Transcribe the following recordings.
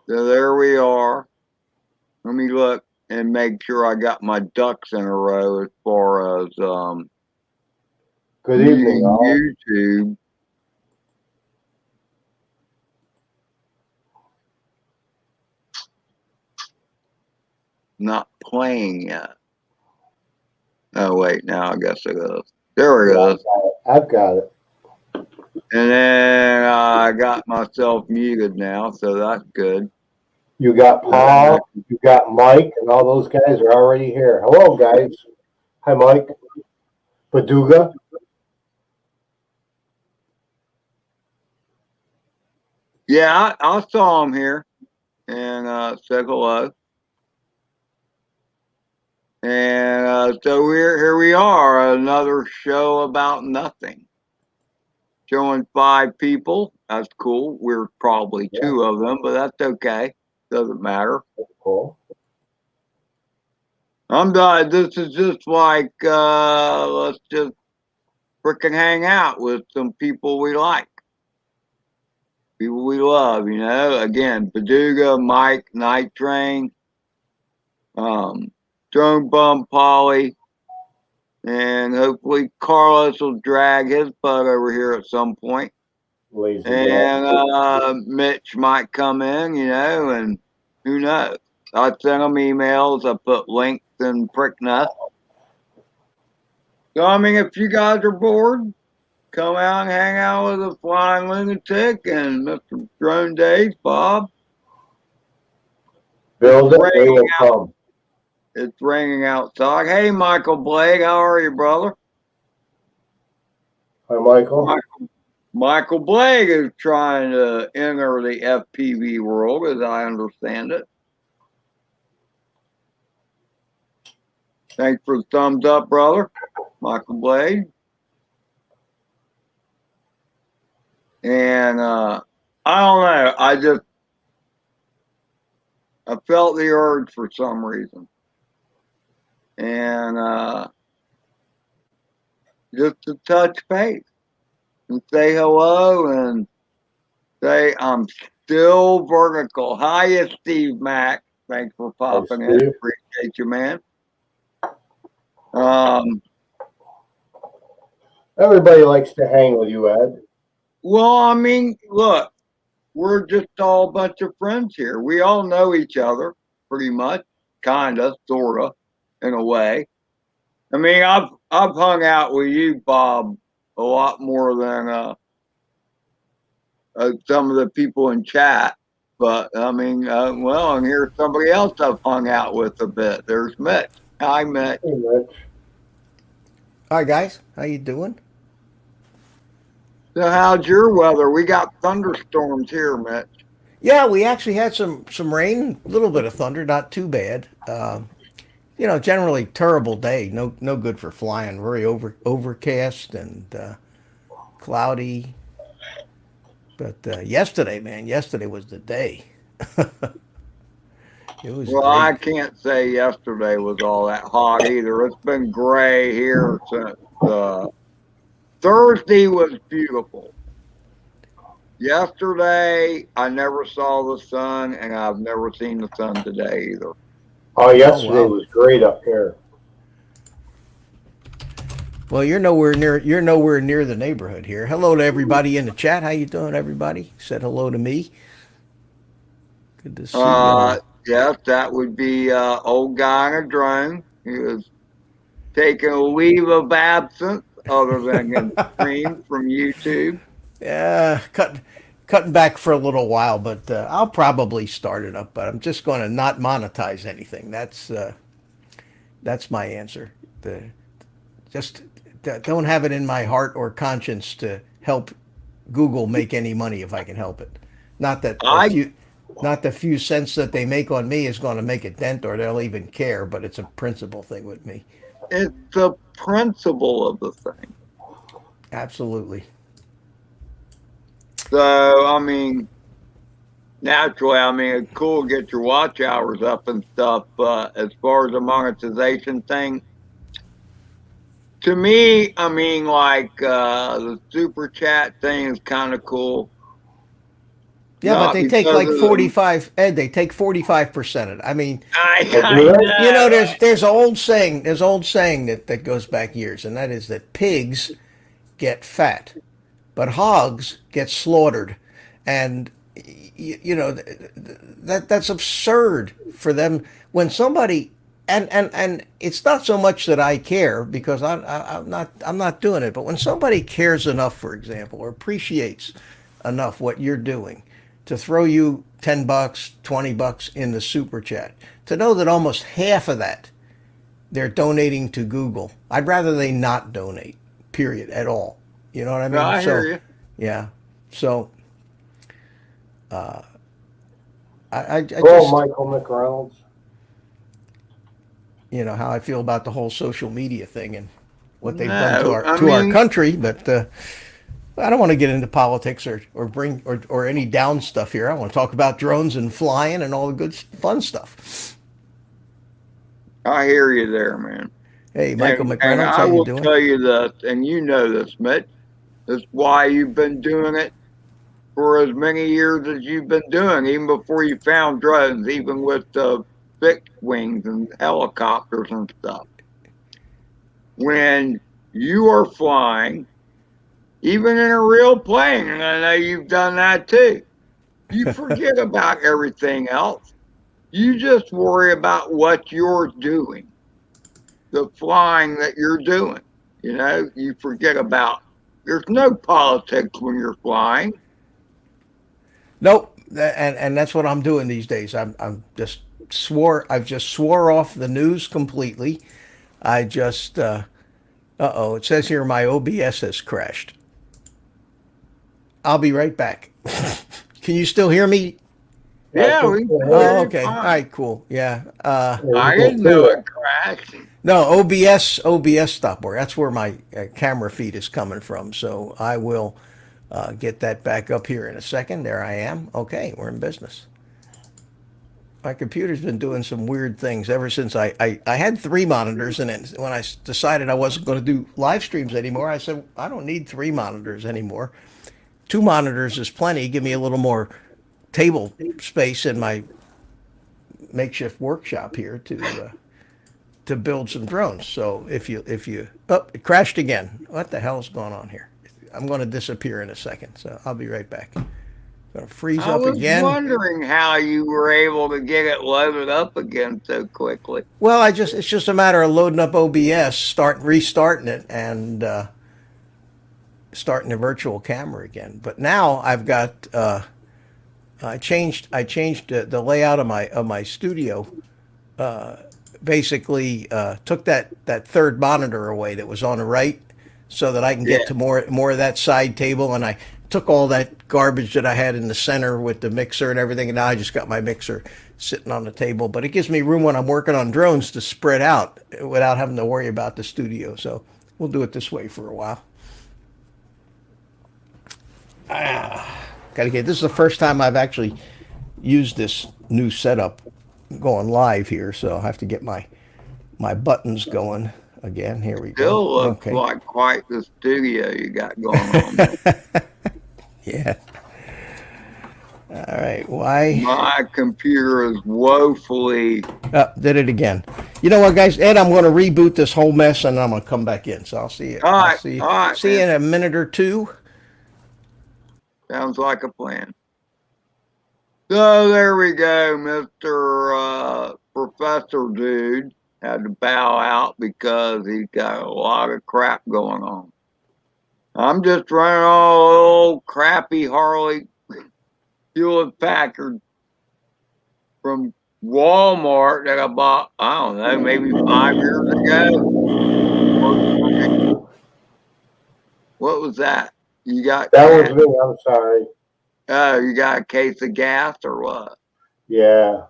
So there we are. Let me look and make sure I got my ducks in a row as far as Good evening, using all. YouTube. Not playing yet. Oh wait, now I guess it is. There Yeah, it is. I've got it. And then I got myself muted now, so that's good. You got Paul, you got Mike, and all those guys are already here. Hello, guys. Hi, Mike. Paduga. Yeah, I saw him here and said hello. And so here we are, another show about nothing. Showing five people. That's cool. We're probably Yeah, two of them, but that's okay. Doesn't matter. that's cool. I'm done. This is just like let's just freaking hang out with some people we like, people we love. You know, again, Paduga, Mike, Night Train, um, Drone Bum, Polly, and hopefully Carlos will drag his butt over here at some point. Lazy And bastard. Mitch might come in, you know, and who knows? I sent him emails. I put links in Pricknest. So I mean, if you guys are bored, come out and hang out with the Flying Lunatic and Mr. Drone Days, Bob. It's Build it, they raining will out. come. It's raining outside. Hey, Michael Blake, how are you, brother? Hi, Michael. Michael, Michael Blake is trying to enter the FPV world, as I understand it. Thanks for the thumbs up, brother. Michael Blake. And I don't know. I felt the urge for some reason. And just to touch base and say hello and say I'm still vertical. Hiya, Steve Mack. Thanks for Hi, popping in. Steve. Appreciate you, man. Um, Everybody likes to hang with you, Ed. well, I mean, look, we're just all a bunch of friends here. We all know each other pretty much, kinda, sorta, in a way. I mean, I've hung out with you, Bob, a lot more than some of the people in chat. But I mean, well, and here's somebody else I've hung out with a bit. There's Mitch. Hi, Mitch. Hey, Mitch. Hi guys, how you doing? So, how's your weather? We got thunderstorms here, Mitch. Yeah, we actually had some rain, a little bit of thunder, not too bad. Generally terrible day, no good for flying. Very overcast and cloudy. But yesterday, man, yesterday was the day. It was Well, I great. can't say yesterday was all that hot either. It's been gray here since Thursday was beautiful. Yesterday, I never saw the sun, and I've never seen the sun today either. Oh, Oh yesterday wow. was great up here. Well, you're nowhere near the neighborhood here. Hello to everybody in the chat. How you doing, everybody? Said hello to me. Good to see Uh, y'all. yes, that would be old guy in a drone. He was taking a leave of absence, other than getting streamed from YouTube. Yeah, cutting back for a little while, but I'll probably start it up. But I'm just going to not monetize anything. That's my answer. Just don't have it in my heart or conscience to help Google make any money if I can help it. Not that the I few, not the few cents that they make on me is going to make a dent or they'll even care. But it's a principle thing with me. It's the principle of the thing. Absolutely. So I mean, naturally, I mean, it's cool to get your watch hours up and stuff, but as far as the monetization thing, to me, I mean, like the super chat thing is kind of cool. Yeah, but Not they take because like of the, 45, Ed, they take 45% of it. I mean, I you know, know. there's an old saying, that goes back years, and that is that pigs get fat, but hogs get slaughtered. And you know, that's absurd for them when somebody, and it's not so much that I care because I'm not doing it, but when somebody cares enough, for example, or appreciates enough what you're doing to throw you $10, $20 in the super chat, to know that almost half of that they're donating to Google. I'd rather they not donate, period, at all. You know what I No, mean? I hear So, you. yeah. So, I Hello, just, Michael McReynolds. you know, how I feel about the whole social media thing and what they've done No, I to our mean, country. But I don't want to get into politics or bring or any down stuff here. I want to talk about drones and flying and all the good fun stuff. I hear you there, man. Hey, Michael And McReynolds, how I you will doing? tell you this, and you know this, Mitch. That's why you've been doing it for as many years as you've been doing, even before you found drones, even with the fixed wings and helicopters and stuff. When you are flying, even in a real plane, and I know you've done that too, you forget about everything else. You just worry about what you're doing, the flying that you're doing. You know, you forget about, there's no politics when you're flying. Nope. And that's what I'm doing these days. I've just swore off the news completely. I just oh, it says here my OBS has crashed. I'll be right back. Can you still hear me? Yeah, I Yeah, can we still can hear hear Oh, you. you okay. All fine. right, cool. Yeah. Yeah, we I can didn't see know you. it crashed. No, OBS stopped working. That's where my camera feed is coming from. So I will get that back up here in a second. There I am. Okay, we're in business. My computer's been doing some weird things ever since I had three monitors, and then when I decided I wasn't going to do live streams anymore, I said I don't need three monitors anymore. Two monitors is plenty. Give me a little more table space in my makeshift workshop here to build some drones. So if you oh, it crashed again. What the hell's going on here? I'm going to disappear in a second, so I'll be right back. Going to freeze I up was again. wondering how you were able to get it loaded up again so quickly. Well, it's just a matter of loading up OBS, restarting it, and starting the virtual camera again. But now I've got I changed the layout of my studio. Basically, took that third monitor away that was on the right, so that I can Yeah. get to more of that side table, and I took all that garbage that I had in the center with the mixer and everything, and now I just got my mixer sitting on the table. But it gives me room when I'm working on drones to spread out without having to worry about the studio. So we'll do it this way for a while. Gotta get. This is the first time I've actually used this new setup going live here, so I have to get my buttons going again. Here we go. Still looks Okay. like quite the studio you got going on there. Yeah. All right. Why? My computer is woefully. Did it again. You know what, guys? Ed, I'm going to reboot this whole mess, and I'm going to come back in. So I'll see you. All right, See you man. in a minute or two. Sounds like a plan. So there we go, Mr. Professor Dude had to bow out because he's got a lot of crap going on. I'm just running all old crappy Harley Hewlett Packard from Walmart that I bought, I don't know, maybe 5 years ago. What was that? You got That gas? was me. I'm sorry. Oh, you got a case of gas or what? Yeah.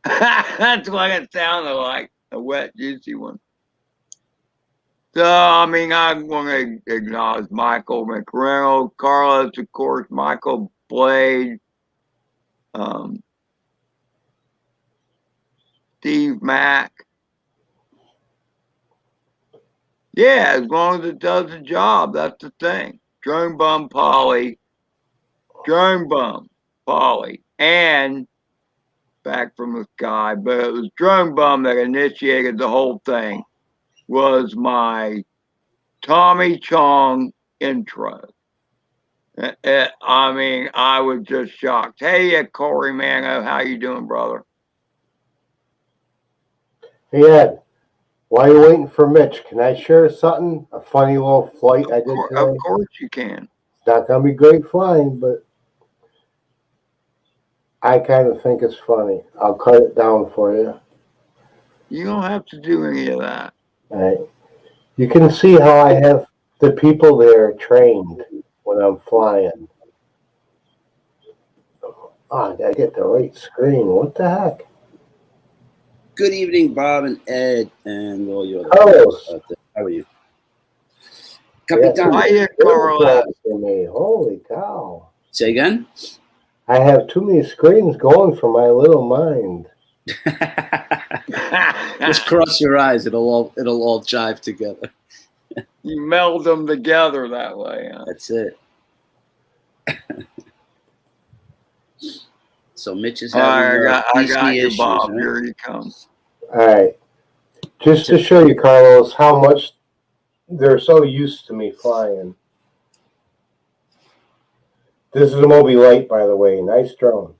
That's what it sounded like, a wet, juicy one. So, I mean, I want to acknowledge Michael McReynolds, Carlos, of course, Michael Blade, Steve Mack. Yeah, as long as it does the job, that's the thing. Drone Bum Polly, Drone Bum. Polly and back from the sky, but it was Drone Bum that initiated the whole thing. Was my Tommy Chong intro. I mean, I was just shocked. Hey, Corey Mano, how you doing, brother? Hey, Ed, while you're waiting for Mitch, can I share something? A funny little flight I did today? Of course you can. It's not going to be great flying, but I kind of think it's funny. I'll cut it down for you. You don't have to do any of that. All right. You can see how I have the people there trained when I'm flying. Oh, I gotta get the right screen. What the heck? Good evening, Bob and Ed, and all your Carlos. out there. How are you? Yeah. Capitan. Hiya, Carla. Holy cow. Say again? I have too many screens going for my little mind. Just cross your eyes. It'll all jive together. You meld them together that way. Huh? That's it. So Mitch is All having right, I got PC you, issues, Bob. right? Here he comes. All right. Just to show you, Carlos, how much they're so used to me flying. This is a Moby Light, by the way. Nice drone.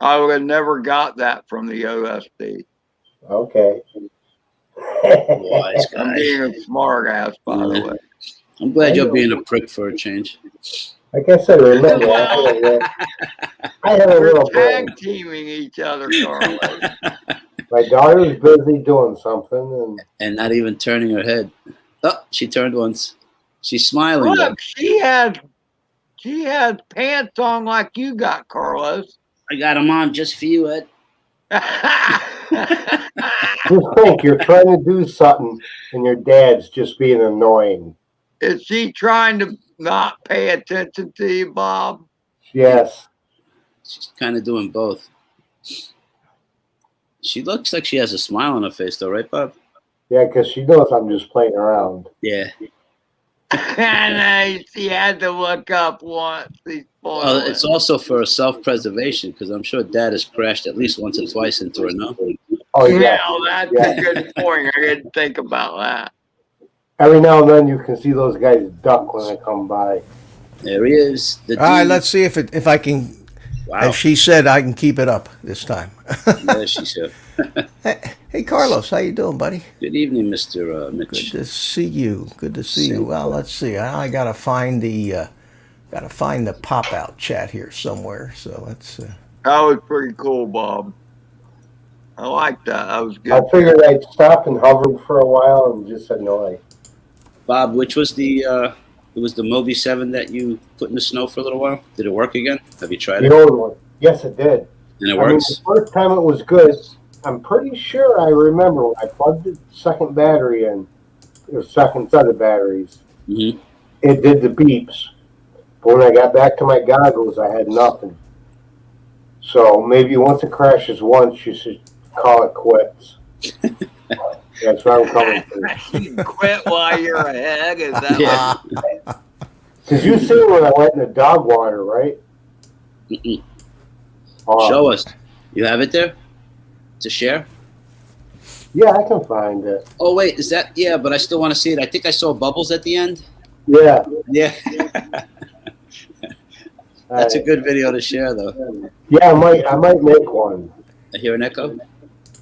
I would have never got that from the OSD. Okay. Wise I'm guy. being a smart ass, by the Yeah. way. I'm glad you're being a prick for a change. Like I said, remember, I have a We're little brain. tag teaming each other, Carlos. My daughter's busy doing something, And not even turning her head. Oh, she turned once. She's smiling. though. Look, she has pants on like you got, Carlos. I got them on just for you, Ed. and just think, you're trying to do something, and your dad's just being annoying. Is she trying to not pay attention to you, Bob? Yes. She's kind of doing both. She looks like she has a smile on her face, though, right, Bob? Yeah, because she knows I'm just playing around. Yeah. And she had to look up once. Well, it's also for self-preservation because I'm sure Dad has crashed at least once or twice into her. No. Oh, yeah. Now that's Yeah. a good point. I didn't think about that. Every now and then you can see those guys duck when I come by. There he is. The All right, dude. let's see if I can. Wow. As she said, I can keep it up this time. There she said. Hey, Carlos, how you doing, buddy? Good evening, Mr. Good Mitch. to see you. Good to see you. Same. Well, let's see. I gotta find the pop out chat here somewhere. So let's. That was pretty cool, Bob. I like that. That was good. I figured I'd stop and hover for a while and just annoy. Bob, which was the it was the Moby 7 that you put in the snow for a little while? Did it work again? Have you tried The it? old one. Yes, it did. And it I mean, works? the first time it was good. I'm pretty sure I remember when I plugged the second battery in, the second set of batteries, Mm-hmm. it did the beeps. But when I got back to my goggles, I had nothing. So maybe once it crashes once, you should call it quits. That's where I'm coming from. You quit while you're ahead. Is that Yeah. Because you see when I went in the dog water, right? Mm-mm. Show us. You have it there to share? Yeah, I can find it. Oh, wait. Is that? Yeah, but I still want to see it. I think I saw bubbles at the end. Yeah. Yeah. That's a Alright. good video to share, though. Yeah, I might make one. I hear an echo?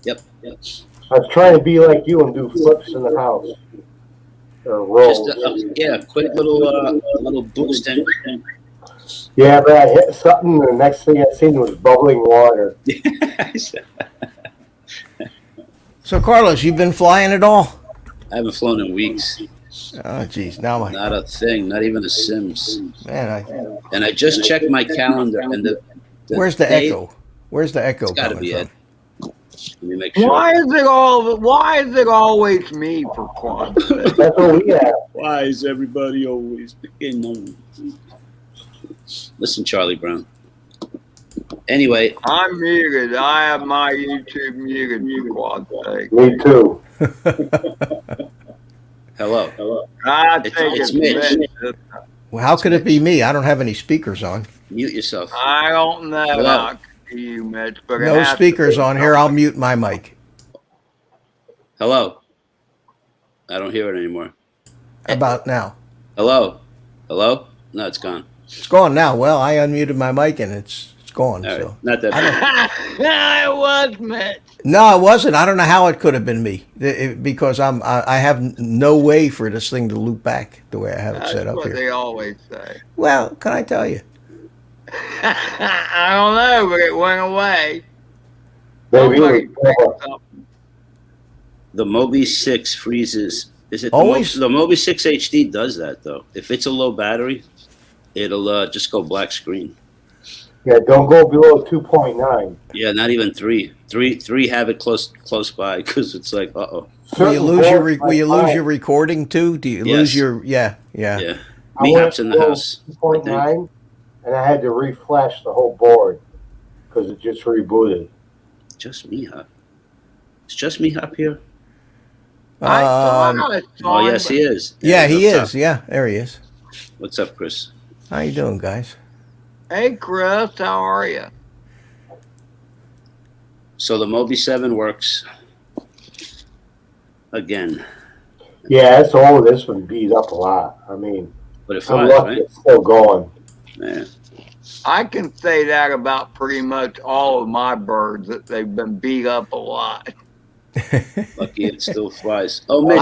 Yep. I was trying to be like you and do flips in the house. Or rolls. Just a quick little boost in. Yeah, but I hit something, and the next thing I seen was bubbling water. I So, Carlos, you've been flying at all? haven't flown in weeks. Oh, geez. Now my Not a thing. Not even a Sims. man, And I just checked my calendar, and the where's the date- echo? Where's the echo It's got to coming be from? it. Let me make sure. Why is it always me for Quan's sake? That's what we have. Why is everybody always picking on? Listen, Charlie Brown. Anyway, I'm muted. I have my YouTube muted for Quan's sake. Me too. hello. I It's- think it's it's Mitch. Mitch. Well, how could it be me? I don't have any speakers on. Mute yourself. I don't know Hello. how you, Mitch, but it No has to speakers be on here. I'll mute my mic. Hello. I don't hear it anymore. About now. Hello. Hello. No, it's gone. It's gone now. Well, I unmuted my mic and it's gone. All right. So Not that bad. It was Mitch. no, it wasn't. I don't know how it could have been me because I have no way for this thing to loop back the way I have it That's set up what here. they always say. Well, can I tell you? I don't know, but it went away. Maybe Somebody it was picked up. The Mobi 6 freezes. Is it Always- the Mobi 6 HD does that though? If it's a low battery, it'll just go black screen. Yeah, don't go below 2.9. Yeah, not even 3. 3 have it close by because it's like, Will you Certain lose your boards will you like lose mine, your recording too? Do you Yes. lose your yeah. yeah. I Me went Hop's in the below house. 2.9, and I had to reflash the whole board because it just rebooted. Just me Hop. It's just me Hop here. I thought I Oh saw him, yes, he is. Yeah, he he's up is. Yeah, there he is. top. What's up, Chris? How you doing, guys? but- Hey, Chris, how are you? So the Mobi 7 works again, Yeah, it's old. This one beat up a lot. I mean, but it I'm flies, lucky right? it's still going. Yeah. I can say that about pretty much all of my birds, that they've been beat up a lot. Lucky it still flies. Oh, Mitch.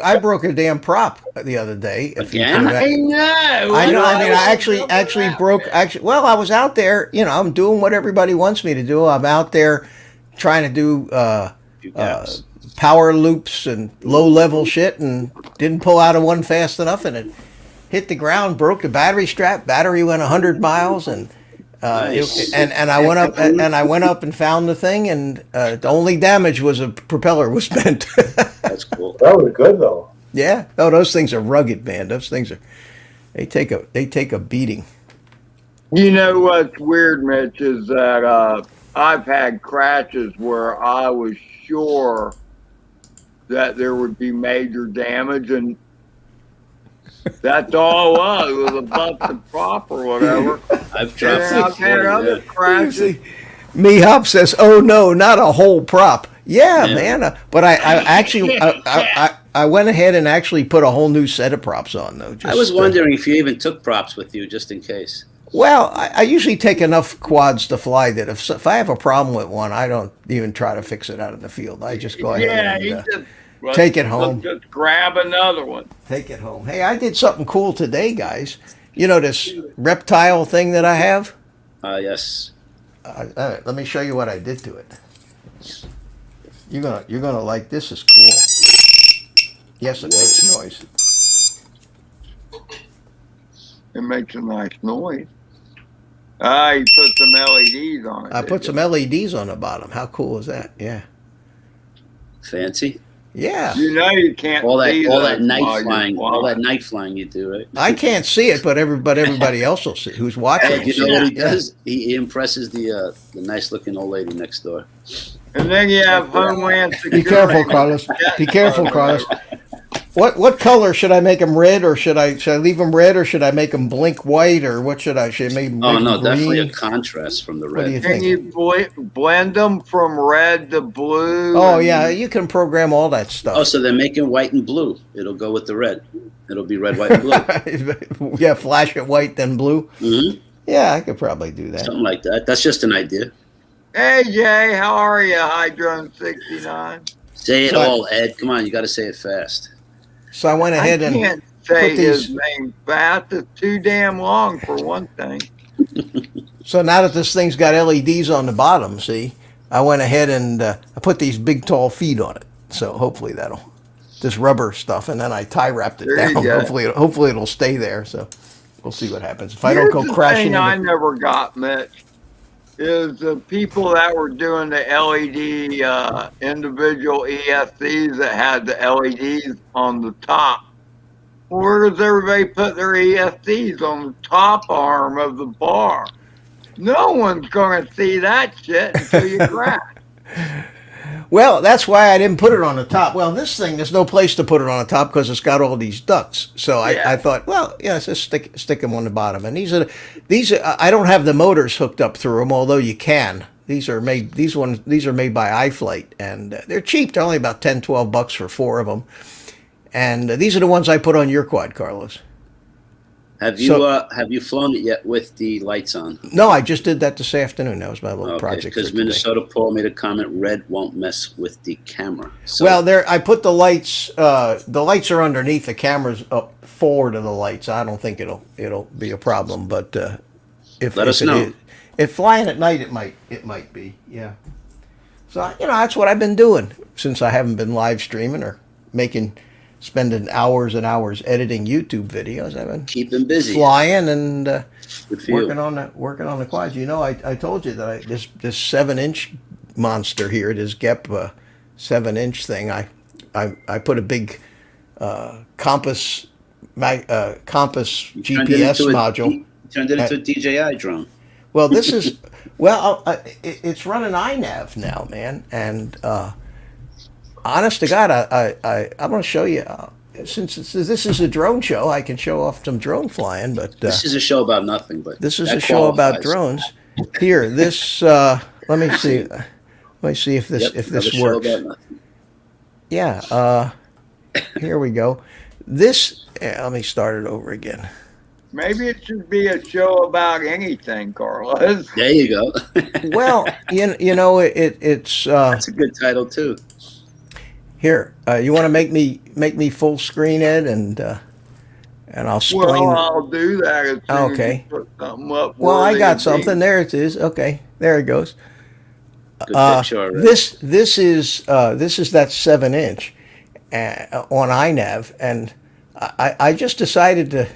I broke a damn prop the other day. if you Again? can ima- I know. I know. I mean, I don't actually know broke. that. Actually, well, I was out there. You know, I'm doing what everybody wants me to do. I'm out there trying to do Few gaps. power loops and low level shit, and didn't pull out of one fast enough, and it hit the ground, broke the battery strap. Battery went 100 miles, and Nice. and I went up and I went up and found the thing, and the only damage was a propeller was bent. That's cool. That was good, though. Yeah. Oh, those things are rugged, man. Those things are they take a beating. You know what's weird, Mitch, is that I've had crashes where I was sure that there would be major damage, and that's all it was. It was a busted prop or whatever. I've And dropped I've had before, other yeah. crashes. Me Hop says, "Oh no, not a whole prop." Yeah, Yeah. man. But I actually I went ahead and actually put a whole new set of props on though. I was wondering if you even took props with you just in case. Well, I usually take enough quads to fly that if I have a problem with one, I don't even try to fix it out in the field. I just go Yeah, ahead he and just take it let's home. Just grab another one. take it home. Hey, I did something cool today, guys. You know this reptile thing that I have? Yes. Let me show you what I did to it. You're gonna like this. Is cool. Yes, it makes noise. It makes a nice noise. Ah, you put some LEDs on it. I did put you? some LEDs on the bottom. How cool is that? Yeah, Fancy. yeah. You know you can't All see that those night while you're flying. All that flying. night flying you do, right? I can't see it, but everybody else will see. Who's watching? Hey, will you see know what it. he does? He impresses the nice looking old lady next door. And then you have Homeland Be Security. careful, Carlos. Be careful, Carlos. What color should I make them? Red, or should I leave them red, or should I make them blink white, or what should I make? Oh make no, them definitely a green? contrast from the What do you red. think? Can you blend them from red to blue? Oh and- yeah, you can program all that stuff. Oh, so they're making white and blue. It'll go with the red. It'll be red, white, and blue. Yeah, flash it white then blue. hmm Yeah, I could probably do that. Something like that. That's just an idea. Hey Jay, how are you, Hydron69? Say it So I- all, Ed. Come on, you got to say it fast. So I went I ahead and can't say put his these- name fast. It's too damn long for one thing. so now that this thing's got LEDs on the bottom, see, I went ahead and I put these big tall feet on it. So hopefully that'll this rubber stuff, and then I tie wrapped it There you down. go. Hopefully it'll stay there. So we'll see what happens. If I Here's don't go the crashing thing I into never got, Mitch, is the people that were doing the LED individual ESCs that had the LEDs on the top. Where does everybody put their ESCs on the top arm of the bar? No one's going to see that shit until you crash. Well, that's why I didn't put it on the top. Well, this thing, there's no place to put it on the top because it's got all these ducts. So Yeah. I thought, well, yeah, just stick them on the bottom. And these are I don't have the motors hooked up through them, although you can. These are made by iFlight, and they're cheap. They're only about $10-12 for 4 of them. And these are the ones I put on your quad, Carlos. Have you flown it yet with the lights on? No, I just did that this afternoon. That was my little project. Because for today. Minnesota Paul made a comment: red won't mess with the camera. So, Well, there I put the lights. The lights are underneath. The camera's up forward of the lights. I don't think it'll be a problem. But if Let us know. If flying at night, it might be. Yeah. So that's what I've been doing since I haven't been live streaming or spending hours and hours editing YouTube videos. I've been keeping busy, flying and Good for working you. on the quads. I told you that this 7-inch monster here, this GEP 7-inch thing. I put a big compass GPS module. Turned it into a DJI drone. Well, this is it's running iNav now, man, and honest to God, I'm going to show you. Since this is a drone show, I can show off some drone flying. But This is a show about nothing. But this is that a show about qualifies. drones. Here, this. Let me see. Let me see if this Yep, if another this show works. about nothing. Yeah. Here we go. This. Let me start it over again. Maybe it should be a show about anything, Carlos. There you go. Well, it's. That's a good title too. Here, you want to make me full screen, Ed, and I'll explain. Well, I'll do that as soon Okay. as you put something up. Well, I worthy got of something. being- There it is. Okay, there it goes. Good picture already. This is that 7-inch on iNav, and I just decided to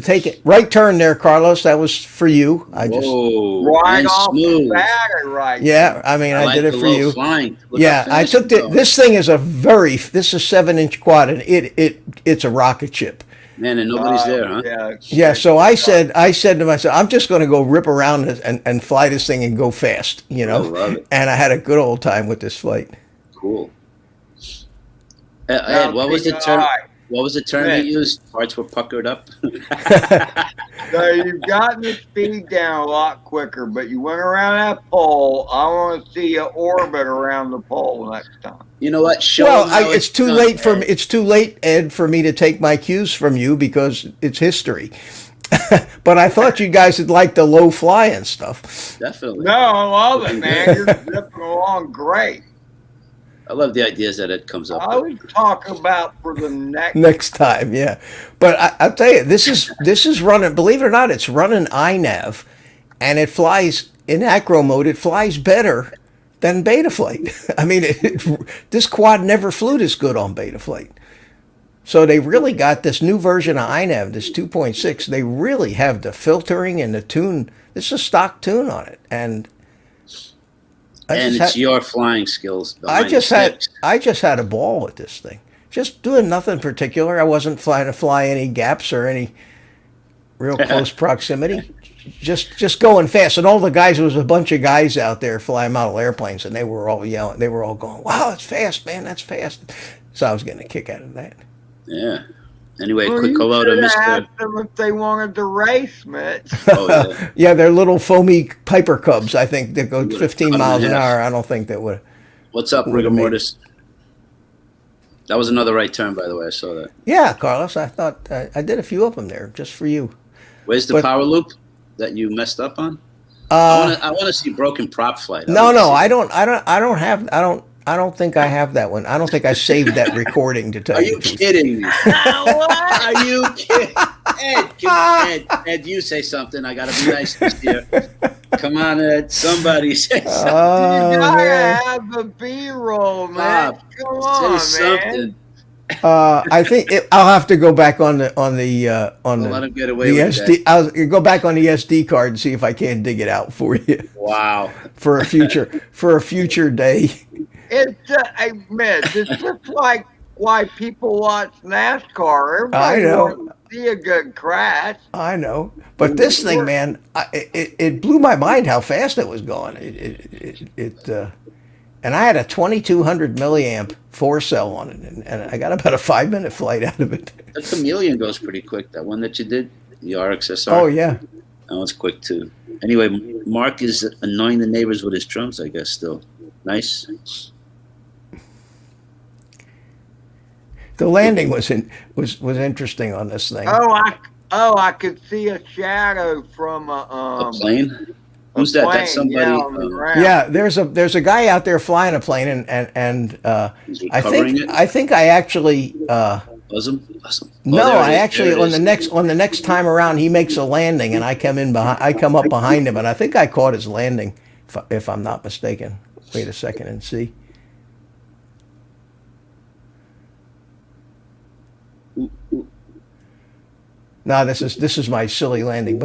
take it. Right turn there, Carlos. That was for you. Whoa, Right and off smooth. the battery, right? Yeah, I mean, I like did it the for low you. Flying. Look Yeah, how I fast took it's the. going. This thing is this is 7-inch quad, and it's a rocket ship. Man, and nobody's there, huh? Yeah. Yeah, so I said to myself, I'm just going to go rip around this and fly this thing and go fast, I love it. And I had a good old time with this flight. Cool. Ed, what was the term? What was the term you used? Parts were puckered up. So you've gotten the speed down a lot quicker, but you went around that pole. I want to see you orbit around the pole next time. You know what? Show Well, them how it's too done, late for Ed. me. It's too late, Ed, for me to take my cues from you because it's history. But I thought you guys would like the low flying stuff. Definitely. No, I love it, man. You're zipping along great. I love the ideas that Ed comes up I with. was talking about for the next. Next time, yeah. But I'll tell you, this is running. Believe it or not, it's running iNav, and it flies in acro mode. It flies better than Betaflight. I mean, this quad never flew this good on Betaflight. So they really got this new version of iNav, this 2.6. They really have the filtering and the tune. This is a stock tune on it, and And it's your flying skills. I behind just the had sticks. a ball with this thing. Just doing nothing particular. I wasn't flying to fly any gaps or any real close proximity. Just going fast. And all the guys, there was a bunch of guys out there flying model airplanes, and they were all yelling. They were all going, "Wow, it's fast, man! That's fast!" So I was getting a kick out of that. Yeah. Anyway, Well, quick you hello to should have Mr. asked them if they wanted to race, Mitch. Oh, yeah. Yeah, they're little foamy Piper Cubs. I think that go would've 15 cut 'em miles in an half. hour. I don't think that would. What's up, Would've rigor made- mortis? That was another right turn, by the way. I saw that. Yeah, Carlos. I thought I did a few of them there just for you. Where's the But- power loop that you messed up on? Uh, I want to see broken prop flight. No, wanna see- I don't think I have that one. I don't think I saved that recording to tell Are you you the truth. kidding me? Are you kidding? Ed, you say something. I got to be nice this year. Come on, Ed. Somebody say something. Oh, You gotta man. have the B-roll, man. Bob, Come on, say man. something. I think I'll have to go back on the Don't let him get away the with SD. I'll go back on the SD card and see if I can dig it out for you that. Wow. for a future day. It's hey, Mitch, it's just like why people watch NASCAR. Everybody I know. wants to see a good crash. I know, but this thing, man, it blew my mind how fast it was going. And I had a 2200 milliamp 4-cell on it, and I got about a 5-minute flight out of it. The Chameleon goes pretty quick. That one that you did, the RXSR. Oh yeah. That one's quick too. Anyway, Mark is annoying the neighbors with his drums, I guess. Still nice. The landing was interesting on this thing. I could see a shadow from A plane. Who's that? That's somebody. Yeah, on the ground. Yeah, there's a guy out there flying a plane, and Is he I covering think I actually Buzzum? no, there it I is. actually There it is. on the next time around he makes a landing, and I come up behind him, and I think I caught his landing, if I'm not mistaken. Wait a second and see. No, this is my silly landing,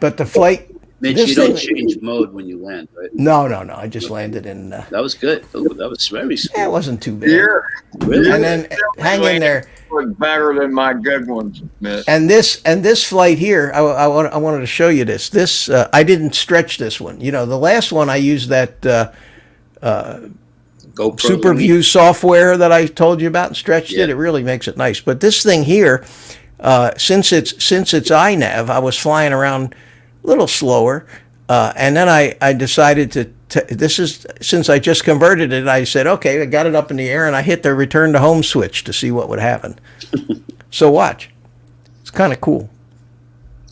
but the flight. Mitch, this you don't thing- change mode when you land, right? No, I just landed in. That was good. Oh, that was very smooth. Yeah, it wasn't too bad. Your Really? And then hang in there. was better than my good ones, Mitch. And this flight here, I wanted to show you this. This I didn't stretch this one. You know, the last one I used that GoPro. SuperView software that I told you about and stretched Yeah. it. It really makes it nice. But this thing here, since it's iNav, I was flying around a little slower, and then I decided to. This is since I just converted it. I said, okay, I got it up in the air, and I hit the return to home switch to see what would happen. So watch, it's kind of cool.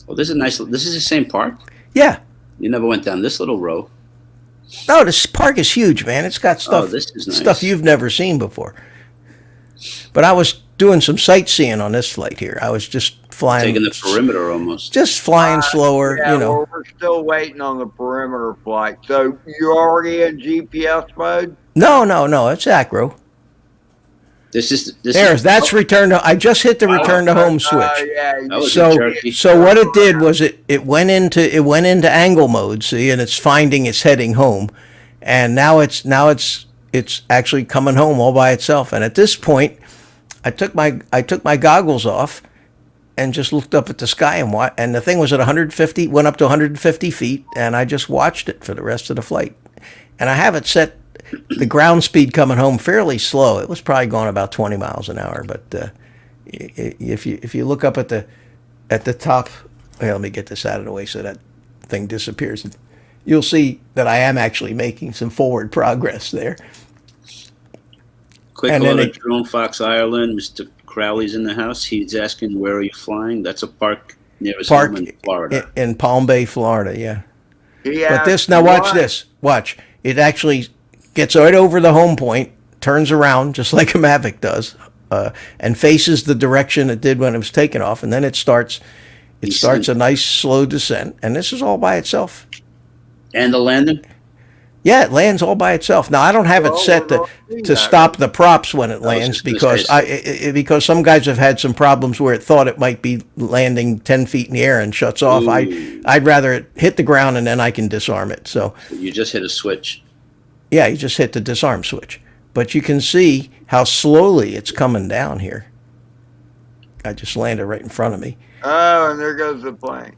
Oh, this is nice. This is the same park. Yeah. You never went down this little row. No, this park is huge, man. It's got stuff, Oh, this is nice. stuff you've never seen before. But I was doing some sightseeing on this flight here. I was just flying, Taking the perimeter almost. just flying slower, Yeah, you know. well, we're still waiting on the perimeter flight. So you're already in GPS mode? No, it's acro. This That's return to. I just hit the return to home switch. Yeah, That was So, a jerky. so what it did was it went into angle mode. See, and it's finding it's heading home, and now it's actually coming home all by itself. And at this point, I took my goggles off, and just looked up at the sky and the thing was at 150, went up to 150 feet, and I just watched it for the rest of the flight. And I have it set the ground speed coming home fairly slow. It was probably going about 20 miles an hour, but if you look up at the top, well, let me get this out of the way so that thing disappears. You'll see that I am actually making some forward progress there. Quick and then order, it- Drone Fox Ireland. Mr. Crowley's in the house. He's asking, where are you flying? That's a park near his Park home in Florida. in Palm Bay, Florida, yeah. Yeah. But this, now watch this. Watch. It actually gets right over the home point, turns around just like a Mavic does, and faces the direction it did when it was taking off, and then it starts a nice slow descent, and this is all by itself. And the landing? Yeah, it lands all by itself. Now I don't have it Oh, set well, see to that. stop the props when it was lands just gonna because say, because some guys have had some problems where it thought it might be landing 10 feet in the air and shuts off. Ooh. I'd rather it hit the ground and then I can disarm it. So You just hit a switch. yeah, you just hit the disarm switch. But you can see how slowly it's coming down here. I just landed right in front of me. Oh, and there goes the plane.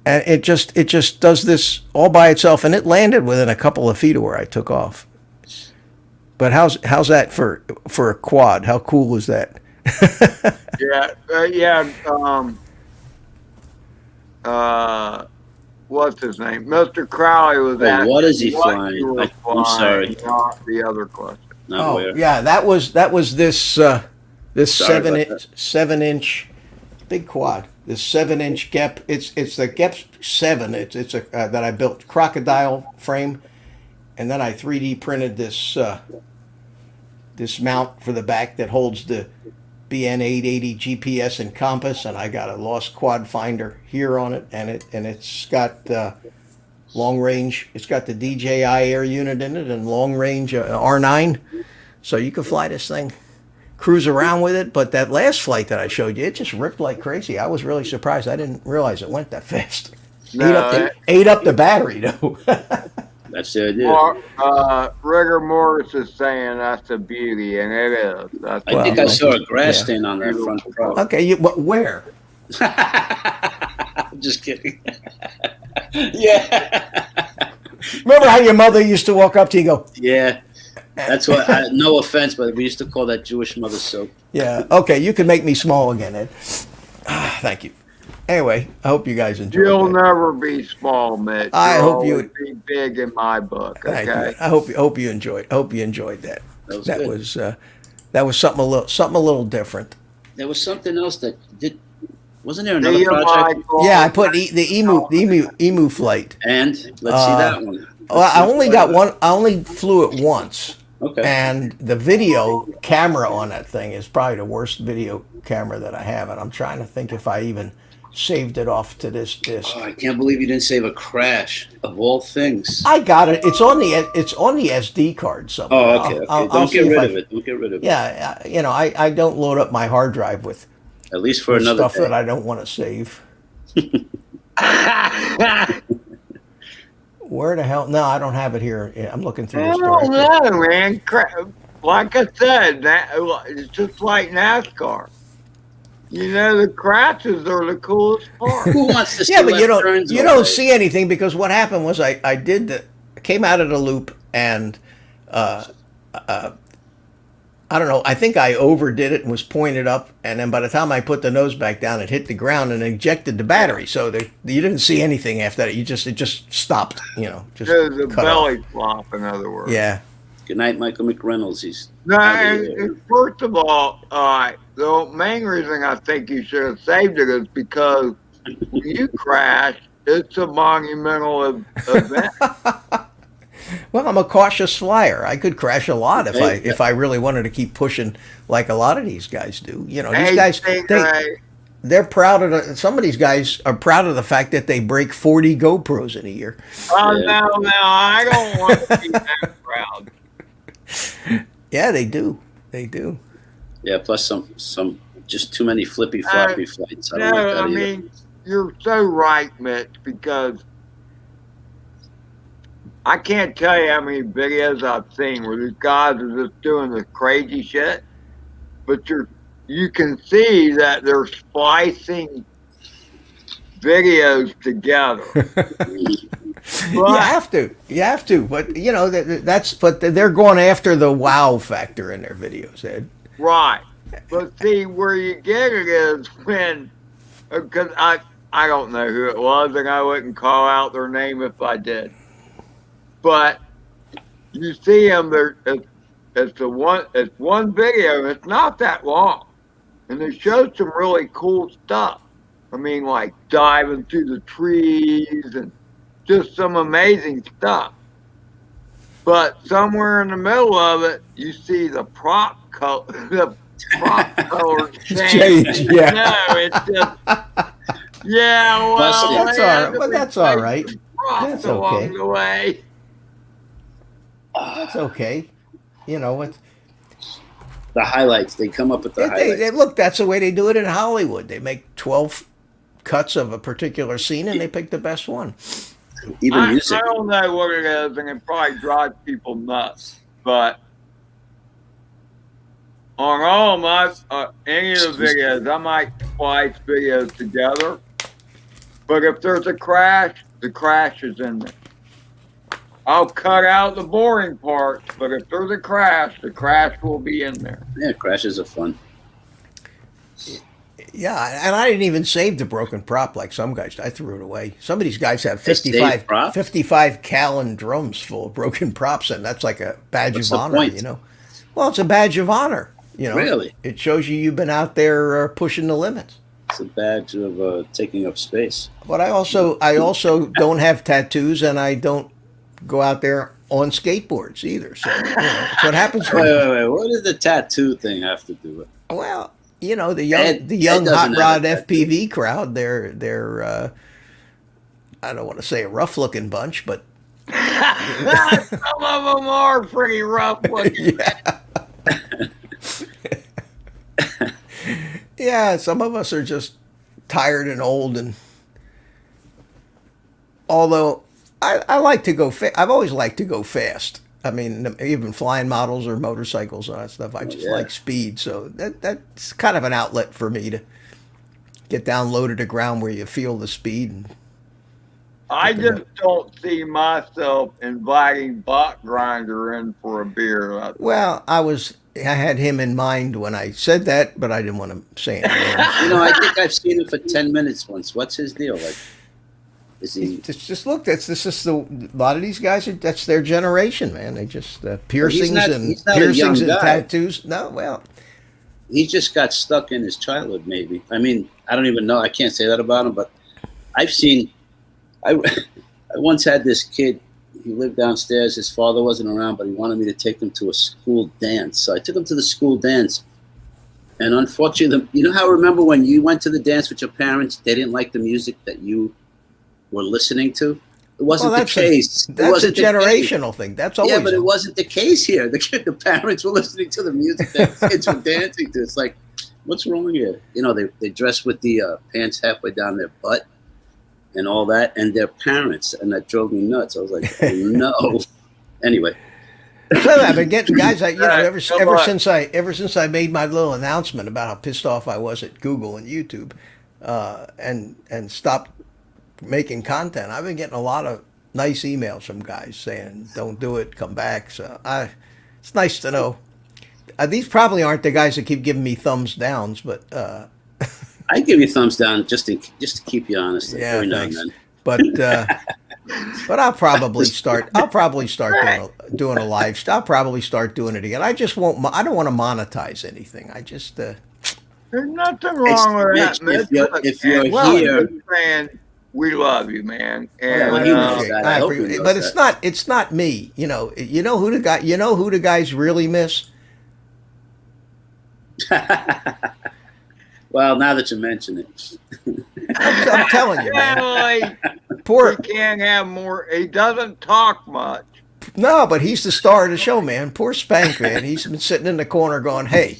And it just does this all by itself, and it landed within a couple of feet of where I took off. But how's that for a quad? How cool is that? What's his name? Mr. Crowley was Oh, asking what is he what flying? you were I'm flying, sorry. not the other question. Not where. yeah, that was this this Sorry about 7-inch big quad. This 7-inch Gep. It's the Gep 7. It's a that I built crocodile frame, and then I 3D printed this this mount for the back that holds the BN880 GPS and compass, and I got a lost quad finder here on it, and it's got long range. It's got the DJI Air unit in it and long range R9, so you can fly this thing, cruise around with it. But that last flight that I showed you, it just ripped like crazy. I was really surprised. I didn't realize it went that fast. No, ate up the battery though. That's the idea. Rigor Morris is saying that's a beauty, and it is. That's I think I saw a grass yeah. stain on that front pro. Okay, where? I'm just kidding. Yeah. Remember how your mother used to walk up to you and go, Yeah. That's what. No offense, but we used to call that Jewish mother soap. Yeah. Okay, you can make me small again, Ed. Thank you. Anyway, I hope you guys enjoyed You'll that. never be small, Mitch. I You'll hope you always be big in my book. Thank you. Okay. I hope you enjoyed. Hope you enjoyed that. That was good. That was something a little different. There was something else that did. Wasn't there another See you, project? Michael. Yeah, I put the emu flight. And let's see that one. Well, I only got one. I only flew it once. Okay. And the video camera on that thing is probably the worst video camera that I have, and I'm trying to think if I even saved it off to this disc. Oh, I can't believe you didn't save a crash of all things. I got it. It's on the SD card somewhere. Oh, okay. I'll Don't see get if rid of it. Don't get rid of it. Yeah, I don't load up my hard drive with At least for another stuff day. that I don't want to save. Where the hell? No, I don't have it here. Yeah, I'm looking through I this don't directory. know, man. Like I said, it's just like NASCAR. You know, the crashes are the coolest part. Who wants to see Yeah, but you left turns don't all day? see anything because what happened was I came out of the loop and I don't know. I think I overdid it and was pointed up, and then by the time I put the nose back down, it hit the ground and ejected the battery. So you didn't see anything after that. It just stopped. Just The cut belly off. flop, in other words. Yeah. Good night, Michael McReynolds. He's No, out of here. and first of all, the main reason I think you should have saved it is because when you crash, it's a monumental event. Well, I'm a cautious flyer. I could crash a lot if I really wanted to keep pushing like a lot of these guys do. These Hey, guys Stingray, they're proud of some of these guys are proud of the fact that they break 40 GoPros in a year. oh, Yeah. no, I don't want to be that proud. Yeah, they do. They do. Yeah, plus some just too many flippy floppy flights. I don't No, like that I either. mean, you're so right, Mitch, because I can't tell you how many videos I've seen where these guys are just doing this crazy shit, but you can see that they're splicing videos together. You have to. You have to. But but they're going after the wow factor in their videos, Ed. Right. But see, where you get it is when, because I don't know who it was, and I wouldn't call out their name if I did. But you see them, it's one video, it's not that long. And it shows some really cool stuff. I mean, like diving through the trees and just some amazing stuff. But somewhere in the middle of it, you see the prop color change. Yeah. No, it's just, yeah, well, Busted. That's all right. But that's all right. Props That's along okay. the way. That's okay. It's The highlights. They come up with the highlights. look. That's the way they do it in Hollywood. They make 12 cuts of a particular scene and they pick the best one. Even I music. don't know what it is, and it probably drives people nuts. But on all my any of the videos, I might splice videos together. But if there's a crash, the crash is in there. I'll cut out the boring parts, but if there's a crash, the crash will be in there. Yeah, crashes are fun. Yeah, and I didn't even save the broken prop like some guys. I threw it away. Some of these guys have They save 55 props? Callan drums full of broken props, and that's like a badge What's of the honor. point? Well, it's a badge of honor. Really? It shows you've been out there pushing the limits. It's a badge of taking up space. But I also don't have tattoos, and I don't go out there on skateboards either. So it's what happens. Wait. What does the tattoo thing have to do with it? Well, the Ed young doesn't hot have rod a tattoo. FPV crowd, they're I don't want to say a rough looking bunch, but Some of them are pretty rough looking. yeah, some of us are just tired and old. And although I like to go, I've always liked to go fast. I mean, even flying models or motorcycles and all that stuff. I just like speed, so that's kind of an outlet for me to get down low to the ground where you feel the speed and I just don't see myself inviting Bot Grinder in for a beer. Well, I had him in mind when I said that, but I didn't want to say any names. I think I've seen him for 10 minutes once. What's his deal? Like, is he? Just look. This is a lot of these guys. That's their generation, man. They just piercings he's not a piercings young and guy. tattoos. No, well, He just got stuck in his childhood, maybe. I mean, I don't even know. I can't say that about him, but I've seen. I once had this kid. He lived downstairs. His father wasn't around, but he wanted me to take him to a school dance. So I took him to the school dance. And unfortunately, you know how remember when you went to the dance with your parents, they didn't like the music that you were listening to? It wasn't the case. That's a generational thing. That's always. Yeah, but it wasn't the case here. The parents were listening to the music that kids were dancing to. It's like, what's wrong here? They dress with the pants halfway down their butt and all that, and their parents, and that drove me nuts. I was like, oh, no. Anyway. So I've been getting guys. Ever since I made my little announcement about how pissed off I was at Google and YouTube, and stopped making content, I've been getting a lot of nice emails from guys saying, "Don't do it, come back." So it's nice to know. These probably aren't the guys that keep giving me thumbs downs, but I give you thumbs down just to keep you honest. Yeah, every now thanks. and then. But I'll probably start doing a live. I'll probably start doing it again. I just won't. I don't want to monetize anything. I just. There's nothing wrong with that, Mitch, man. if you're here, man, we love you, man. And well, he knows that. I hope he knows but that. it's not me. You know who the guys really miss. Well, now that you mention it, I'm telling you, man. Family, Poor. he can't have more. He doesn't talk much. No, but he's the star of the show, man. Poor Spank, man. He's been sitting in the corner going, "Hey,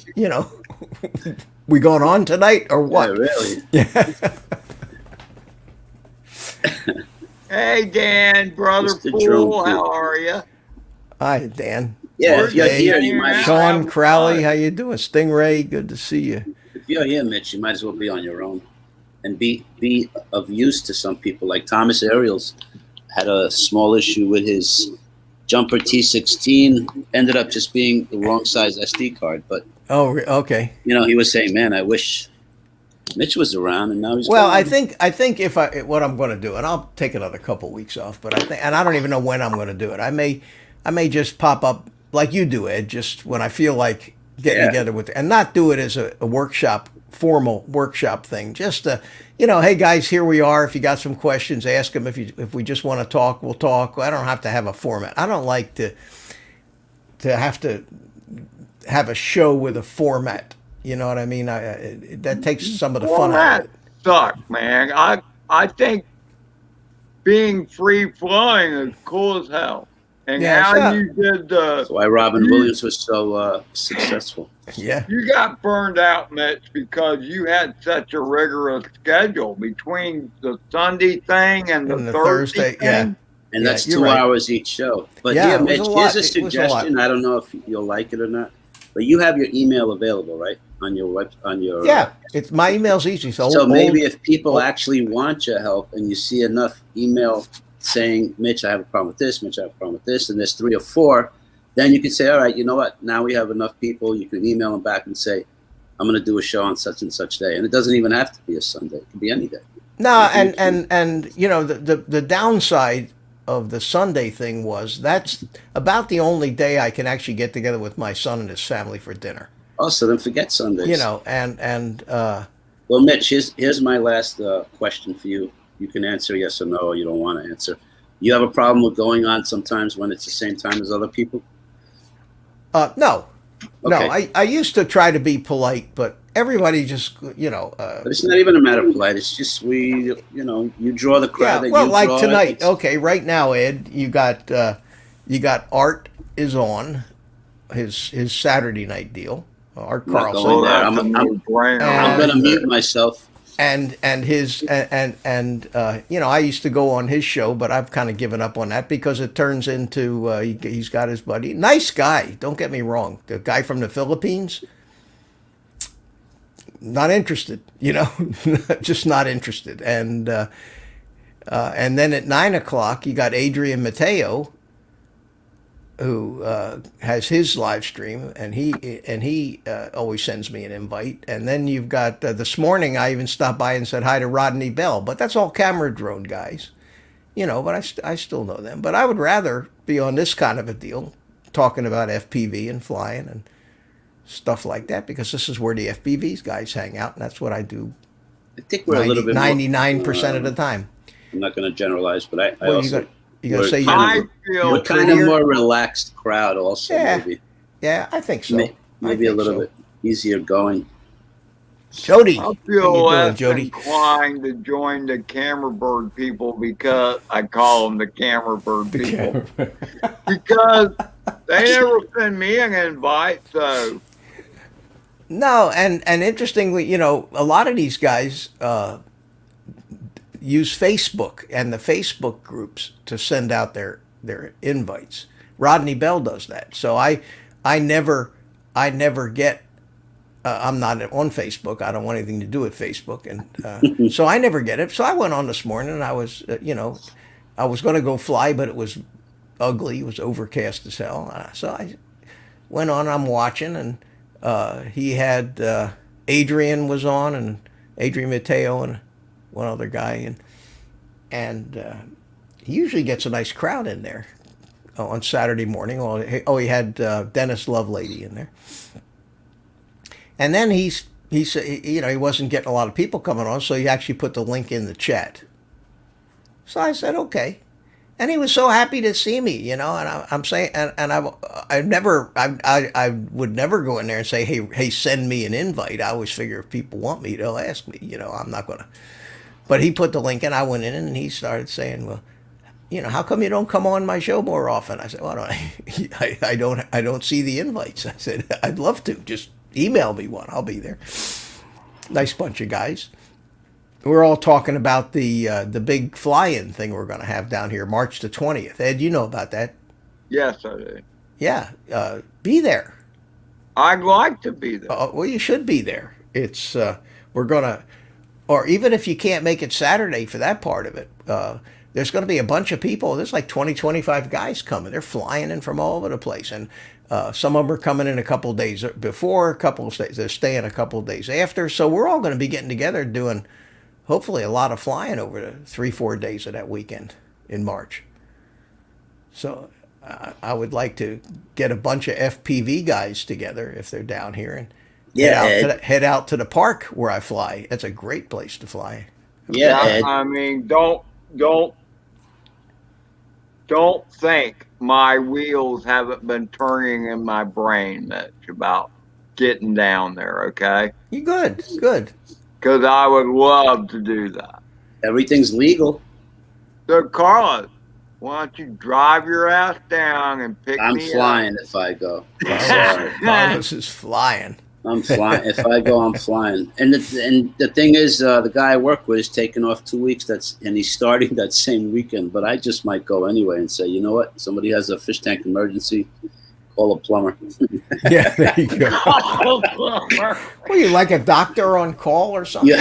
we going on tonight or what?" Yeah, really. Yeah. Hey, Dan, brother Mr. Fool, Drone how Fool. are you? Hi, Dan. Yeah, if you're Hey, here, you might. Sean Crowley, how you doing? Stingray, good to see you. If you're here, Mitch, you might as well be on your own and be of use to some people. Like Thomas Ariels had a small issue with his Jumper T16, ended up just being the wrong size SD card. But okay. he was saying, "Man, I wish Mitch was around," and now he's Well, gone. I think what I'm going to do, and I'll take another couple weeks off, but I don't even know when I'm going to do it. I may just pop up like you do, Ed, just when I feel like getting together with, and not do it as a formal workshop thing. Just hey guys, here we are. If you got some questions, ask them. If we just want to talk, we'll talk. I don't have to have a format. I don't like to have a show with a format. You know what I mean? That takes some of the fun out of it. Sucks, man. I think being free flowing is cool as hell. And how you did That's why Robin Williams was so successful. Yeah. You got burned out, Mitch, because you had such a rigorous schedule between the Sunday thing and the Thursday thing. Yeah. And that's you're 2 right. hours each show. But Yeah, it was Mitch, a here's lot. a It was a lot. suggestion. I don't know if you'll like it or not, but you have your email available, right? On your web, on your It's my email's easy. So maybe if people actually want your help and you see enough email saying, "Mitch, I have a problem with this. Mitch, I have a problem with this," and there's 3 or 4, then you can say, "All right, you know what? Now we have enough people." You can email them back and say, "I'm going to do a show on such and such day," and it doesn't even have to be a Sunday; it can be any day. No, and the downside of the Sunday thing was that's about the only day I can actually get together with my son and his family for dinner. Oh, so then forget Sundays. Well, Mitch, here's my last question for you. You can answer yes or no, or you don't want to answer. You have a problem with going on sometimes when it's the same time as other people? No. Okay. No, I used to try to be polite, but everybody just, But it's not even a matter of polite. It's just you draw the crowd that you draw. well, like tonight. Okay, right now, Ed, you got Art is on his Saturday night deal. Art I'm not Carlson. going there. I'm going to mute myself. And I used to go on his show, but I've kind of given up on that because it turns into he's got his buddy, nice guy. Don't get me wrong, the guy from the Philippines. Not interested, just not interested. And And then at 9 o'clock, you got Adrian Mateo, who has his live stream, and he always sends me an invite. And then you've got this morning, I even stopped by and said hi to Rodney Bell, but that's all camera drone guys, but I still know them. But I would rather be on this kind of a deal, talking about FPV and flying and stuff like that, because this is where the FPVs guys hang out, and that's what I do. I think we're a little bit 99% of the time. I'm not going to generalize, but I Well, also you gotta say I you're feel we're kind of more relaxed crowd. Also, Yeah. maybe yeah, I think so. maybe a little bit easier going. Jody, I how feel you doing, less Jody? inclined to join the camera bird people, because I call them the camera bird people, because they never send me an invite. So No, and interestingly, a lot of these guys use Facebook and the Facebook groups to send out their invites. Rodney Bell does that. So I never get. I'm not on Facebook. I don't want anything to do with Facebook, and so I never get it. So I went on this morning, and I was, I was going to go fly, but it was ugly. It was overcast as hell. So I went on. I'm watching, and he had Adrian was on, and Adrian Mateo, and one other guy, and he usually gets a nice crowd in there on Saturday morning. He had Dennis Lovelady in there, and then he said, he wasn't getting a lot of people coming on, so he actually put the link in the chat. So I said okay, and he was so happy to see me, and I'm saying, and I would never go in there and say, hey, send me an invite. I always figure if people want me, they'll ask me. I'm not gonna. But he put the link in. I went in, and he started saying, well, how come you don't come on my show more often? I said, well, I don't see the invites. I said, I'd love to. Just email me one. I'll be there. Nice bunch of guys. We're all talking about the big fly-in thing we're going to have down here, March the 20th. Ed, you know about that? yes, I do. Yeah, be there. I'd like to be there. Well, you should be there. It's we're gonna, or even if you can't make it Saturday for that part of it, there's going to be a bunch of people. There's like 20, 25 guys coming. They're flying in from all over the place, and some of them are coming in a couple of days before, a couple of days. They're staying a couple of days after. So we're all going to be getting together doing, hopefully, a lot of flying over the 3-4 days of that weekend in March. So I would like to get a bunch of FPV guys together if they're down here, and head out to the park where I fly. It's a great place to fly. Yeah, Ed. I mean, don't think my wheels haven't been turning in my brain much about getting down there, okay? You good. Because I would love to do that. Everything's legal. So, Carlos, why don't you drive your ass down and pick I'm me flying if I go. I'm sorry. Carlos is flying. I'm flying. If I go, I'm flying. And the thing is, the guy I work with is taking off 2 weeks. And he's starting that same weekend. But I just might go anyway and say, you know what? Somebody has a fish tank emergency. Call a plumber. Yeah, there you go. up? Well, you like a doctor on call or something?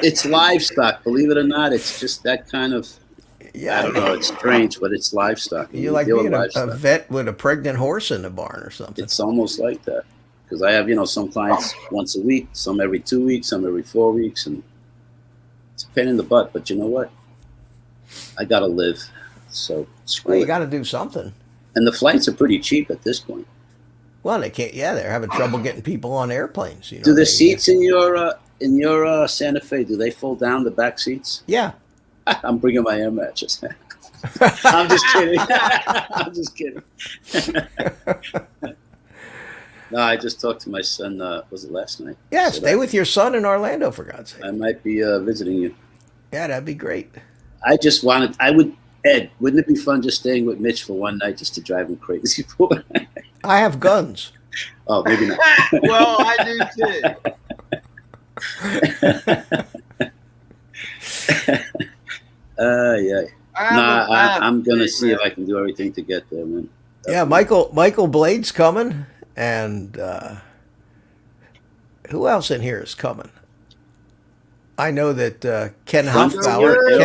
It's livestock. Believe it or not, it's just that kind of. Yeah, I don't know. It's strange, but it's livestock. You like deal with being a livestock. vet with a pregnant horse in the barn or something. It's almost like that. Because I have, some clients once a week, some every 2 weeks, some every 4 weeks, and it's a pain in the butt. But you know what? I gotta live, so screw Well, you it. got to do something. And the flights are pretty cheap at this point. Well, they can't. Yeah, they're having trouble getting people on airplanes. Do the seats in your Santa Fe? Do they fold down the back seats? Yeah. I'm bringing my air mattress. I'm just kidding. I'm just kidding. No, I just talked to my son. Was it last night? Yeah, So stay with your son in Orlando, for God's sake. I might be visiting you. Yeah, that'd be great. Ed, wouldn't it be fun just staying with Mitch for one night just to drive him crazy? I have guns. Oh, maybe not. Well, I do too. Yeah. I'm going to see if I can do everything to get there, man. Yeah, Michael Blade's coming, and who else in here is coming? I know that Ken Frontier Hofbauer is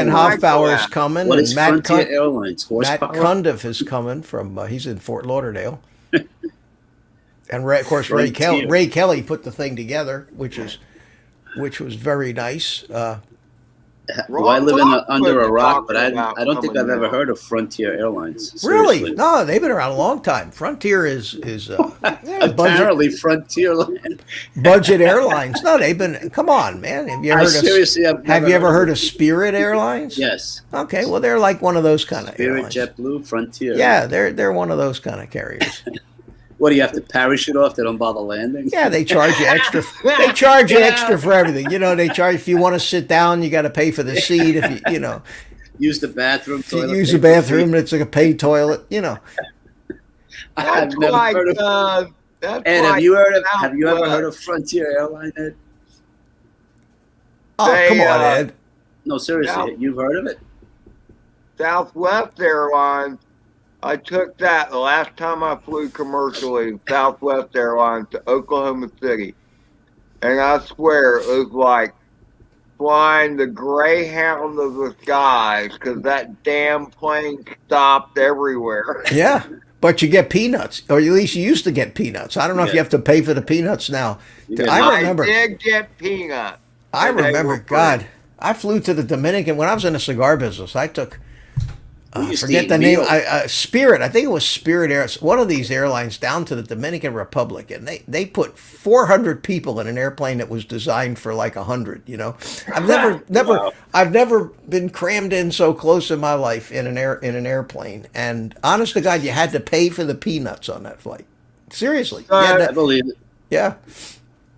Airlines. coming, What and is Frontier Airlines? Matt Horsepower? Cundiff is coming from. He's in Fort Lauderdale, and of course Frontier. Ray Kelly put the thing together, which was very nice. Do I live under a rock? But Talking I about don't think I've coming ever out. heard of Frontier Airlines. Really? Seriously. No, they've been around a long time. Frontier is budget Apparently, Frontier Land. Airlines. No, they've been. Come on, man. Have you I ever seriously have you ever heard of Spirit Airlines? Yes. Okay, well they're like one of those kind of Spirit, airlines. JetBlue, Frontier. Yeah, they're one of those kind of carriers. What do you have to parachute off? They don't bother landing. Yeah, they charge you extra. They charge you extra for everything. You know, they charge if you want to sit down, you got to pay for the seat. If you know, Use the bathroom. if you toilet use the paper bathroom, it's like a paid toilet. You know. I've That's never like, heard of. that's Ed, like have you ever Southwest. heard of Frontier Airline, Ed? Oh, They, come on, Ed. No, seriously, Yeah. you've heard of it? Southwest Airlines? I took that the last time I flew commercially, Southwest Airlines to Oklahoma City. And I swear it was like flying the Greyhound of the skies because that damn plane stopped everywhere. Yeah, but you get peanuts, or at least you used to get peanuts. I don't know if you Yeah. have to pay for the peanuts now. You get I nothing. remember. I did get peanuts. I And they remember. were free. God, I flew to the Dominican when I was in the cigar business. I took. We used to Forget eat the name. meals. Spirit. I think it was Spirit Air. One of these airlines down to the Dominican Republic, and they put 400 people in an airplane that was designed for like 100. You know, I've Wow. I've never been crammed in so close in my life in an airplane. And honest to God, you had to pay for the peanuts on that flight. Seriously, you had I to- believe it. yeah.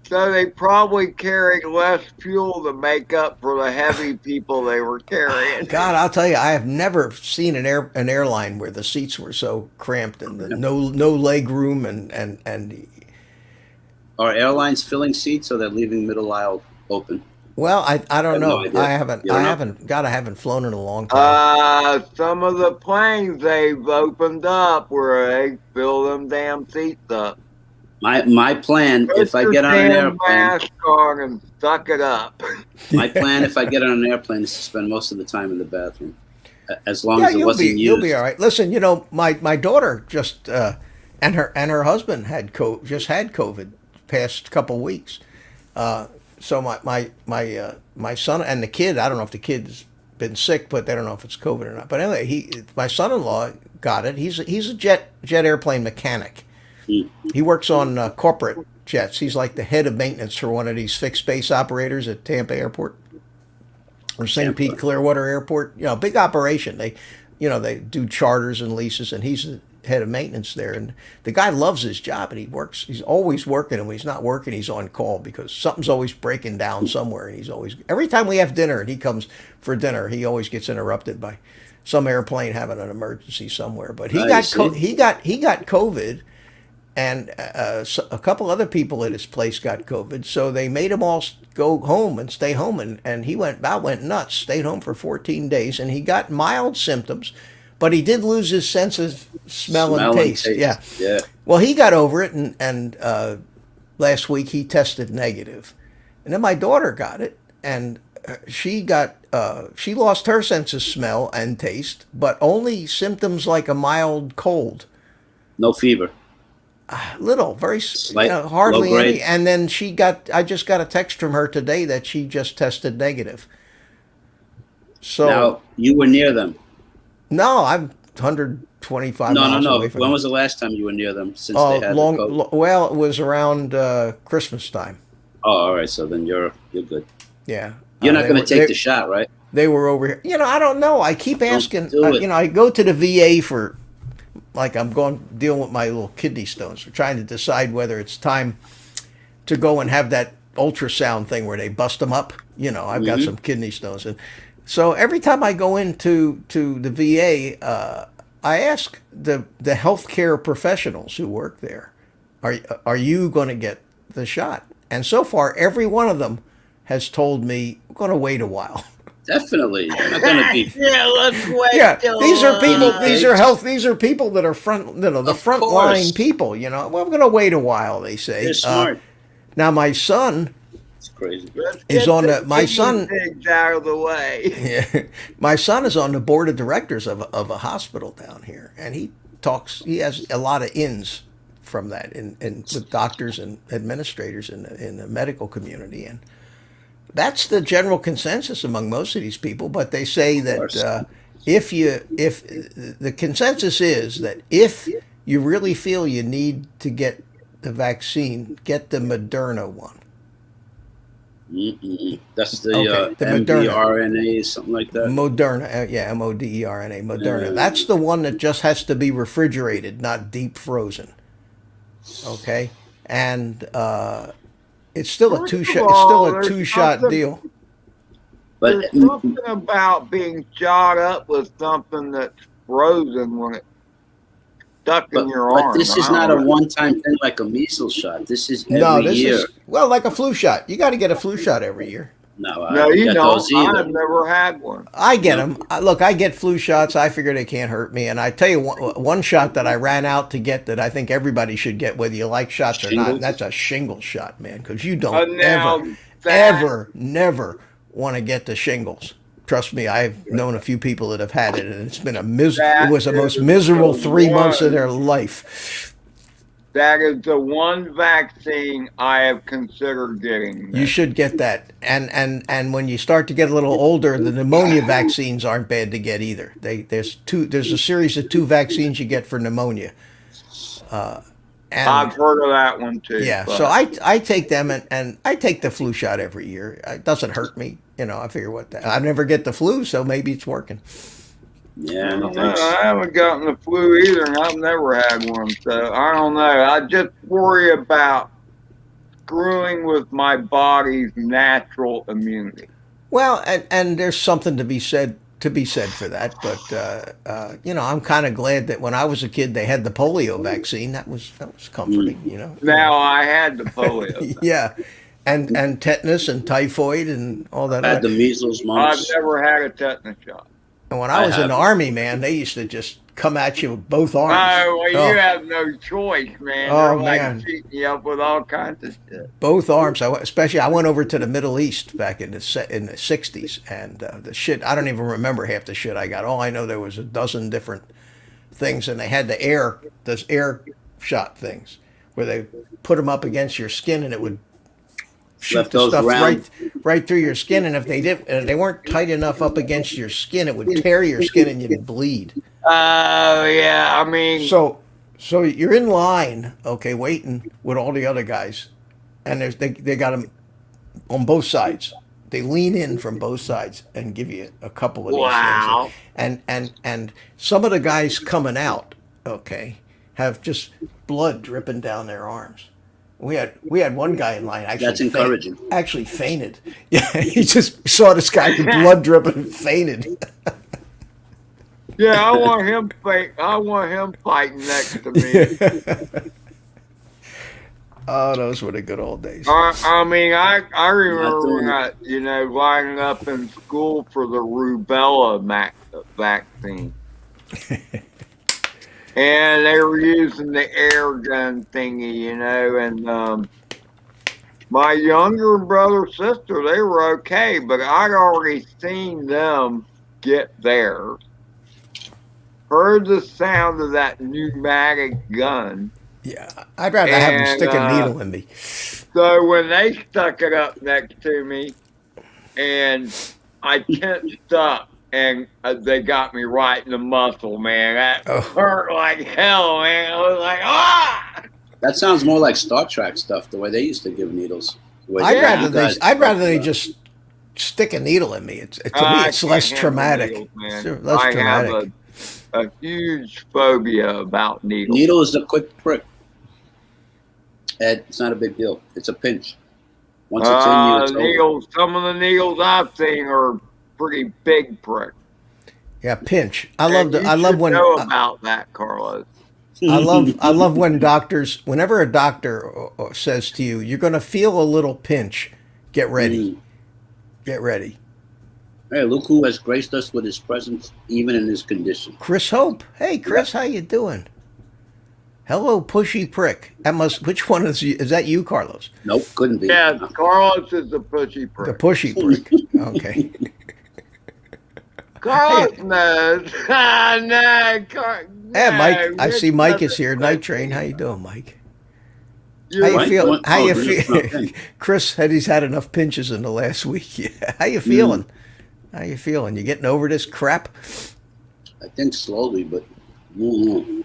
So they probably carried less fuel to make up for the heavy people they were carrying. God, I'll tell you, I have never seen an airline where the seats were so cramped and no leg room and Are airlines filling seats or they're leaving middle aisle open? well, I don't I have know. no idea. I haven't You don't know? I haven't flown in a long time. Some of the planes they've opened up where they fill them damn seats up. My plan, if I Put get your on an damn airplane, mask on and suck it up. my plan, if I get on an airplane, is to spend most of the time in the bathroom, as long Yeah, as it wasn't used. you'll be all right. Listen, you know, my daughter just and her husband had just had COVID past couple weeks. So my son and the kid, I don't know if the kid's been sick, but they don't know if it's COVID or not. But anyway, my son-in-law got it. He's a jet airplane mechanic. He works on corporate jets. He's like the head of maintenance for one of these fixed base operators at Tampa Airport or St. Pete Clearwater Airport. You know, big operation. They do charters and leases, and he's the head of maintenance there. And the guy loves his job, and he's always working. And when he's not working, he's on call because something's always breaking down somewhere. And every time we have dinner and he comes for dinner, he always gets interrupted by some airplane having an emergency somewhere. But he got COVID. And a couple other people at his place got COVID, so they made him all go home and stay home. And he went nuts, stayed home for 14 days, and he got mild symptoms, but he did lose his sense of smell and taste. Yeah. Yeah. Well, he got over it, and last week he tested negative. And then my daughter got it, and she lost her sense of smell and taste, but only symptoms like a mild cold. No fever. Little, very Slight, hardly low grade. any. And then I just got a text from her today that she just tested negative. So Now, you were near them. no, I'm 125 miles No. away from When them. was the last time you were near them since Oh, they had the COVID? well, it was around Christmas time. Oh, all right. So then you're good. Yeah. You're not They going were- to take they- the shot, right? They were over here. You know, I don't know. I keep asking. do it. I go to the VA for, like, I'm dealing with my little kidney stones. We're trying to decide whether it's time to go and have that ultrasound thing where they bust them up. You know, I've got some kidney stones, and so every time I go into the VA, I ask the healthcare professionals who work there, are you going to get the shot? And so far, every one of them has told me we're going to wait a while. Definitely. You're not going to be. Yeah, let's wait. Yeah, till, these are people. These are States. These are people that are the Of front course. line people. You know, well, I'm going to wait a while. They say. They're smart. Now my son, It's crazy. Let's He's get on the my guinea son. pigs out of the way. Yeah. My son is on the board of directors of a hospital down here, and he has a lot of ins from that in with doctors and administrators in the medical community, and that's the general consensus among most of these people. But they say that course. if the consensus is that if you really feel you need to get the vaccine, get the Moderna one. That's the, Okay, the Moderna. mRNA, something like that. Moderna, yeah, Moderna, Moderna. Yeah. That's the one that just has to be refrigerated, not deep frozen. Okay, and it's still a First two of shot. It's still all, a there's 2 shot something- deal. But There's something about being shot up with something that's frozen when it's stuck in your arm. this is I not a don't know. one-time thing like a measles shot. This is every No, this year. is well like a flu shot. You got to get a flu shot every year. No, I No, don't you get don't. those either. I've never had one. I get them. Look, I get flu shots. I figure they can't hurt me. And I tell you, one shot that I ran out to get that I think everybody should get, whether you like shots or not, Shingles? and that's a shingle shot, man, because you And don't now ever, never want to get the shingles. Trust me, I've known a few people that have had it, and it's been That it was the most is miserable the 3 months of one. their life. that is the one vaccine I have considered getting. You should get that. And when you start to get a little older, the pneumonia vaccines aren't bad to get either. There's a series of 2 vaccines you get for pneumonia. And I've heard of that one too. yeah, but so I take them and I take the flu shot every year. It doesn't hurt me. I figure I never get the flu, so maybe it's working. Yeah, I no don't know. thanks. I haven't gotten the flu either, and I've never had one. So I don't know. I just worry about screwing with my body's natural immunity. Well, and there's something to be said for that. But I'm kind of glad that when I was a kid they had the polio vaccine. That was comforting. Now I had the polio. Yeah, and tetanus and typhoid and all that. I had other- the measles, I've mumps. never had a tetanus shot. And when I was in the haven't. Army, man, they used to just come at you with both arms. Oh, well, Oh. you have no choice, man. Oh, They're like man. cheating you up with all kinds of shit. Both arms. Especially, I went over to the Middle East back in the '60s, and the shit. I don't even remember half the shit I got. All I know there was a dozen different things, and they had those air shot things, where they put them up against your skin, and it would shoot Left the those stuff round. right through your skin. And if they weren't tight enough up against your skin, it would tear your skin and you'd bleed. Oh, yeah. I mean, So you're in line, okay, waiting with all the other guys, and they got them on both sides. They lean in from both sides and give you a couple of these Wow. things. And some of the guys coming out, okay, have just blood dripping down their arms. We had one guy in line actually. That's encouraging. Actually fainted. Yeah, he just saw this guy with blood dripping and fainted. yeah, I want him fighting next to me. Oh, those were the good old days. I mean, I remember doing when lining up in school for the rubella vaccine. And they were using the air gun thingy, and my younger brother, sister, they were okay, but I'd already seen them get theirs. Heard the sound of that pneumatic gun. Yeah, I'd rather have them And, stick a needle in me. So when they stuck it up next to me, and I tensed up, and they got me right in the muscle, man. That Oh. hurt like hell, man. I was like, ah! That sounds more like Star Trek stuff, the way they used to give needles. The way I'd you rather guys- I'd rather they just stick a needle in me. To me, I it's can't less handle traumatic. needles, man. It's less I traumatic. have a huge phobia about needles. Needle is a quick prick. Ed, it's not a big deal. It's a pinch. Once it's in you, it's over. Needles. Some of the needles I've seen are pretty big pricks. Yeah, pinch. I And you love should when know about that, Carlos. I love when whenever a doctor says to you, you're going to feel a little pinch. Get ready. Get ready. Hey, look who has graced us with his presence, even in his condition. Chris Hope. Hey, Chris, how you doing? Hello, pushy prick. That must. Which one is that? You, Carlos? Nope, couldn't be. Yeah, Carlos is the pushy The prick. pushy prick. Okay. Carlos knows. No, Hey, Mike. I Rich see Mike is doesn't here. push Night Train. me. How you doing, Mike? You How you Mike? feel? What? How Oh, you Rich, feel? okay. Chris said he's had enough pinches in the last week. Yeah. How you feeling? How you feeling? You getting over this crap? I think slowly, but mm,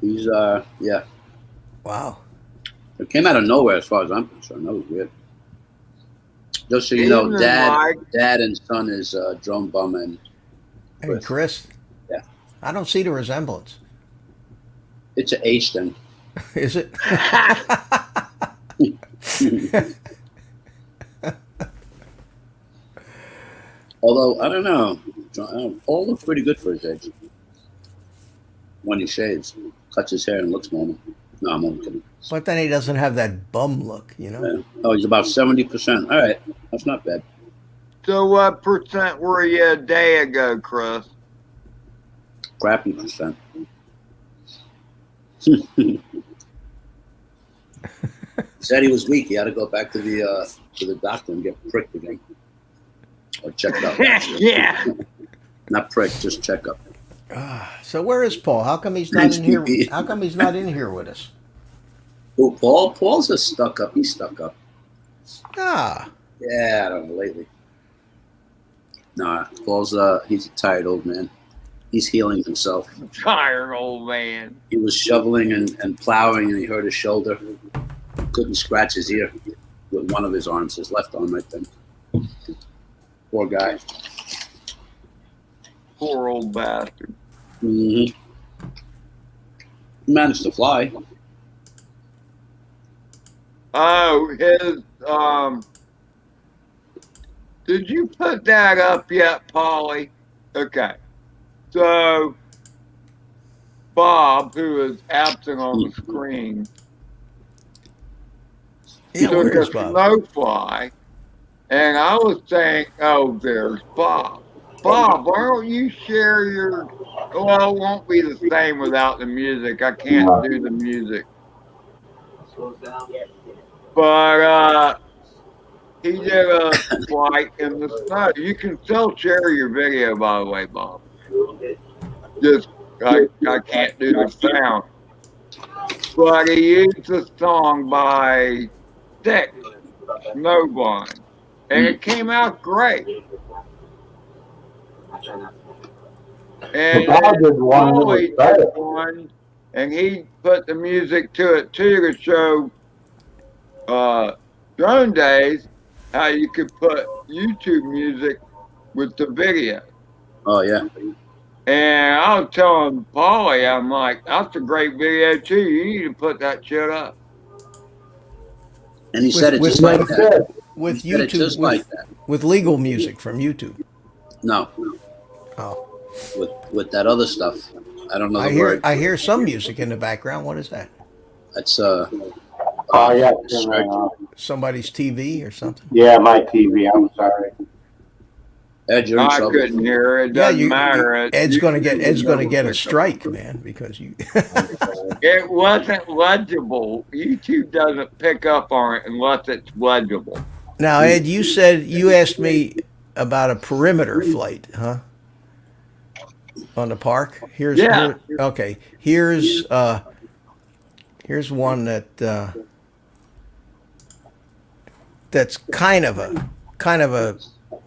he's yeah. Wow. It came out of nowhere as far as I'm concerned. That was weird. Just so you know, Evening, dad Mike. and son is drum bum and Hey, Chris. Yeah. I don't see the resemblance. it's an H then. Is it? Although I don't know, Paul looks pretty good for his age. When he shaves, cuts his hair, and looks normal. No, I'm only kidding. But then he doesn't have that bum look, you know. Yeah. Oh, he's about 70%. All right, that's not bad. So what percent were you a day ago, Chris? Crappy percent. Said he was weak. He had to go back to the doctor and get pricked again, or checked up. Yeah. Not pricked, just check up. So where is Paul? How come he's not Thanks, in here? PP. How come he's not in here with us? Oh, Paul? Paul's a stuck up. He's stuck up. Ah, Yeah, I don't know lately. Nah, Paul's he's a tired old man. He's healing himself. Tired old man. He was shoveling and plowing, and he hurt his shoulder. Couldn't scratch his ear with one of his arms, his left arm, I think. Poor guy. Poor old bastard. Mm-hmm. He managed to fly. Oh, his did you put that up yet, Polly? Okay. So Bob, who is absent on the screen, yeah. took Where a is Bob? snowfly, and I was saying, oh, there's Bob. Bob, why don't you share your? Well, it won't be the same without the music. I can't do the music. But he did a flight in the snow. You can still share your video, by the way, Bob. Just I can't do the sound. But he used a song by Styx, Snowblind, and it came out great. And Bob did one that was Paulie did better. one, and he put the music to it too to show Drone Days how you could put YouTube music with the video. Oh, yeah. And I was telling Paulie, I'm like, that's a great video too. You need to put that shit up. And he With- said it with- just like that. With He said it YouTube, just like that. with legal music from YouTube. No, Oh, with that other stuff. I don't know the word. I hear some music in the background. What is that? That's Oh yeah, Somebody's TV or something? yeah, my TV. I'm sorry. Ed, you're in I trouble. couldn't hear it. It doesn't matter. Ed's You gonna can get use double a click. strike, man, because you. It wasn't legible. YouTube doesn't pick up on it unless it's legible. Now, Ed, you asked me about a perimeter flight, huh? On the park. Here's Yeah. okay. Here's one that that's kind of a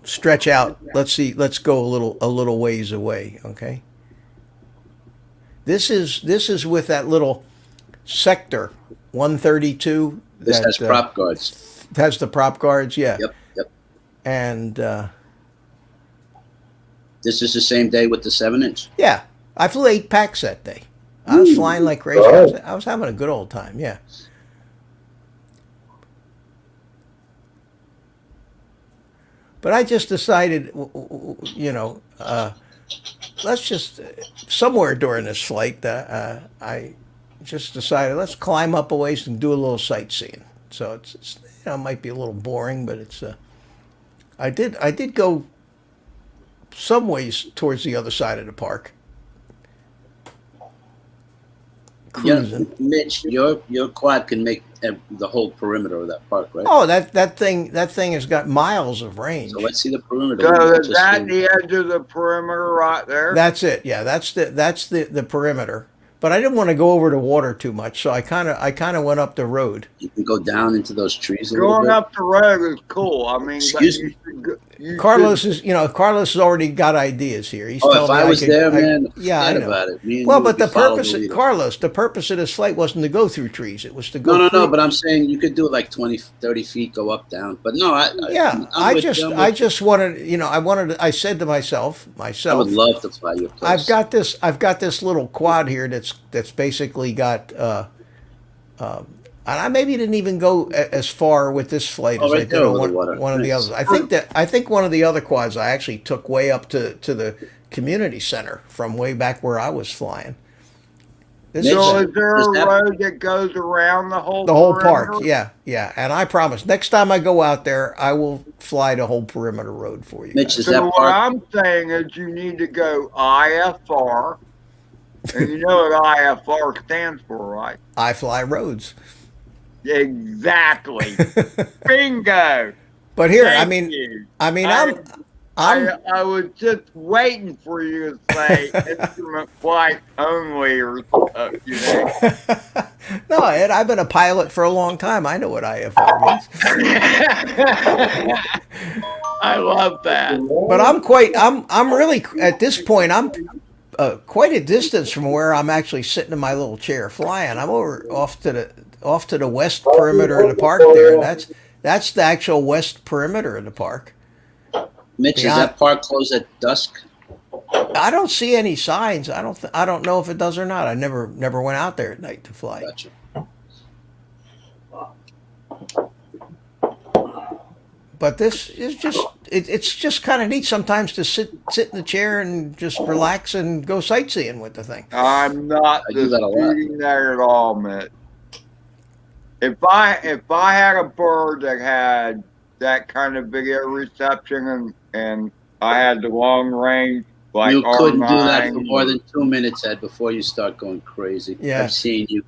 stretch out. Let's see. Let's go a little ways away. Okay. This is with that little sector 132. This that, has prop guards. has the prop guards. Yeah. Yep. And This is the same day with the 7-inch. yeah, I flew 8 packs that day. I was flying like crazy. I was having a good old time. Yeah. But I just decided, let's just somewhere during this flight, I just decided let's climb up a ways and do a little sightseeing. So it's it might be a little boring, but it's I did go some ways towards the other side of the park. Cruising. Yeah, Mitch, your quad can make the whole perimeter of that park, right? Oh, that thing has got miles of range. So let's see the perimeter. So is Just that see- the edge of the perimeter right there? That's it. Yeah, that's the perimeter. But I didn't want to go over the water too much, so I kind of went up the road. You can go down into those trees a little Going bit. up the road is cool. I mean, Excuse but me. you Carlos should- is, Carlos has already got ideas here. He's Oh, telling if me I was could- there, man, yeah, I forget know. about it. Me and Well, you but would the follow purpose, leader. Carlos, the purpose of this flight wasn't to go through trees. It was to go. No, through, but I'm saying you could do it like 20, 30 feet, go up, down. But no, Yeah, I'm with you, I'm I with just wanted, I said to myself, you. I would love to fly your place. I've got this little quad here that's basically got, and I maybe didn't even go as far with this flight Oh, as right I did there on over the one, water. one of the Nice. others. I think one of the other quads I actually took way up to the community center from way back where I was flying. This Mitch, is So is there Is a that- road that goes around the whole the whole perimeter? park. Yeah. And I promise, next time I go out there, I will fly the whole perimeter road for you. Mitch, guys. is So that what park? I'm saying is you need to go IFR, and you know what IFR stands for, right? I fly roads. Exactly. Bingo. But here, Thank I mean, you. I'm I was just waiting for you to say instrument flight only or you know. no, Ed, I've been a pilot for a long time. I know what IFR means. I love that. But I'm really, at this point, I'm quite a distance from where I'm actually sitting in my little chair flying. I'm off to the west perimeter of the park there. That's the actual west perimeter of the park. Mitch, Yeah. is that park closed at dusk? I don't see any signs. I don't know if it does or not. I never went out there at night to fly. Gotcha. But this is just it's just kind of neat sometimes to sit in the chair and just relax and go sightseeing with the thing. I'm not I do that a lot. disputing that at all, Mitch. If I had a bird that had that kind of video reception and I had the long range like You couldn't do that R9, for more than 2 minutes, Ed, before you start going crazy. Yeah. I've seen you.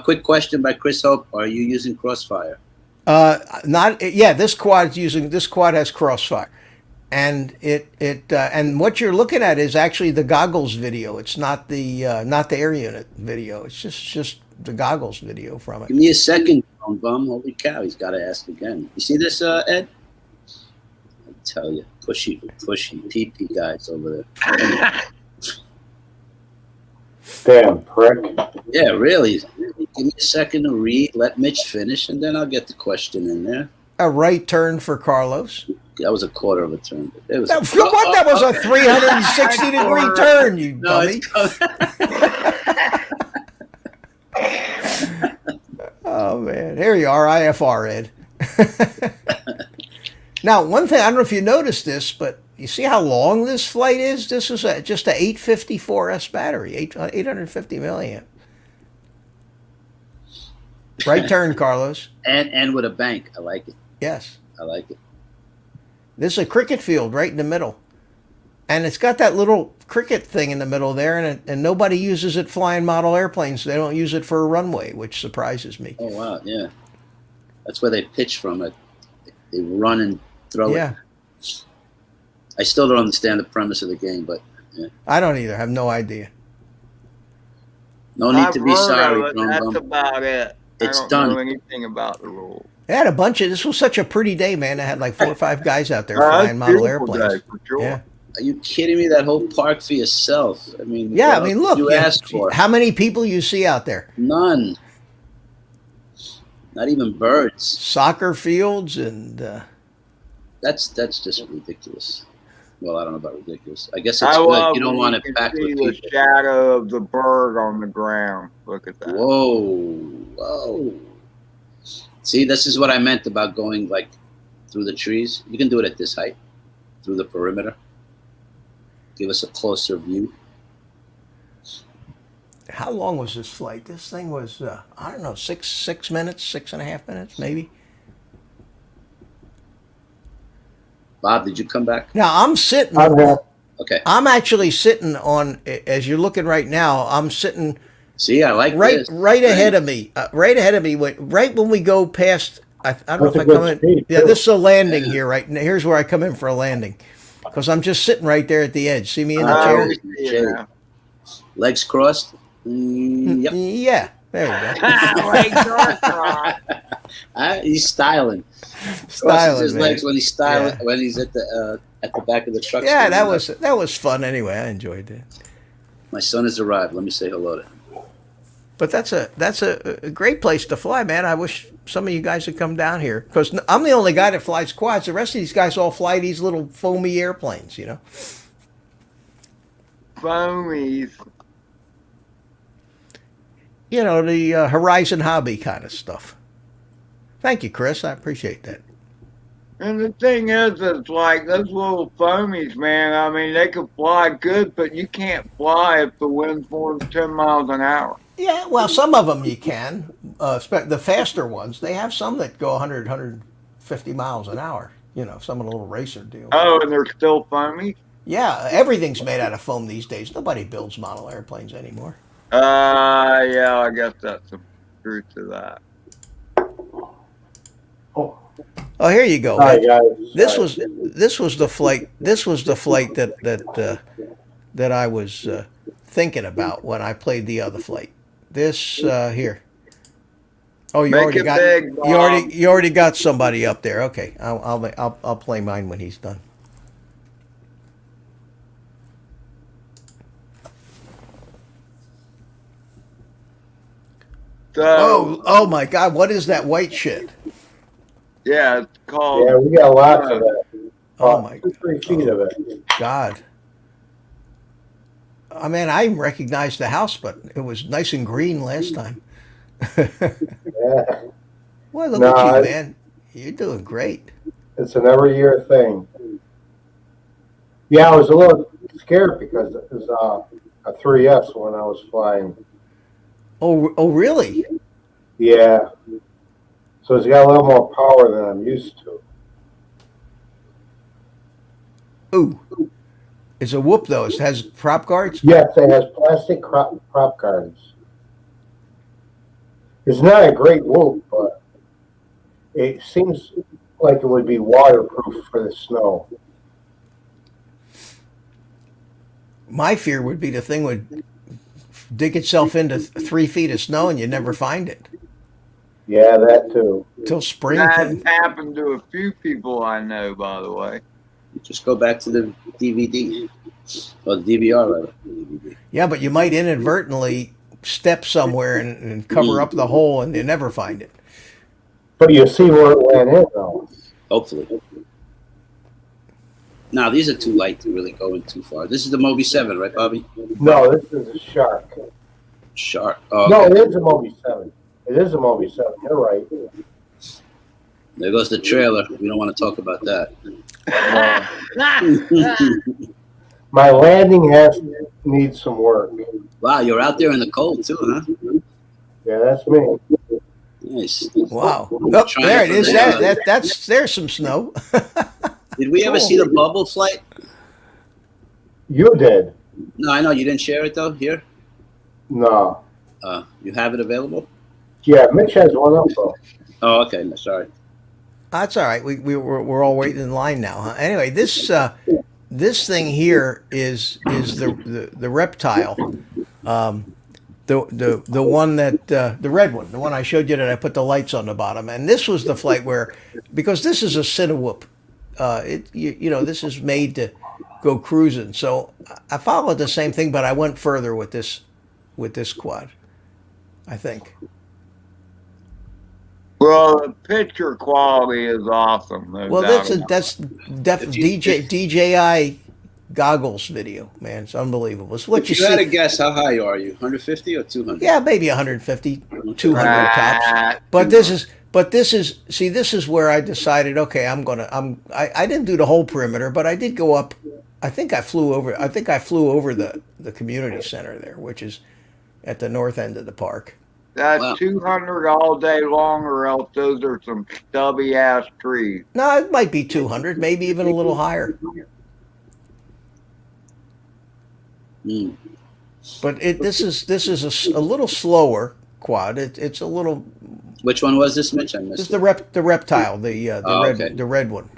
Quick question by Chris Hope. Are you using Crossfire? This quad has Crossfire, and and what you're looking at is actually the goggles video. It's not the air unit video. It's just the goggles video from it. Give me a second, bum. Holy cow, he's got to ask again. You see this, Ed? I tell you, pushy pee guys over there. Damn prick. Yeah, really. Give me a second to read. Let Mitch finish, and then I'll get the question in there. A right turn for Carlos. That was a quarter of a turn. It was That was a 360 degree turn, you No, dummy. Oh man, here you are, IFR, Ed. Now, one thing I don't know if you noticed this, but you see how long this flight is? This is just a 854S battery, 850 milliamp. Right turn, Carlos. and with a bank. I like it. Yes, I like it. this is a cricket field right in the middle, and it's got that little cricket thing in the middle there, and nobody uses it flying model airplanes. They don't use it for a runway, which surprises me. Oh wow, yeah. That's where they pitch from it. They run and throw Yeah. it. I still don't understand the premise of the game, but I don't either. I have no idea. no need I've to be heard sorry, of it, Brum that's Bum. about it. It's I don't know done. anything about the rules. They had a bunch of. This was such a pretty day, man. They had like 4 or 5 guys out there That's flying model beautiful airplanes. day, for sure. Yeah, Are you kidding me? That whole park for yourself. I mean, yeah. what I mean, else look. you yeah, asked for how many people you see out there? none. Not even birds. Soccer fields and That's just ridiculous. Well, I don't know about ridiculous. I guess it's I good. love You don't when want you it can packed see with the people. shadow of the bird on the ground. Look at that. Whoa. See, this is what I meant about going like through the trees. You can do it at this height, through the perimeter. Give us a closer view. how long was this flight? This thing was I don't know, 6 minutes, 6.5 minutes, maybe. Bob, did you come back? Now I'm sitting. I'm here. Okay. I'm actually sitting on, as you're looking right now, I'm sitting See, I like right this. ahead of me. Right ahead of me, right when we go past, I don't know That's if a I good come in. speed, Yeah, too. this is a landing here, right? Here's where I come in for a landing. Because I'm just sitting right there at the edge. See me in the Oh, chair? we see it now. Legs crossed. Yep. Yeah, there you go. Legs are crossed. He's styling. Crosses Styling, his man. legs when he's styling. Yeah. When he's at the back of the truck. Yeah, standing that up. was fun anyway. I enjoyed it. My son has arrived. Let me say hello to him. But that's a great place to fly, man. I wish some of you guys would come down here because I'm the only guy that flies quads. The rest of these guys all fly these little foamy airplanes, you know. Foamies. You know, the Horizon Hobby kind of stuff. Thank you, Chris. I appreciate that. And the thing is, it's like those little foamies, man. I mean, they can fly good, but you can't fly if the wind's more than 10 miles an hour. Yeah, well, some of them you can. The faster ones, they have some that go 100, 150 miles an hour. You know, some of the little racer deals. Oh, and they're still foamy? Yeah, everything's made out of foam these days. Nobody builds model airplanes anymore. Yeah, I guess that's some truth to that. Oh, here you go. Hi guys. This was the flight. This was the flight that I was thinking about when I played the other flight. This here. Oh, you Make already it got big, Bob. you already got somebody up there. Okay, I'll play mine when he's done. So, Oh my God! What is that white shit? yeah, it's called. Yeah, we got lots of that. Oh my 2-3 feet of it. God! I mean, I recognized the house, but it was nice and green last time. Yeah, Well, look No, at you, I- man. You're doing great. it's an every year thing. Yeah, I was a little scared because it was a 3S when I was flying. Oh, really? Yeah. So it's got a little more power than I'm used to. Ooh, it's a whoop though. It has prop guards. Yes, it has plastic prop guards. It's not a great whoop, but it seems like it would be waterproof for the snow. My fear would be the thing would dig itself into 3 feet of snow and you never find it Yeah, that too. till spring. That happened to a few people I know, by the way. Just go back to the DVD or the DVR rather. DVD. Yeah, but you might inadvertently step somewhere and cover up the hole and you never find it. But you see where it went in, though. Hopefully. Now these are too light to really go in too far. This is the Moby 7, right, Bobby? No, this is a shark. Shark. Oh, No, okay. it is a Moby 7. It is a Moby 7. You're right. There goes the trailer. We don't want to talk about that. My landing needs some work. Wow, you're out there in the cold too, huh? Yeah, that's me. Nice. Wow. Oh, Trying there it for is. the- There's some snow. Did we ever see the bubble flight? You did. No, I know you didn't share it though. Here, No. you have it available. Yeah, Mitch has one up, though. Oh, okay. No, sorry. That's all right. We're all waiting in line now. Huh? Anyway, this thing here is the reptile, the one that the red one, the one I showed you that I put the lights on the bottom. And this was the flight where, because this is a Cinewhoop, this is made to go cruising. So I followed the same thing, but I went further with this quad, I think. Well, the picture quality is awesome. No Well, doubt that's about it. If you- DJI goggles video, man. It's unbelievable. It's what If you you had to see. guess, how high are you? 150 or 200? Yeah, maybe 150, 200 tops. Ah, But this is where I decided, okay, I didn't do the whole perimeter, but I did go up. I think I flew over the community center there, which is at the north end of the park. That's Wow. 200 all day long, or else those are some stubby ass trees. No, it might be 200, maybe even a little higher. Mm. But this is a little slower quad. It's a little. Which one was this, Mitch? I This is missed the it. reptile, the Oh, red okay. the red one.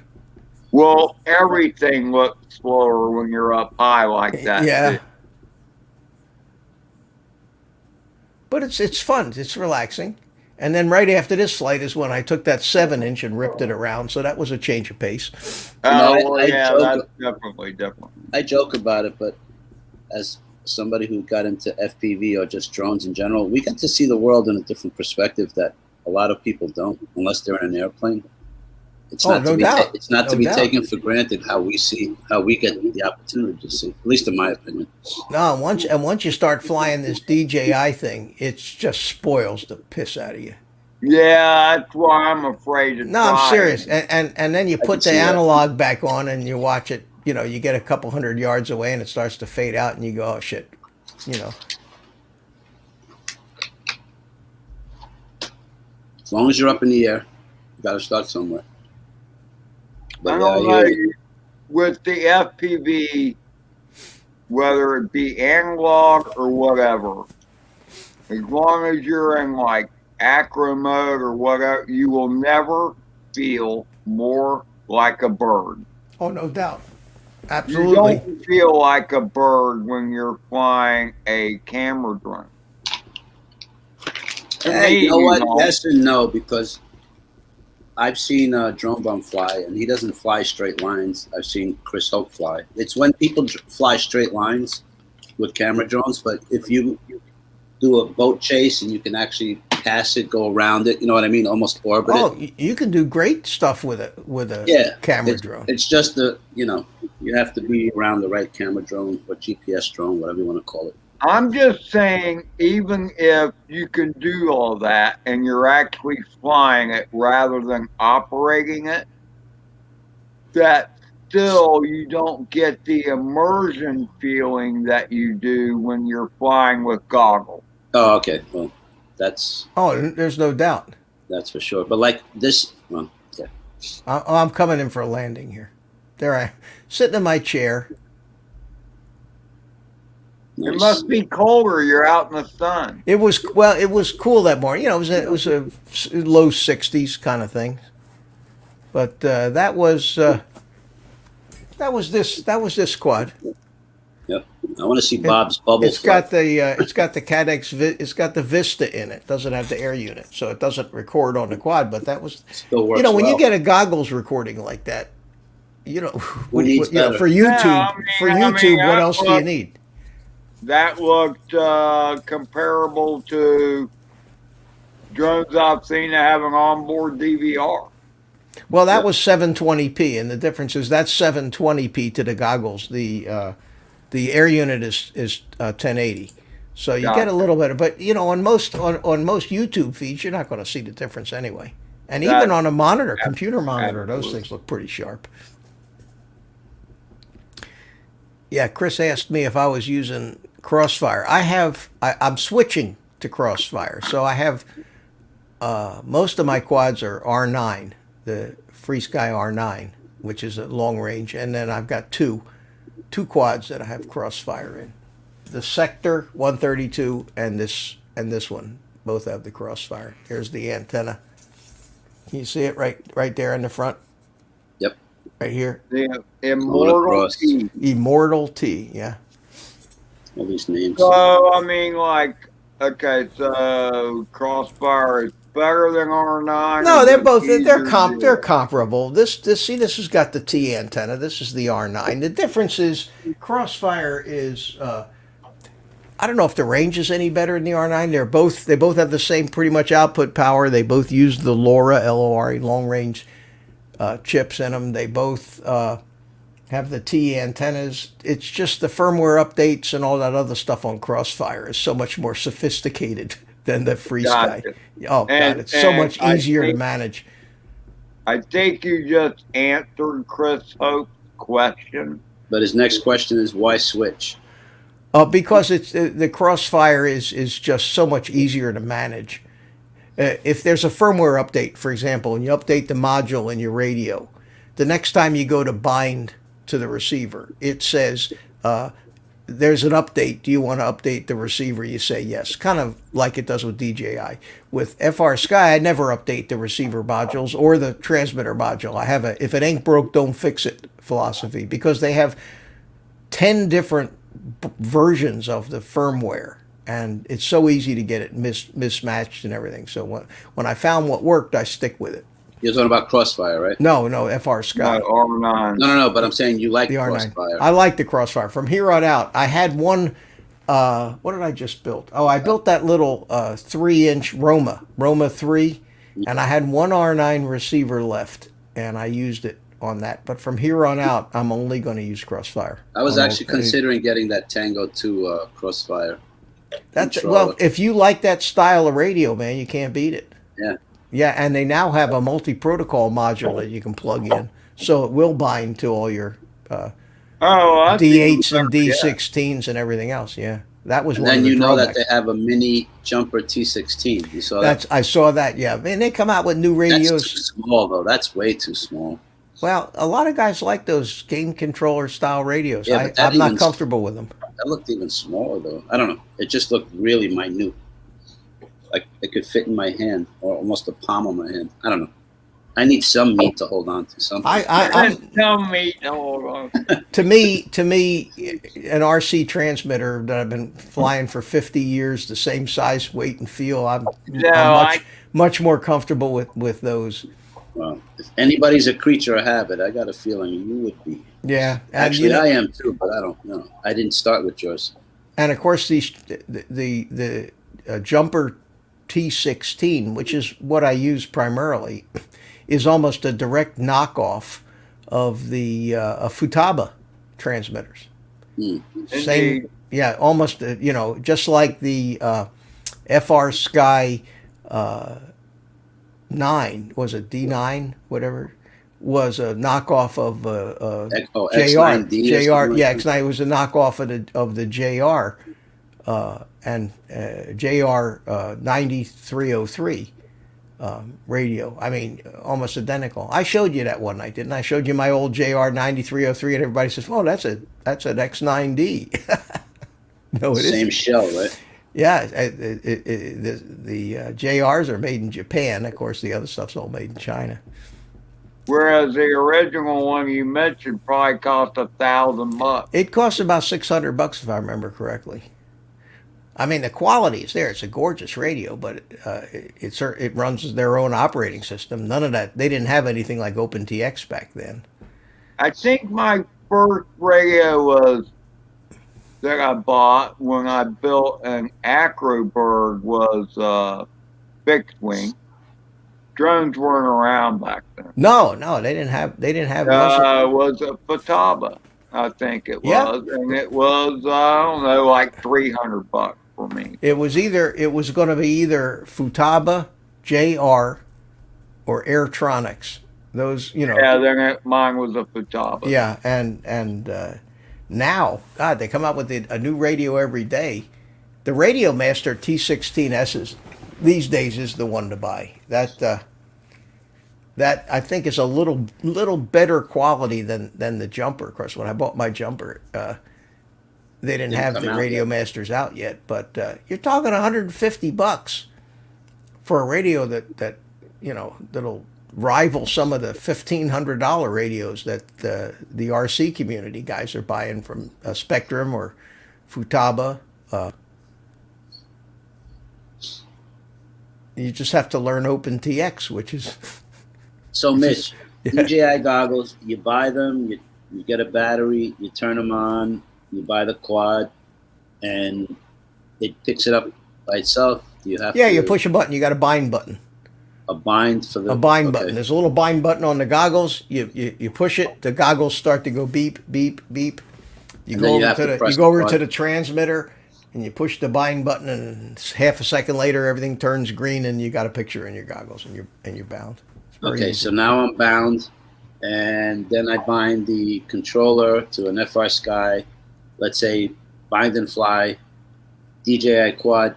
Well, everything looks slower when you're up high like that. Yeah, Too. but it's fun. It's relaxing. And then right after this flight is when I took that 7-inch and ripped it around. So that was a change of pace. Oh, I- well, I yeah, joke- that's definitely different. I joke about it, but as somebody who got into FPV or just drones in general, we get to see the world in a different perspective that a lot of people don't, unless they're in an airplane. It's Oh, not no to be doubt. it's not to No be doubt. taken for granted how we get the opportunity to see, at least in my opinion. No, once you start flying this DJI thing, it just spoils the piss out of you. Yeah, that's why I'm afraid to No, try. I'm serious. And then you I put can the see that. analog back on and you watch it. You know, you get a couple hundred yards away and it starts to fade out, and you go, "Oh shit," you know. As long as you're up in the air, you got to start somewhere. But I yeah, don't I know. hear you. With the FPV, whether it be analog or whatever, as long as you're in like acro mode or whatever, you will never feel more like a bird. Oh, no doubt. You Absolutely. don't feel like a bird when you're flying a camera drone. To Hey, me, you know what? don't. Yes and no, because I've seen Drone Bum fly, and he doesn't fly straight lines. I've seen Chris Hope fly. It's when people fly straight lines with camera drones, but if you do a boat chase and you can actually pass it, go around it, you know what I mean, almost orbit it. Oh, you can do great stuff with a Yeah, camera drone. It's just you have to be around the right camera drone or GPS drone, whatever you want to call it. I'm just saying, even if you can do all that and you're actually flying it rather than operating it, that still you don't get the immersion feeling that you do when you're flying with goggles. Oh, okay. Well, that's Oh, there's no doubt. for sure. But like this, well, yeah. I'm coming in for a landing here. There I am, sitting in my chair. It Nice. must be colder. You're out in the sun. It was cool that morning. You know, it was a low 60s kind of thing. But that was this quad. Yep. I want to see Bob's bubble. It's got the Cadex. It's got the Vista in it. Doesn't have the air unit, so it doesn't record on the quad. But that was, Still works you know, when you well. get a goggles recording like that, you know, needs better? for YouTube, Yeah, I mean, what I else do you look- need? That looked comparable to drones I've seen that have an onboard DVR. Well, that was 720p, and the difference is that's 720p to the goggles. The air unit is 1080, so you get a little bit. But you know, on most YouTube feeds, you're not going to see the difference anyway. And even on a monitor, computer monitor, those things look pretty sharp. Yeah, Chris asked me if I was using Crossfire. I'm switching to Crossfire, so I have most of my quads are R9, the FreeSky R9, which is a long range, and then I've got two quads that I have Crossfire in. The Sector 132 and this one both have the Crossfire. Here's the antenna. Can you see it right there in the front? Yep. Right here. The Immortal across. T. Immortal T, yeah. All these names. So, I mean, like, okay, so Crossfire is better than R9. No, or they're both easier they're to do? comparable. This has got the T antenna. This is the R9. The difference is Crossfire is I don't know if the range is any better than the R9. They both have the same pretty much output power. They both use the LoRa LORE long range chips in them. They both have the T antennas. It's just the firmware updates and all that other stuff on Crossfire is so much more sophisticated than the FreeSky. Gotcha. Oh And- God, it's so and much I easier to think- manage. I think you just answered Chris Hope's question. But his next question is why switch? Because it's the Crossfire is just so much easier to manage. If there's a firmware update, for example, and you update the module in your radio, the next time you go to bind to the receiver, it says there's an update. Do you want to update the receiver? You say yes, kind of like it does with DJI. With FR Sky, I never update the receiver modules or the transmitter module. I have a if it ain't broke, don't fix it philosophy, because they have 10 different versions of the firmware, and it's so easy to get it mismatched and everything. So when I found what worked, I stick with it. You're talking about Crossfire, right? No, FR Sky. R9. No. But I'm saying you like The R9. Crossfire. I like the Crossfire. From here on out, I had one. What did I just build? Oh, I built that little 3-inch Roma 3, and I had one R9 receiver left, and I used it on that. But from here on out, I'm only going to use Crossfire. I was actually considering getting that Tango 2 Crossfire. That's controller. well, if you like that style of radio, man, you can't beat it. Yeah. Yeah, and they now have a multi-protocol module that you can plug in, so it will bind to all your Oh, I D8s and D16s and everything else. Yeah, that was And one then of the you know that drawbacks. they have a mini jumper T16. You saw that? I saw that. Yeah, man, they come out with new That's radios. too small, though. That's way too small. Well, a lot of guys like those game controller style radios. Yeah, but that I'm not even- comfortable with them. That looked even smaller, though. I don't know. It just looked really minute. Like it could fit in my hand, or almost the palm of my hand. I don't know. I need some meat to hold on to. Something. I'm Tell me, hold on. to me, an RC transmitter that I've been flying for 50 years, the same size, weight, and feel. I'm much more comfortable with those. Well, if anybody's a creature of habit, I got a feeling you would be. Yeah, and Actually, I am too, but I don't know. I didn't start with yours. And of course, the Jumper T16, which is what I use primarily, is almost a direct knockoff of the Futaba transmitters. Hmm. Same, yeah, almost. Just like the FR Sky 9, was it D9, whatever, was a knockoff of X9D JR. or Yeah, something X9 was a knockoff of the JR and JR 9303 radio. I mean, almost identical. I showed you that one night, didn't I? I showed you my old JR 9303, and everybody says, "Oh, that's an X9D." No, it Same isn't. shell, right? Yeah, the JRs are made in Japan. Of course, the other stuff's all made in China. Whereas the original one you mentioned probably cost $1,000. It costs about $600 if I remember correctly. I mean, the quality is there. It's a gorgeous radio, but it runs their own operating system. None of that. They didn't have anything like OpenTX back then. I think my first radio that I bought when I built an Acrobird was fixed wing. Drones weren't around back then. No, they didn't have. It was a Futaba, I think it Yeah. was, and it was I don't know, like $300 for me. It was going to be either Futaba, JR, or Airtronics. Those, Yeah, then mine was a Futaba. Yeah, and now, God, they come out with a new radio every day. The Radio Master T16Ss these days is the one to buy. That I think is a little better quality than the Jumper. Of course, when I bought my Jumper, they didn't have the Radio Masters out yet. But you're talking $150 for a radio that'll rival some of the $1,500 radios that the RC community guys are buying from Spectrum or Futaba. You just have to learn OpenTX, which is... So, Mitch, DJI goggles, you buy them, you get a battery, you turn them on, you buy the quad, and it picks it up by itself. Do you have you push a button. You got a bind button. A bind for the... A bind button. There's a little bind button on the goggles. You push it, the goggles start to go beep, beep, beep. You go over to the transmitter, and you push the bind button, and half a second later, everything turns green, and you got a picture in your goggles, and you're bound. Okay, so now I'm bound, and then I bind the controller to an FR Sky. Let's say bind and fly, DJI quad.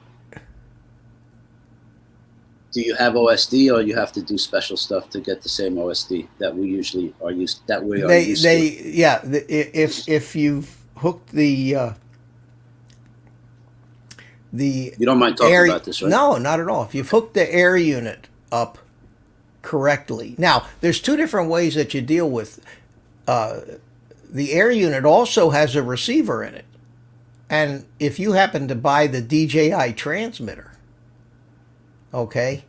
Do you have OSD, or you have to do special stuff to get the same OSD that we usually are used? That we are used to. If you've hooked the the You don't mind talking air, about this, right? no, not at all. If you've hooked the air unit up correctly. Now, there's two different ways that you deal with the air unit also has a receiver in it. And if you happen to buy the DJI transmitter, okay,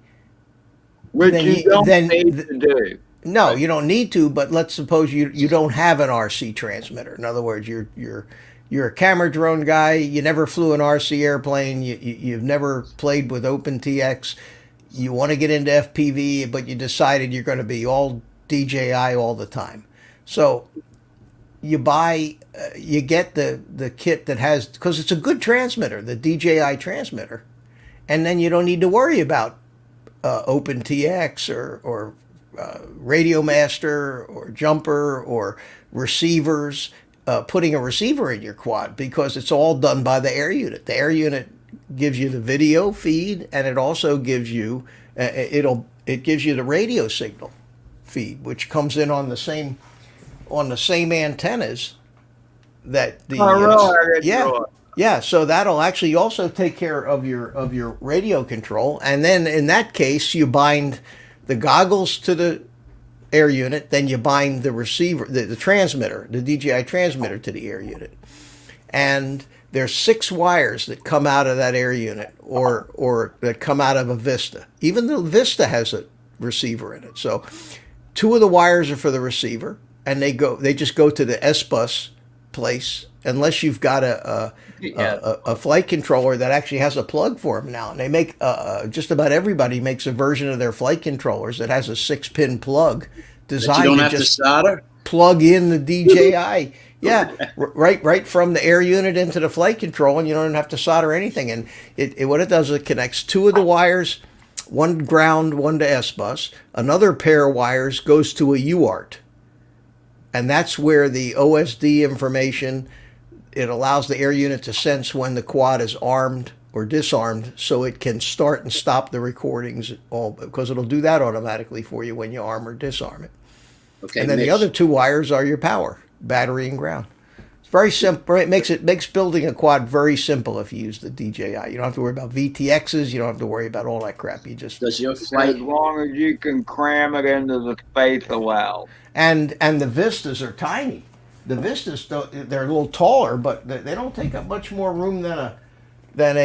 Which then you don't then need to do. no, you don't need to. But let's suppose you don't have an RC transmitter. In other words, you're a camera drone guy. You never flew an RC airplane. You've never played with OpenTX. You want to get into FPV, but you decided you're going to be all DJI all the time. So you get the kit that has, because it's a good transmitter, the DJI transmitter, and then you don't need to worry about OpenTX or Radio Master or Jumper or receivers, putting a receiver in your quad, because it's all done by the air unit. The air unit gives you the video feed, and it also gives you it gives you the radio signal feed, which comes in on the same antennas that the yeah. So that'll actually also take care of your radio control, and then in that case you bind the goggles to the air unit, then you bind the receiver, the transmitter, the DJI transmitter to the air unit, and there's 6 wires that come out of that air unit or that come out of a Vista. Even the Vista has a receiver in it. So 2 of the wires are for the receiver, and they just go to the S-Bus place, unless you've got a flight controller that actually has a plug for them now. And they make just about everybody makes a version of their flight controllers that has a 6-pin plug designed you don't to have just to solder? plug in the DJI. Yeah, right from the air unit into the flight control, and you don't have to solder anything. And what it does is it connects 2 of the wires, one ground, one to S-Bus. Another pair of wires goes to a UART. And that's where the OSD information, it allows the air unit to sense when the quad is armed or disarmed, so it can start and stop the recordings, all because it'll do that automatically for you when you arm or disarm it. Okay, And then Mitch, the other 2 wires are your power, battery and ground. It's very simple. It makes building a quad very simple if you use the DJI. You don't have to worry about VTXs. You don't have to worry about all that crap. You just does your As flight long as you can cram it into the space allowed. and the Vistas are tiny. The Vistas they're a little taller, but they don't take up much more room than an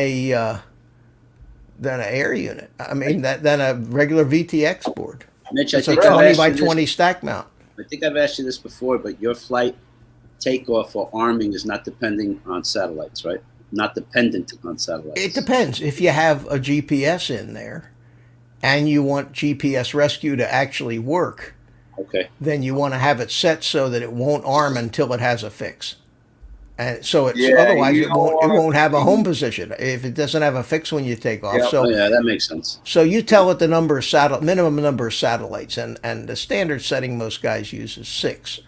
air unit. I mean than a regular VTX board. Mitch, I It's a think I've 20 asked by you this 20 stack mount. I think I've asked you this before, but your flight takeoff or arming is not depending on satellites, right? Not dependent on satellites. It depends. If you have a GPS in there and you want GPS rescue to actually work, Okay. then you want to have it set so that it won't arm until it has a fix. And so it's Yeah, otherwise you it don't won't want have a home position if it doesn't have a fix when you take off. Yep. So Oh, yeah, that makes sense. so you tell it the number of minimum number of satellites, and the standard setting most guys use is 6.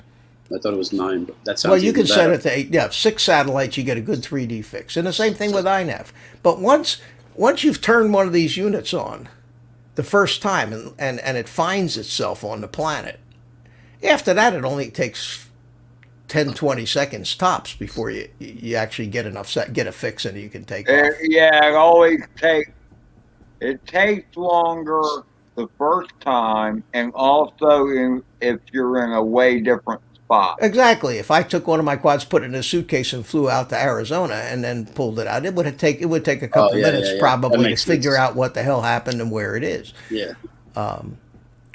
I thought it was 9, but that sounds Well, you even can better. set it to 8. Yeah, 6 satellites, you get a good 3D fix. And the same thing with INAV. But once you've turned one of these units on the first time and it finds itself on the planet, after that it only takes 10, 20 seconds tops before you actually get a fix and you can take off. It takes longer the first time, and also if you're in a way different spot. Exactly. If I took one of my quads, put it in a suitcase, and flew out to Arizona, and then pulled it out, it would take a couple yeah, minutes yeah. That probably to makes figure sense. out what the hell happened and where it is. Yeah,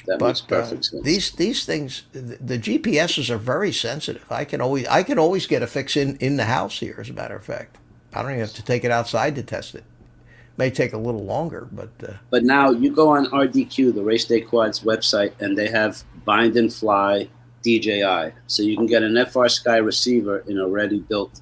that But makes perfect sense. these things, the GPSs are very sensitive. I can always get a fix in the house here. As a matter of fact, I don't even have to take it outside to test it. May take a little longer, but But now you go on RDQ, the Race Day Quads website, and they have Bind and Fly DJI. So you can get an FR Sky receiver in a ready built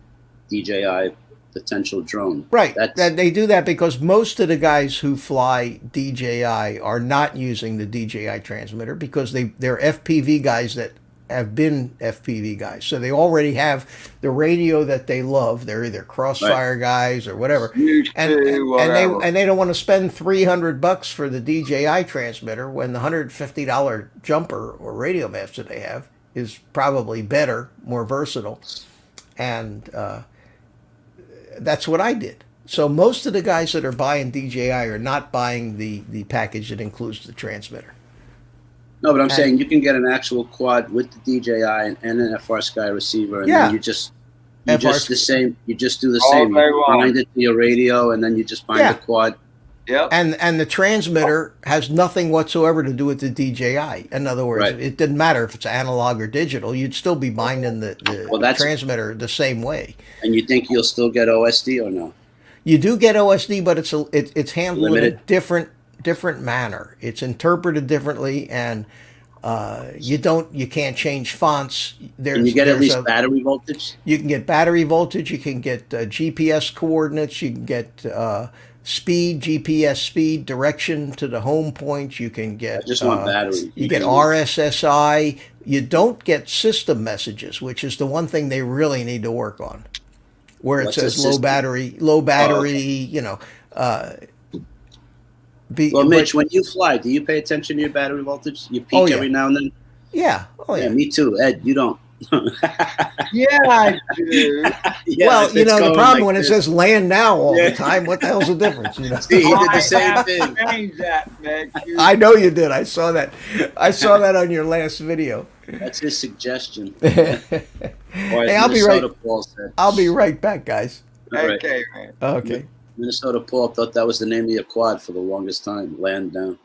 DJI potential drone. right, That's, that they do that because most of the guys who fly DJI are not using the DJI transmitter because they're FPV guys that have been FPV guys, so they already have the radio that they love. They're either Crossfire guys or whatever, Used to, whatever. and they don't want to spend $300 for the DJI transmitter when the $150 jumper or radio master they have is probably better, more versatile, and that's what I did. So most of the guys that are buying DJI are not buying the package that includes the transmitter. No, but I'm And- saying you can get an actual quad with the DJI and an FR Sky receiver, and Yeah. then you just FR the same. You just do the All same. day You long. bind it to your radio, and then you just bind Yeah. the quad. Yep. And the transmitter has nothing whatsoever to do with the DJI. In other words, Right. it didn't matter if it's analog or digital. You'd still be binding the Well, that's- transmitter the same way. And you think you'll still get OSD or no? You do get OSD, but it's handled in a Limited. different manner. It's interpreted differently, and you can't change fonts. Can you get at there's least battery voltage? You can get battery voltage. You can get GPS coordinates. You can get speed, GPS speed, direction to the home point. You can get. I just want battery. You get RSSI. You don't get system messages, which is the one thing they really need to work on, where it What's a says low system? battery. okay. You know. Well, Mitch, when you fly, do you pay attention to your battery voltage? You peak Oh, yeah. every now and then. yeah. Oh Yeah, yeah. me too. Ed, you don't. Yeah, I do. Yeah, Well, if you it's know, the going problem like when it this. says land now all Yeah. the time, what the hell's the difference? You know? See, he did the I same have thing. to change that, Mitch. I know you did. I saw that. I saw that on your last video. That's his suggestion. Hey, Or as I'll be right. Minnesota Paul said. I'll be right back, guys. All right. Okay, man. Okay. Minnesota Paul thought that was the name of your quad for the longest time. Land down.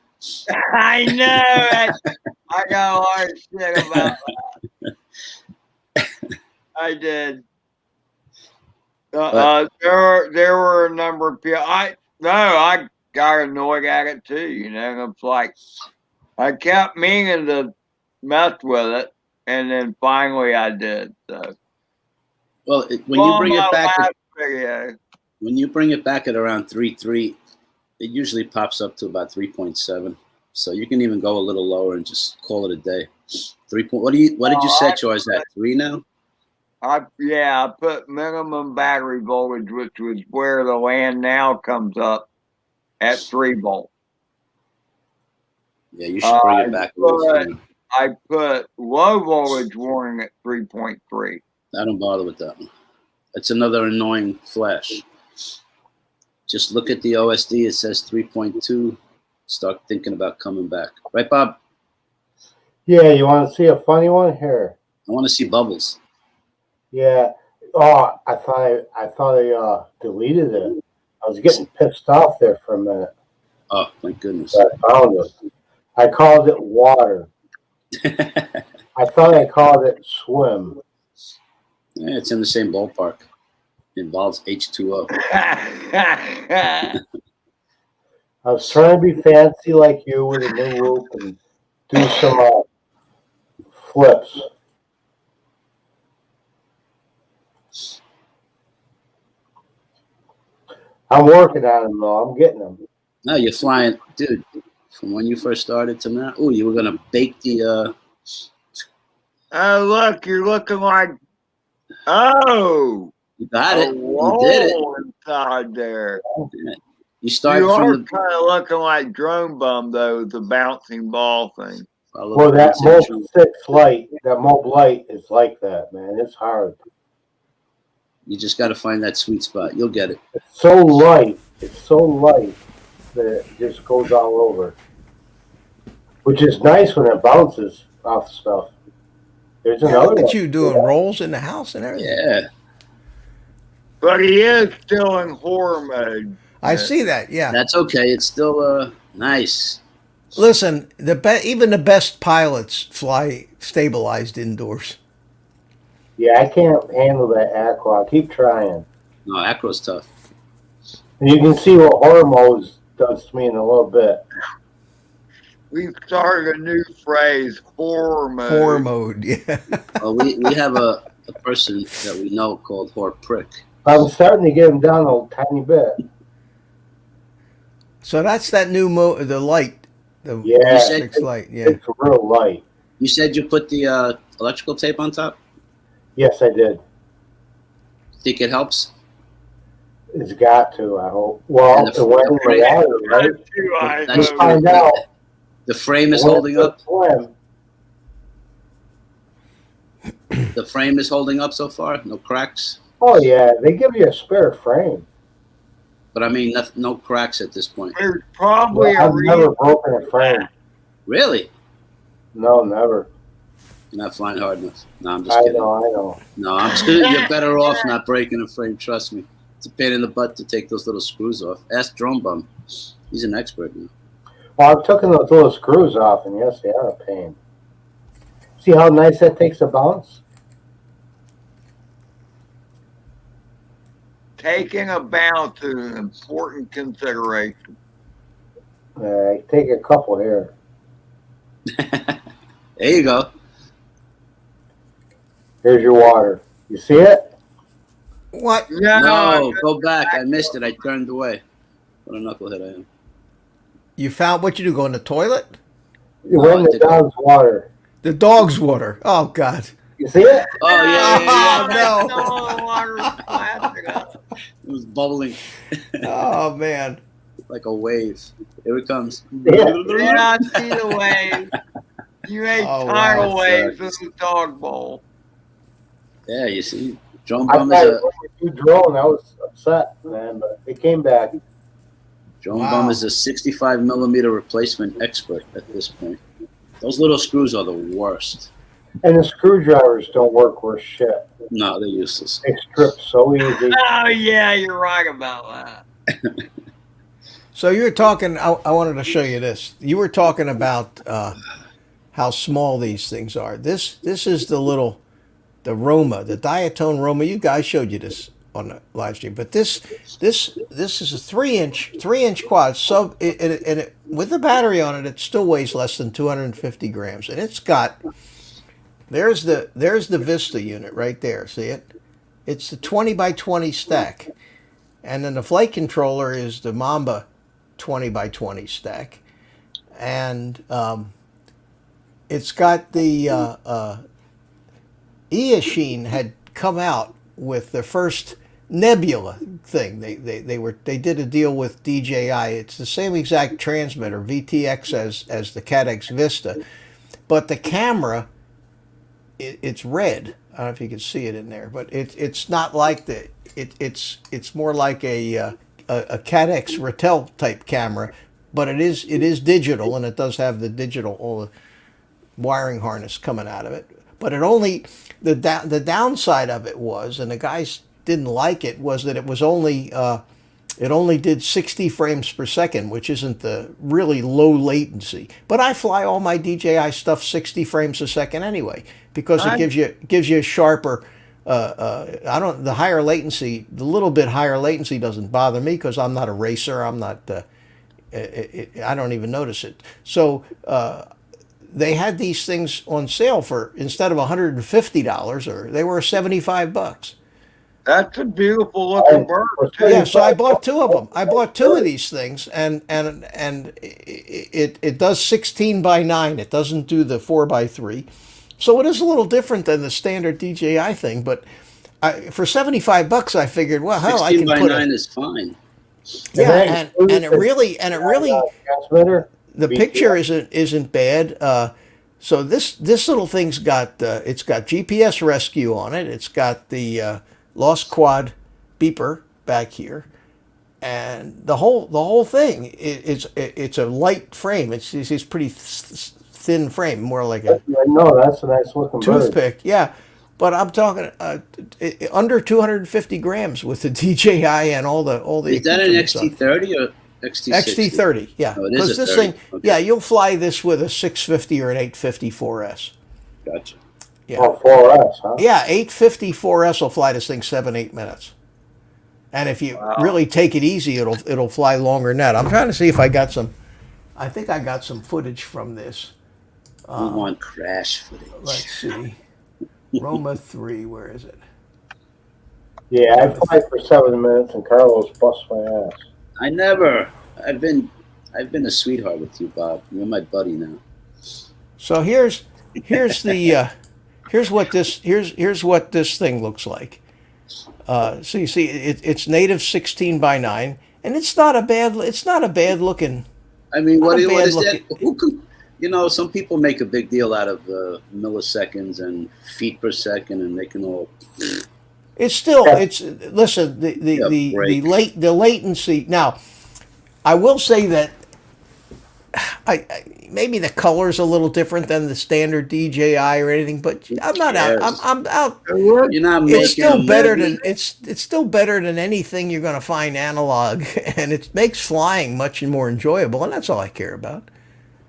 I know it. I got a lot of shit about that. I did. There were a number of people. I got annoyed at it too. You know, it's like I kept meaning to mess with it, and then finally I did. So Well, when you bring it back, video. when you bring it back at around 3.3, it usually pops up to about 3.7. So you can even go a little lower and just call it a day. 3. What did you set yours at? 3 now? I put minimum battery voltage, which was where the land now comes up at 3 volt. Yeah, you should bring it back a little but- sooner. I put low voltage warning at 3.3. I don't bother with that one. It's another annoying flash. Just look at the OSD. It says 3.2. Start thinking about coming back. Right, Bob? Yeah, you want to see a funny one here? I want to see bubbles. Yeah. Oh, I thought I deleted it. I was getting pissed off there for a minute. Oh, thank goodness. But I found it. I called it water. I thought I called it swim. Yeah, it's in the same ballpark. It involves H2O. I was trying to be fancy like you with a new roof and do some flips. I'm working on them though. I'm getting them. No, you're flying, dude. From when you first started to now. Oh, you were gonna bake the. Oh, look, you're looking like. Oh, You got it. a You did it. roll inside there. You started You are from the. kind of looking like Drone Bum, though, the bouncing ball thing. Well, that Mob 6 light, that Mob light is like that, man. It's hard. You just got to find that sweet spot. You'll get it. It's so light. It's so light that it just goes all over. Which is nice when it bounces off stuff. There's Yeah, another look one. at you doing rolls in the house and everything. Yeah. But he is still in horror mode. I see that. Yeah. That's okay. It's still nice. Listen, even the best pilots fly stabilized indoors. Yeah, I can't handle that aqua. I keep trying. No, Acro's tough. And you can see what horror mode does to me in a little bit. We started a new phrase, horror mode. Horror mode. Yeah. Well, we have a person that we know called Whore Prick. I'm starting to get them down a tiny bit. So that's that new the light. The Yeah. six light. Yeah. It's real light. You said you put the electrical tape on top? Yes, I did. Think it helps? It's got to, I hope. Well, And the- it went in the water, right? That too, I That's hope. Find out. The frame is When holding it up. swim, The frame is holding up so far. No cracks. Oh, yeah. They give you a spare frame. But I mean, no cracks at this point. There's probably Well, a I've reason. never broken a frame. Really? No, never. You're not flying hard enough. No, I'm just I kidding. know. No, I'm just kidding. You're better off not breaking a frame. Trust me. It's a pain in the butt to take those little screws off. Ask Drone Bum. He's an expert now. Well, I've taken those little screws off, and yes, they are a pain. See how nice that takes a bounce? Taking a bounce is an important consideration. I take a couple here. There you go. Here's your water. You see it? What? No, go back. I missed it. I turned away. What a knucklehead I am. You found what you do? Go in the toilet? You went in the I did. dog's water. The dog's water. Oh God. You see it? Oh, yeah. Oh, no. Water splashing up. It was bubbling Oh man. like a wave. Here it comes. Yeah. Yeah, I see the wave. You made Oh, wow, tidal that waves in sucks. the dog bowl. Yeah, you see? Drone I Bum thought is it was a drone. I was upset, man, but it came back. Wow. a 65 millimeter replacement expert at this point. Those little screws are the worst. And the screwdrivers don't work worth shit. No, they're useless. They strip so easy. Oh, yeah, you're right about that. So you were talking. I wanted to show you this. You were talking about how small these things are. This is the Roma, the Diatone Roma. You guys showed you this on the live stream, but this is a 3-inch quad. So with the battery on it, it still weighs less than 250 grams, and it's got. There's the Vista unit right there. See it? It's the 20 by 20 stack, and then the flight controller is the Mamba 20 by 20 stack, and it's got the Eachine had come out with the first Nebula thing. They did a deal with DJI. It's the same exact transmitter VTX as the Cadex Vista, but the camera it's red. I don't know if you can see it in there, but it's not like it's more like a Cadex Ratel type camera, but it is digital, and it does have the digital, all the wiring harness coming out of it. But it only the downside of it was, and the guys didn't like it, was that it was only it only did 60 frames per second, which isn't the really low latency. But I fly all my DJI stuff 60 frames a second anyway, because it gives you a sharper. The higher latency, the little bit higher latency doesn't bother me because I'm not a racer. I'm not. I don't even notice it. So they had these things on sale for, instead of $150, or they were $75. That's a beautiful looking bird, too. Yeah, so I bought two of them. I bought two of these things, and it does 16 by 9. It doesn't do the 4 by 3. So it is a little different than the standard DJI thing, but for $75, I figured, well, hell, I 16 can by put 9 is fine. yeah, and it really transmitter. the picture isn't bad. So this little thing's got it's got GPS rescue on it. It's got the Lost Quad beeper back here, and the whole thing it's a light frame. It's pretty thin frame, more like a No, that's a nice looking bird. toothpick. Yeah, but I'm talking under 250 grams with the DJI and all the. Is that an equipment stuff. XT30 or XT60? XT30, yeah. Oh, it is Because a this 30. thing, Okay. yeah, you'll fly this with a 650 or an 850 4S. Gotcha. Yeah. Oh, 4S, huh? Yeah, 850 4S will fly this thing 7-8 minutes. And if you really take it easy, it'll fly longer than that. I'm trying to see if I got some. I think I got some footage from this. We want crash footage. Let's see. Roma 3, where is it? Yeah, I flight for 7 minutes and Carlos busts my ass. I've been a sweetheart with you, Bob. You're my buddy now. So here's the here's what this thing looks like. So you see, it's native 16 by 9, and it's not a bad looking. I mean, Not what a bad is that? looking- Who can, some people make a big deal out of milliseconds and feet per second, and they can all. It's still Yeah. it's listen Yeah, the latency. Now, I will say that maybe the color's a little different than the standard DJI or anything, but I'm not out. cares? I'm out. You're not making It's still a better movie. than it's still better than anything you're going to find analog, and it makes flying much more enjoyable, and that's all I care about.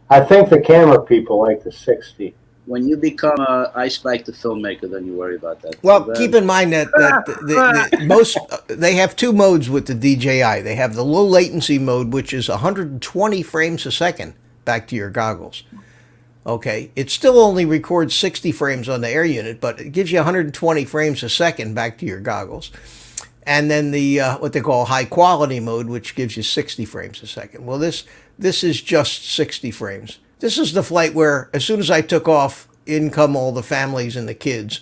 I think the camera people like the 60. When you become a Ice Bike the filmmaker, then you worry about that. Well, Too bad. keep in mind that the most they have two modes with the DJI. They have the low latency mode, which is 120 frames a second back to your goggles. Okay, it still only records 60 frames on the air unit, but it gives you 120 frames a second back to your goggles. And then the what they call high quality mode, which gives you 60 frames a second. Well, this is just 60 frames. This is the flight where, as soon as I took off, in come all the families and the kids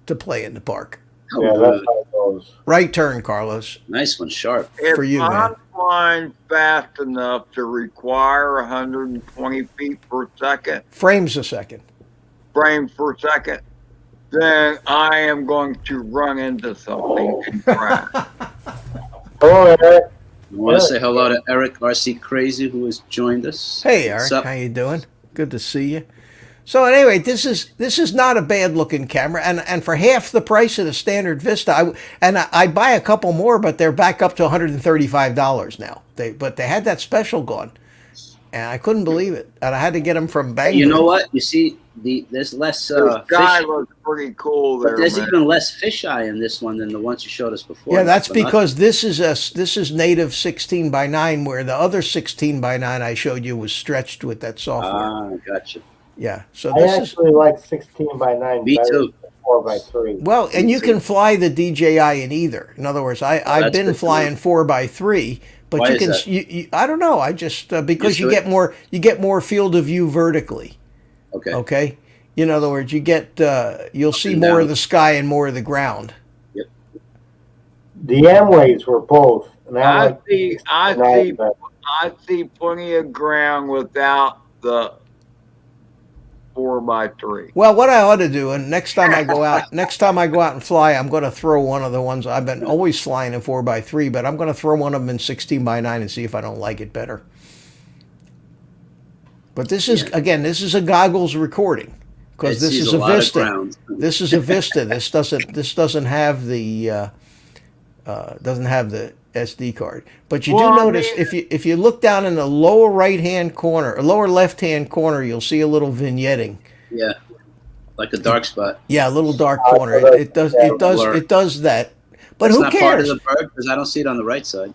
to play in the park. Oh, Yeah, that's how it goes. Right turn, Carlos. nice one, sharp. If For you, I'm man. flying fast enough to require 120 feet per second, Frames a second. frames per second, then I am going to run into something and crash. Hello, Eric. You want to Yeah. say hello to Eric RC Crazy, who has joined us? Hey, What's Eric, up? how you doing? Good to see you. So anyway, this is not a bad looking camera, and for half the price of the standard Vista, I buy a couple more, but they're back up to $135 now. But they had that special going, and I couldn't believe it, and I had to get them from Bangor. You know what? You see, there's less This guy fish, looks pretty cool but there, there's man. even less fisheye in this one than the ones you showed us before. Yeah, that's For nothing. because this is native 16:9, where the other 16:9 I showed you was stretched with that software. Ah, gotcha. Yeah, so I this is actually like 16:9 Me better too. than 4x3. well, and you can fly the DJI in either. In other words, I've that's been good to flying know. 4x3, but Why you is can that? you I don't know. I just because Used you to it? get more field of view vertically. Okay. Okay, in other words, you get you'll see and more down. of the sky and more of the ground. The Amways were both. And I I like see, I 9 see, better. I see plenty of ground without the 4x3. Well, what I ought to do, and next time I go out and fly, I'm going to throw one of the ones I've been always flying in 4x3, but I'm going to throw one of them in 16:9 and see if I don't like it better. But this is again, this is a goggles recording because It this sees is a a lot of Vista. ground. This is a Vista. This doesn't have the SD card. But you Well, do I notice mean- if you look down in the lower right hand corner or lower left hand corner, you'll see a little vignetting. Yeah, like a dark spot. Yeah, a little dark Oh, corner. so It does blur. it does that. But It's who not part of cares? the bird because I don't see it on the right side.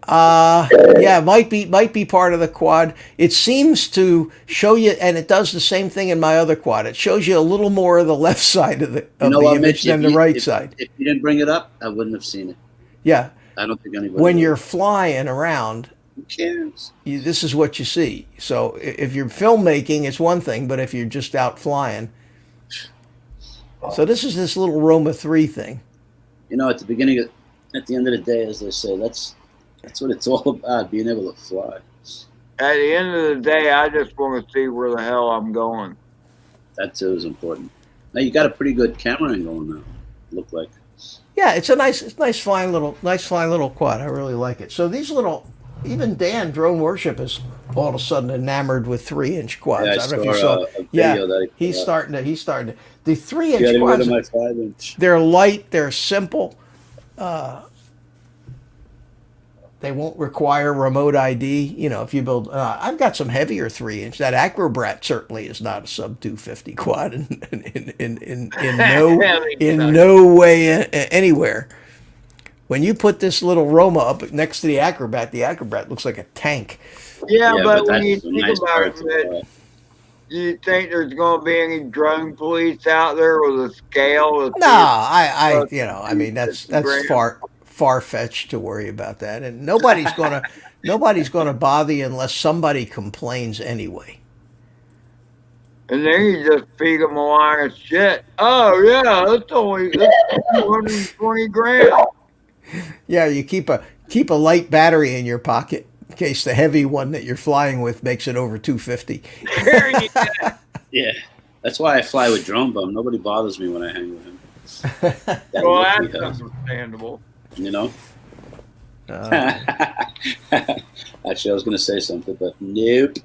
Yeah, might be part of the quad. It seems to show you, and it does the same thing in my other quad. It shows you a little more of the left side of the You know what, image Mitch? than the right side. If you didn't bring it up, I wouldn't have seen it. Yeah, I don't think anybody. when would. you're flying around, Who cares? this is what you see. So if you're filmmaking, it's one thing, but if you're just out flying, so this is this little Roma 3 thing. You know, at the end of the day, as they say, that's what it's all about, being able to fly. At the end of the day, I just want to see where the hell I'm going. That too is important. Now you got a pretty good camera angle now. Look like. Yeah, it's nice flying little quad. I really like it. So these little, even Dan Drone Worship is all of a sudden enamored with 3-inch quads. Yeah, I I don't know if you saw saw. a video Yeah, that he's starting to. The 3-inch Getting rid quads. of my 5-inch. They're light. They're simple. They won't require remote ID. You know, if you build, I've got some heavier 3-inch. That Acrobrat certainly is not a sub 250 quad in no way anywhere. When you put this little Roma up next to the Acrobat looks like a tank. Yeah, but when that's you a think nice about bird it, to Mitch, fly. do you think there's going to be any drone police out there with a scale? No, I mean that's grand. far fetched to worry about that, and nobody's gonna bother you unless somebody complains anyway. And then you just feed them a line of shit. Oh yeah, that's 220 grand. Yeah, you keep a light battery in your pocket in case the heavy one that you're flying with makes it over 250. There you go. Yeah, that's why I fly with Drone Bum. Nobody bothers me when I hang with him. That Well, would be that's healthy, understandable. you know. Uh, Actually, I was going to say something, but nope.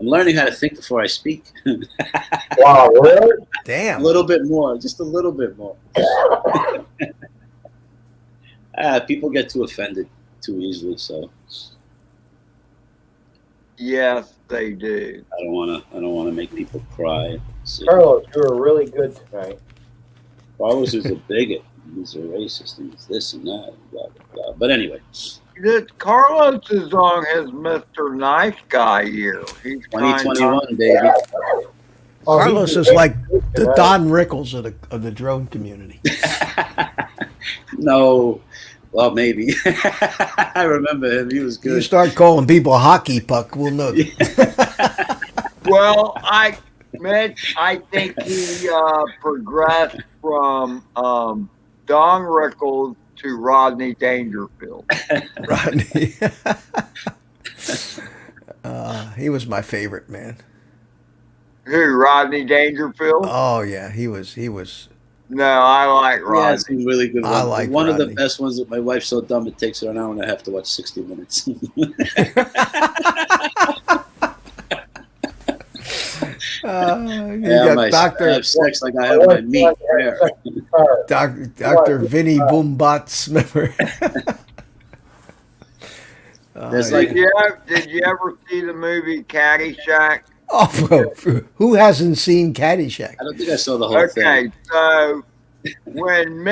I'm learning how to think before I speak. Wow, really? A damn. little bit more, just a little bit more. People get too offended too easily, so Yes, they do. I don't want to. I don't want to make people cry. See, Carlos, you were really good tonight. Carlos is a bigot. He's a racist. And he's this and that. Blah blah blah. But anyway, This Carlos is on his Mr. Nice Guy year. He's trying 2021, baby. Oh, Carlos he's is a- like the Don Rickles of the drone community. No, well maybe. I remember him. He was You good. start calling people hockey puck, we'll know. Well, Mitch, I think he progressed from Don Rickles to Rodney Dangerfield. Rodney. He was my favorite, man. Who, Rodney Dangerfield? Oh yeah, he was. No, I like Yeah, Rodney. it's a really good one. I like one of the Rodney. best ones that my wife's so dumb it takes her an hour and a half to watch 60 Minutes. You Yeah, got I Doctor have sex like I have my meat rare. Dr. Vinny Boombots. Remember? There's like- Did you ever see the movie Caddyshack? Oh, bro, who hasn't seen Caddyshack? I don't think I saw the whole thing. Okay, so when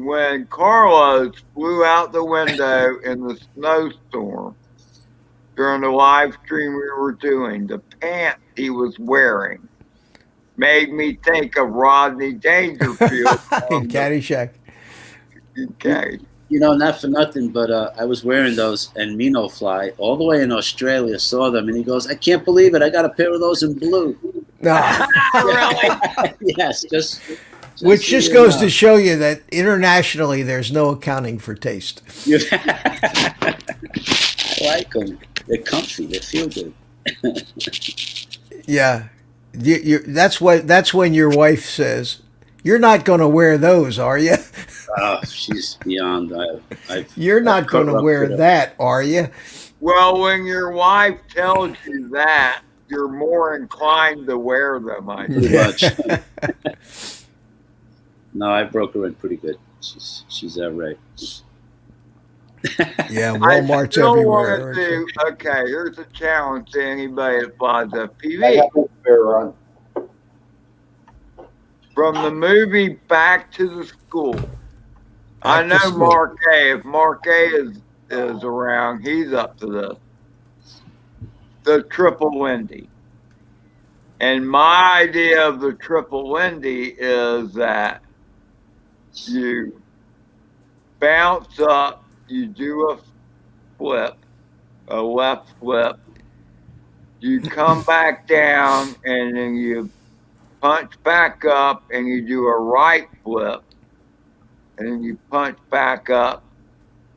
when Carlos flew out the window in the snowstorm during the live stream we were doing, the pants he was wearing made me think of Rodney Dangerfield on Caddyshack. Okay. You know, not for nothing, but I was wearing those, and Mino Fly, all the way in Australia, saw them, and he goes, "I can't believe it! I got a pair of those in blue." No. Really? Yes, just Which so just you goes know. to show you that internationally there's no accounting for taste. I like them. They're comfy. They feel good. Yeah, that's when your wife says, "You're not going to wear those, are you? Oh, she's beyond. You're not going to wear that, are you?" Well, when your wife tells you that, you're more inclined to wear them, I think. Pretty much. No, I broke her in pretty good. She's that right. Yeah, I Walmart's still everywhere. want to do, okay, here's a challenge to anybody that flies I FPV. got a fair run. From the movie Back to the School. I Back to know School. Mark A. If Mark A is around, he's up to this. The Triple Wendy. And my idea of the Triple Wendy is that you bounce up, you do a flip, a left flip, you come back down, and then you punch back up and you do a right flip, and then you punch back up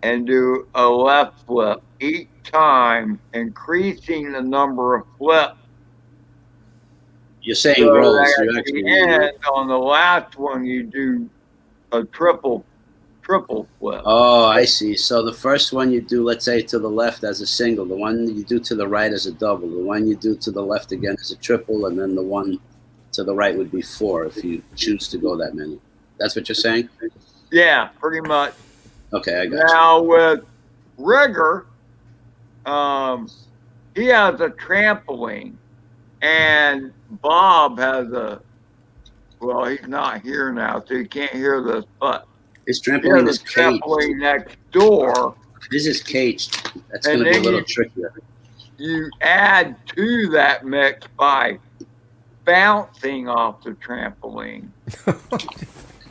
and do a left flip, each time increasing the number of flips. You're saying So rolls. that You at the actually end, on the last one, you do a triple flip. Oh, I see. So the first one you do, let's say, to the left as a single. The one you do to the right as a double. The one you do to the left again as a triple, and then the one to the right would be 4 if you choose to go that many. That's what you're saying? Yeah, pretty much. Okay, I got you. Now with Rigger, he has a trampoline, and Bob has well, he's not here now, so he can't hear this, but His he trampoline has is a caged. trampoline next door. This is caged. That's And going to be a then little you- trickier. You add to that mix by bouncing off the trampoline.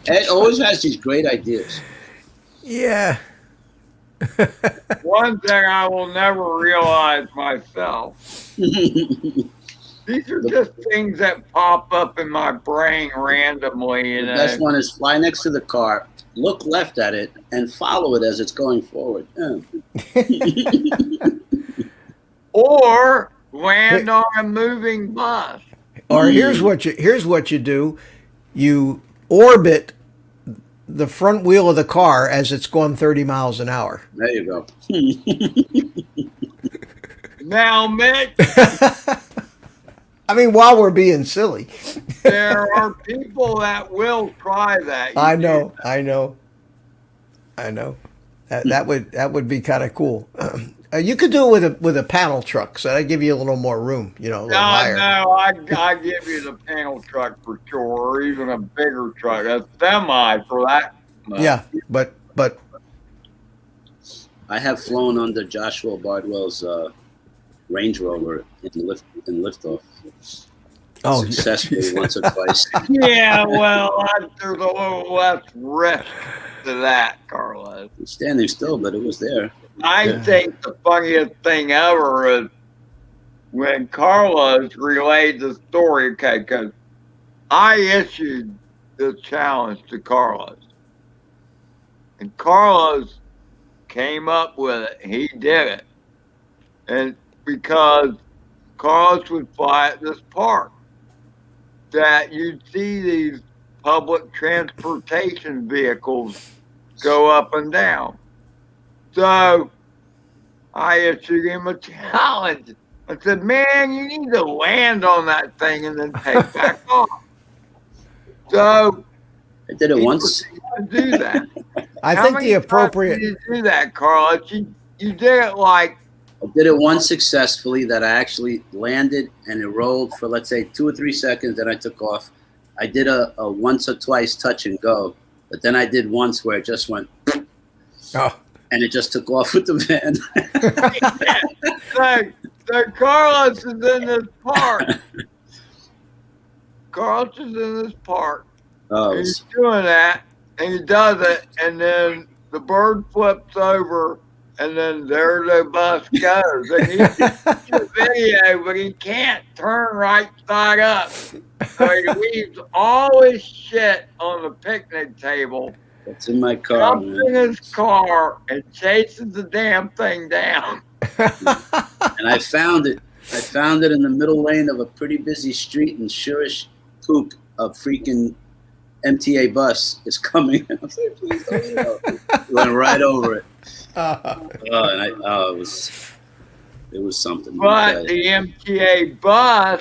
Ed always has these great ideas. Yeah. One thing I will never realize myself. These are just things that pop up in my brain randomly, you The know. best one is fly next to the car, look left at it, and follow it as it's going forward. Yeah. Or land on a moving bus. Or here's what you do. you orbit the front wheel of the car as it's going 30 miles an hour. There you go. Now, Mitch, I mean, while we're being silly. there are people that will try that. I know. That would be kind of cool. You could do it with a panel truck, so that'd give you a little more room, a little higher. No, I give you the panel truck for sure, or even a bigger truck, a semi for that. Yeah, but I have flown under Joshua Bardwell's Range Rover in liftoff. Oh, Successfully once or twice. Yeah, well, there's a little less risk to that, Carlos. Standing still, but it was there. I think the funniest thing ever is when Carlos relayed the story, okay, because I issued the challenge to Carlos. And Carlos came up with it. He did it. And because Carlos would fly at this park, that you'd see these public transportation vehicles go up and down. So I issued him a challenge. I said, man, you need to land on that thing and then take back off. So I did it once. To do that. I How think many the times appropriate. did you do that, Carlos? You did it like I did it once successfully that I actually landed and it rolled for, let's say, 2 or 3 seconds. Then I took off. I did a once or twice touch and go. But then I did once where it just went, Oh. and it just took off with the van. so Carlos is in this park. Carlos is in this park. Oh, And he's doing that, and he does it, and then the bird flips over, and then there the bus goes. And he sees the video, but he can't turn right side up. So he leaves all his shit on the picnic table, it's in my car, jumps man. in his car, and chases the damn thing down. And I found it. I found it in the middle lane of a pretty busy street, and sure as poop, a freaking MTA bus is coming. I was like, please don't go. Went right over it. It was something. But the MTA bus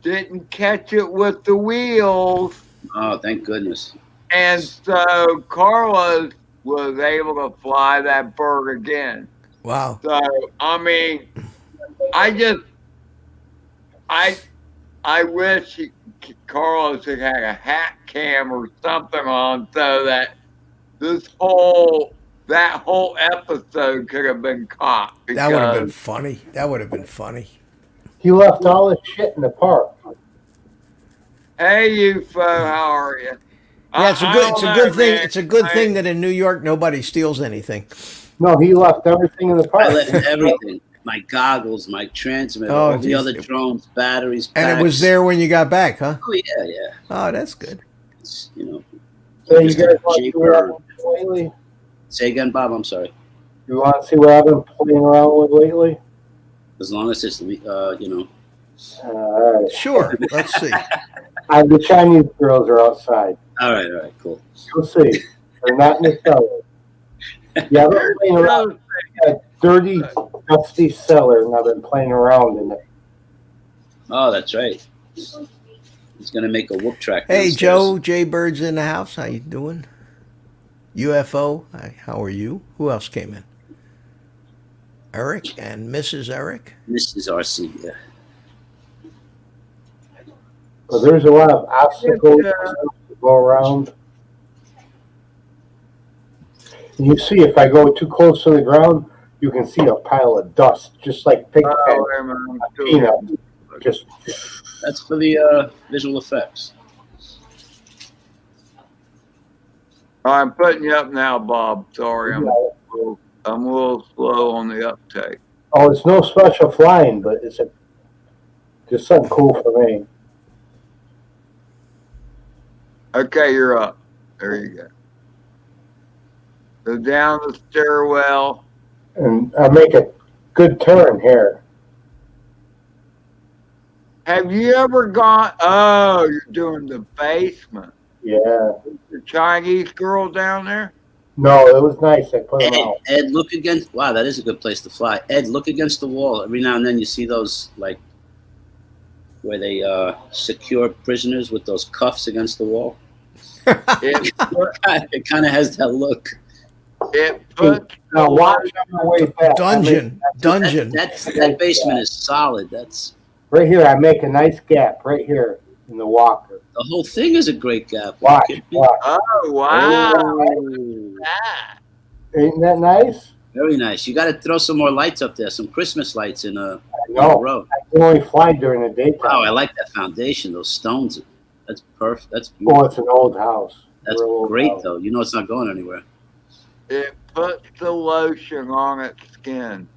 didn't catch it with the wheels. Oh, thank goodness. And so Carlos was able to fly that bird again. Wow. So, I mean, I wish Carlos had had a hat cam or something on so that that whole episode could have been caught. That would have been funny. That would have been funny. He left all his shit in the park. Hey, UFO, how are you? Yeah, it's a good thing. Man. It's a good thing that in New York nobody steals anything. No, he left everything in the park. I left everything. My goggles, my transmitter, all the geez. other drones, batteries, And it packs. was there when you got back, huh? Oh, yeah. Oh, that's good. It's, So you just guys a want to see cheaper- what I've been doing lately? Say again, Bob, I'm sorry. You want to see what I've been playing around with lately? As long as it's, All right. Sure. Let's see. The Chinese girls are outside. all right, cool. You'll see. They're not in the cellar. Yeah, I've been playing around in that dirty, dusty cellar, and I've been playing around in it. Oh, that's right. He's going to make a whoop track. Hey, downstairs. Joe. Jay Bird's in the house. How you doing? UFO. Hi, how are you? Who else came in? Eric and Mrs. Eric. Mrs. RC, yeah. But there's a lot of obstacles to go around. And you see, if I go too close to the ground, you can see a pile of dust, just like pig peanut. Just That's for the visual effects. I'm putting you up now, Bob. Sorry, I'm a little slow on the uptake. oh, it's no special flying, but it's just something cool for me. Okay, you're up. There you go. Go down the stairwell. And I make a good turn here. Have you ever gone? Oh, you're doing the basement. Yeah. The Chinese girl down there. No, it was nice. I put them Ed, out. Ed, look against. Wow, that is a good place to fly. Ed, look against the wall. Every now and then you see those like where they secure prisoners with those cuffs against the wall. It, It kind of has that look. it puts Now watch on the way back. Dungeon. That basement is solid. That's Right here, I make a nice gap right here in the walker. the whole thing is a great gap. Watch, Are you kidding me? watch. Oh wow! Oh, Ah. Ain't that nice? very nice. You got to throw some more lights up there. Some Christmas lights in a No, row. I can only fly during the daytime. Wow, I like that foundation. Those stones. That's perfect. That's Oh, beautiful. it's an old house. That's Real old great house. though. You know it's not going anywhere. It puts the lotion on its skin.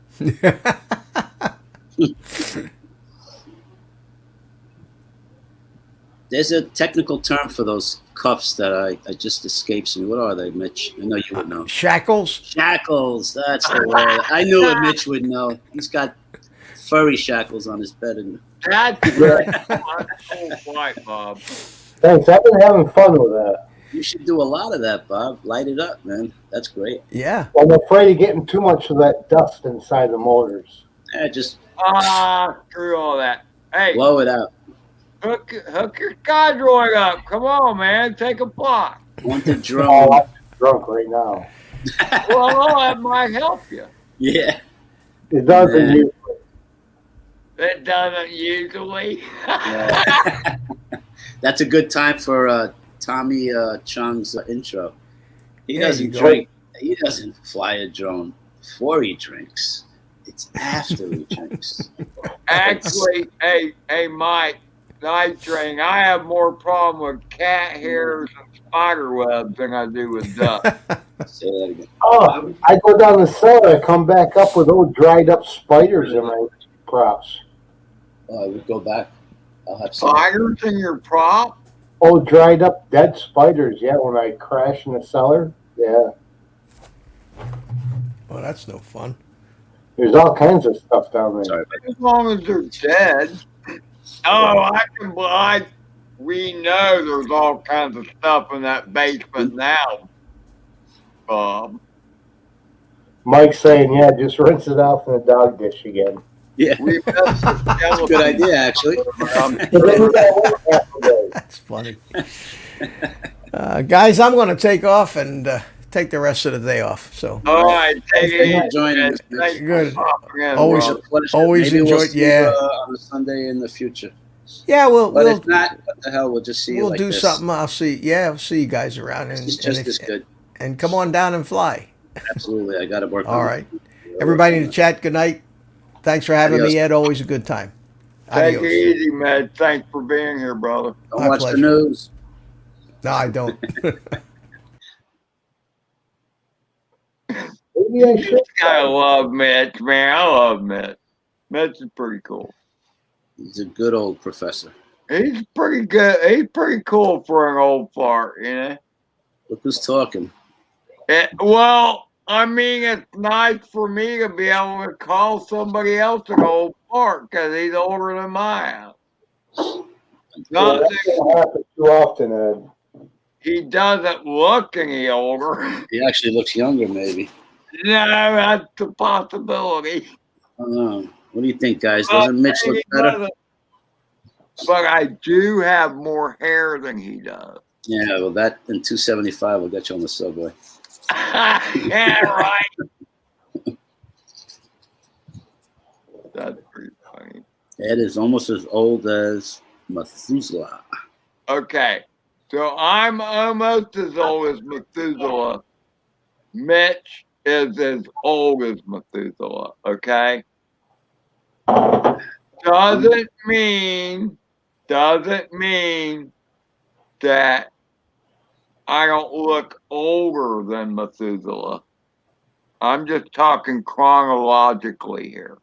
There's a technical term for those cuffs that I just escapes me. What are they, Mitch? I know you would know. Shackles. Shackles. That's the word. I knew it. Mitch would know. He's got furry shackles on his bed. And That's right. Cool flight, Bob. Thanks. I've been having fun with that. you should do a lot of that, Bob. Light it up, man. That's great. Yeah. I'm afraid of getting too much of that dust inside the motors. Yeah, just Screw all that. Hey, blow it out. hook your Skydroid up. Come on, man. Take a block. Want the Oh, drone? I'm drunk right now. Well, that might help you. Yeah. It doesn't Yeah. usually. It doesn't usually. Yeah. That's a good time for Tommy Chung's intro. He There doesn't you go. drink. He doesn't fly a drone before he drinks. It's after he drinks. Actually, hey, Mike, night train. I have more problem with cat hairs and spider webs than I do with dust. Say that again. Oh, I go down the cellar. I come back up with old dried up spiders in my props. Oh, I would go back. I'll have some. Spiders in your prop? Old dried up dead spiders. Yeah, when I crash in the cellar. Yeah, Well, that's no fun. there's all kinds of stuff down there. Sorry. As long as they're dead. Oh, we know there's all kinds of stuff in that basement now, Bob. Mike's saying, yeah, just rinse it off in the dog dish again. Yeah, We missed the that's a good idea, actually. That's funny. Guys, I'm going to take off and take the rest of the day off. So All right, take it Thanks for easy. joining man. us, Mitch. Thanks for Good. popping in, Always brother. Pleasure. Always Maybe we'll enjoyed- see yeah. you, on a Sunday in the future. yeah, But we'll if not, what the hell? We'll just see you we'll like do this. something. I'll see you guys around and It's just and, as good. and come on down and fly. Absolutely. I got to work on All it. right. Everybody in the chat, good night. Thanks for having Adios. me, Ed. Always a good time. Take Adios. it easy, man. Thanks for being here, brother. Don't My watch pleasure. the news. No, I don't. Maybe I should. I love Mitch, man. I love Mitch. Mitch is pretty cool. He's a good old professor. He's pretty good. He's pretty cool for an old fart, you know? Look who's talking. Well, I mean, it's nice for me to be able to call somebody else an old fart because he's older than my ass. Not That that doesn't happen too often, Ed. he doesn't look any older. He actually looks younger, maybe. No, that's a possibility. I don't know. What do you think, guys? Doesn't Mitch look He better? doesn't. But I do have more hair than he does. Yeah, well, that and 275 will get you on the subway. Yeah, right. That's pretty funny. Ed is almost as old as Methuselah. Okay, so I'm almost as old as Methuselah. Mitch is as old as Methuselah, okay? Doesn't mean that I don't look older than Methuselah. I'm just talking chronologically here.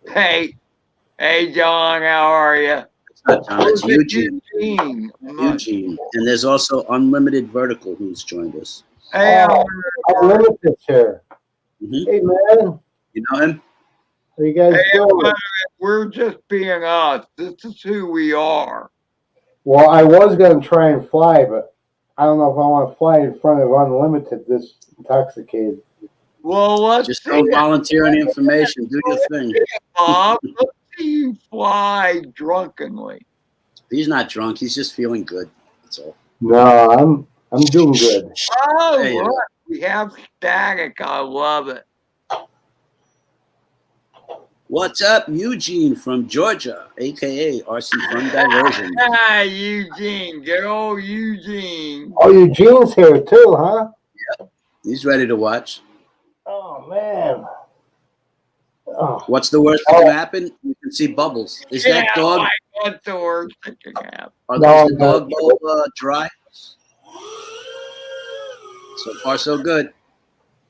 Hey, John, how are you? It's not John, it's Eugene. Eugene. Eugene. And there's also Unlimited Vertical who's joined us. Hey, I'm limited here. Mhm. Hey, man. You know him? How you guys Hey, doing? we're just being us. This is who we are. Well, I was gonna try and fly, but I don't know if I want to fly in front of Unlimited this intoxicated. Well, let's Just see don't it, volunteer any information. Do your thing. Bob. Let's see you fly drunkenly. He's not drunk. He's just feeling good. That's all. No, I'm doing good. Oh, There you look, we have static. I love it. What's up, Eugene from Georgia, aka RC Fun Diversion? Ah, Eugene, good old Eugene. Oh, Eugene's here too, huh? He's ready to watch. Oh man. Oh, What's the worst that can happen? You can see bubbles. Is Yeah, that dog? like, what's the worst that can happen? No, Is the dog bowl dry? So far, so good.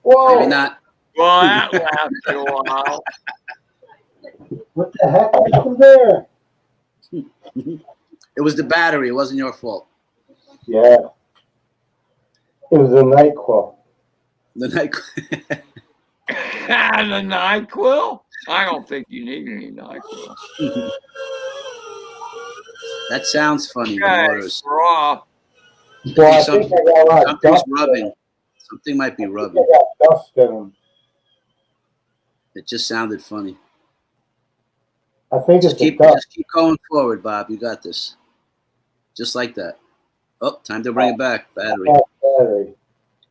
whoa! Maybe not. Well, that lasted a while. What the heck happened there? It was the battery. It wasn't your fault. Yeah. It was a NyQuil. The night. The NyQuil? I don't think you need any NyQuil. That sounds funny. The Okay, motors. we're off. Well, I think I got a lot of Something's dust. rubbing. Something might be I rubbing. got dust in them. It just sounded funny. I think Just it's the keep dust. going forward, Bob. You got this. Just like that. Oh, time to bring it back. Battery. Battery.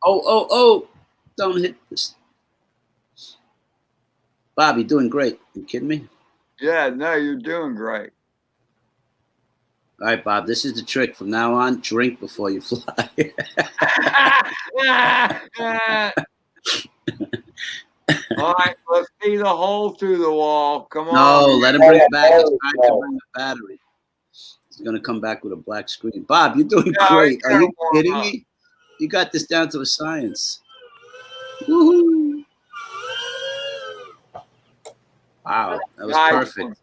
Oh. Don't hit this. Bob, you're doing great. You kidding me? Yeah, no, you're doing great. All right, Bob, this is the trick. From now on, drink before you fly. All right, let's see the hole through the wall. Come No, on. let him bring it back. It's time to bring the battery. He's going to come back with a black screen. Bob, you're doing No, great. Are you it's gonna kidding warm me? You got this down to a science. Woohoo. Wow, that was Nice. perfect.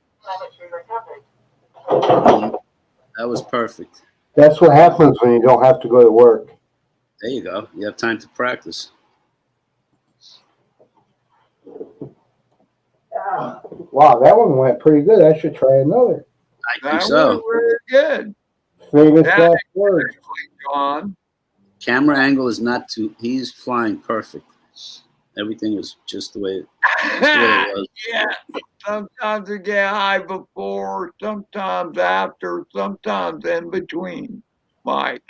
That was perfect. That's what happens when you don't have to go to work. There you go. You have time to practice. Wow, that one went pretty good. I should try another. I think That so. was really good. Famous That- last words. John. Camera angle is not too. He's flying perfect. Everything was just the way it was. Yeah, sometimes we get high before, sometimes after, sometimes in between, Mike.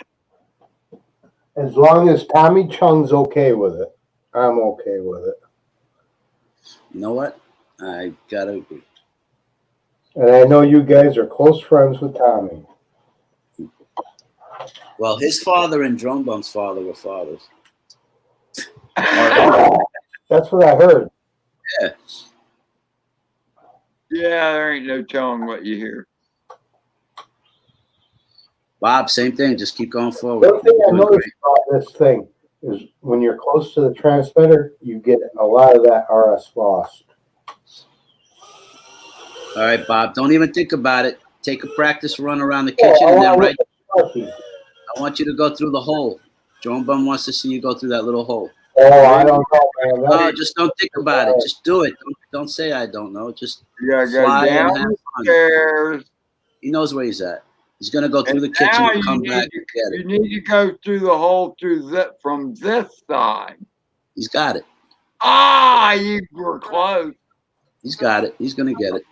As long as Tommy Chung's okay with it, I'm okay with it. You know what? I gotta agree. And I know you guys are close friends with Tommy. Well, his father and Drone Bump's father were fathers. That's what I heard. Yeah. Yeah, there ain't no telling what you hear. Bob, same thing. Just keep going forward. One thing I You're doing noticed about this thing is when you're close to the transmitter, you get a lot of that RS lost. All right, Bob. Don't even think about it. Take a practice run around the kitchen, and then I want you to go through the hole. Drone Bum wants to see you go through that little hole. Oh, I don't know, man. No, just don't think about it. Just do it. Don't say I don't know. Just You gotta go fly and down have the fun. stairs. He knows where he's at. He's gonna go through And the kitchen now and you come need back to- and get it. You need to go through the hole from this side. He's got it. Ah, you were close. He's got it. He's gonna get it.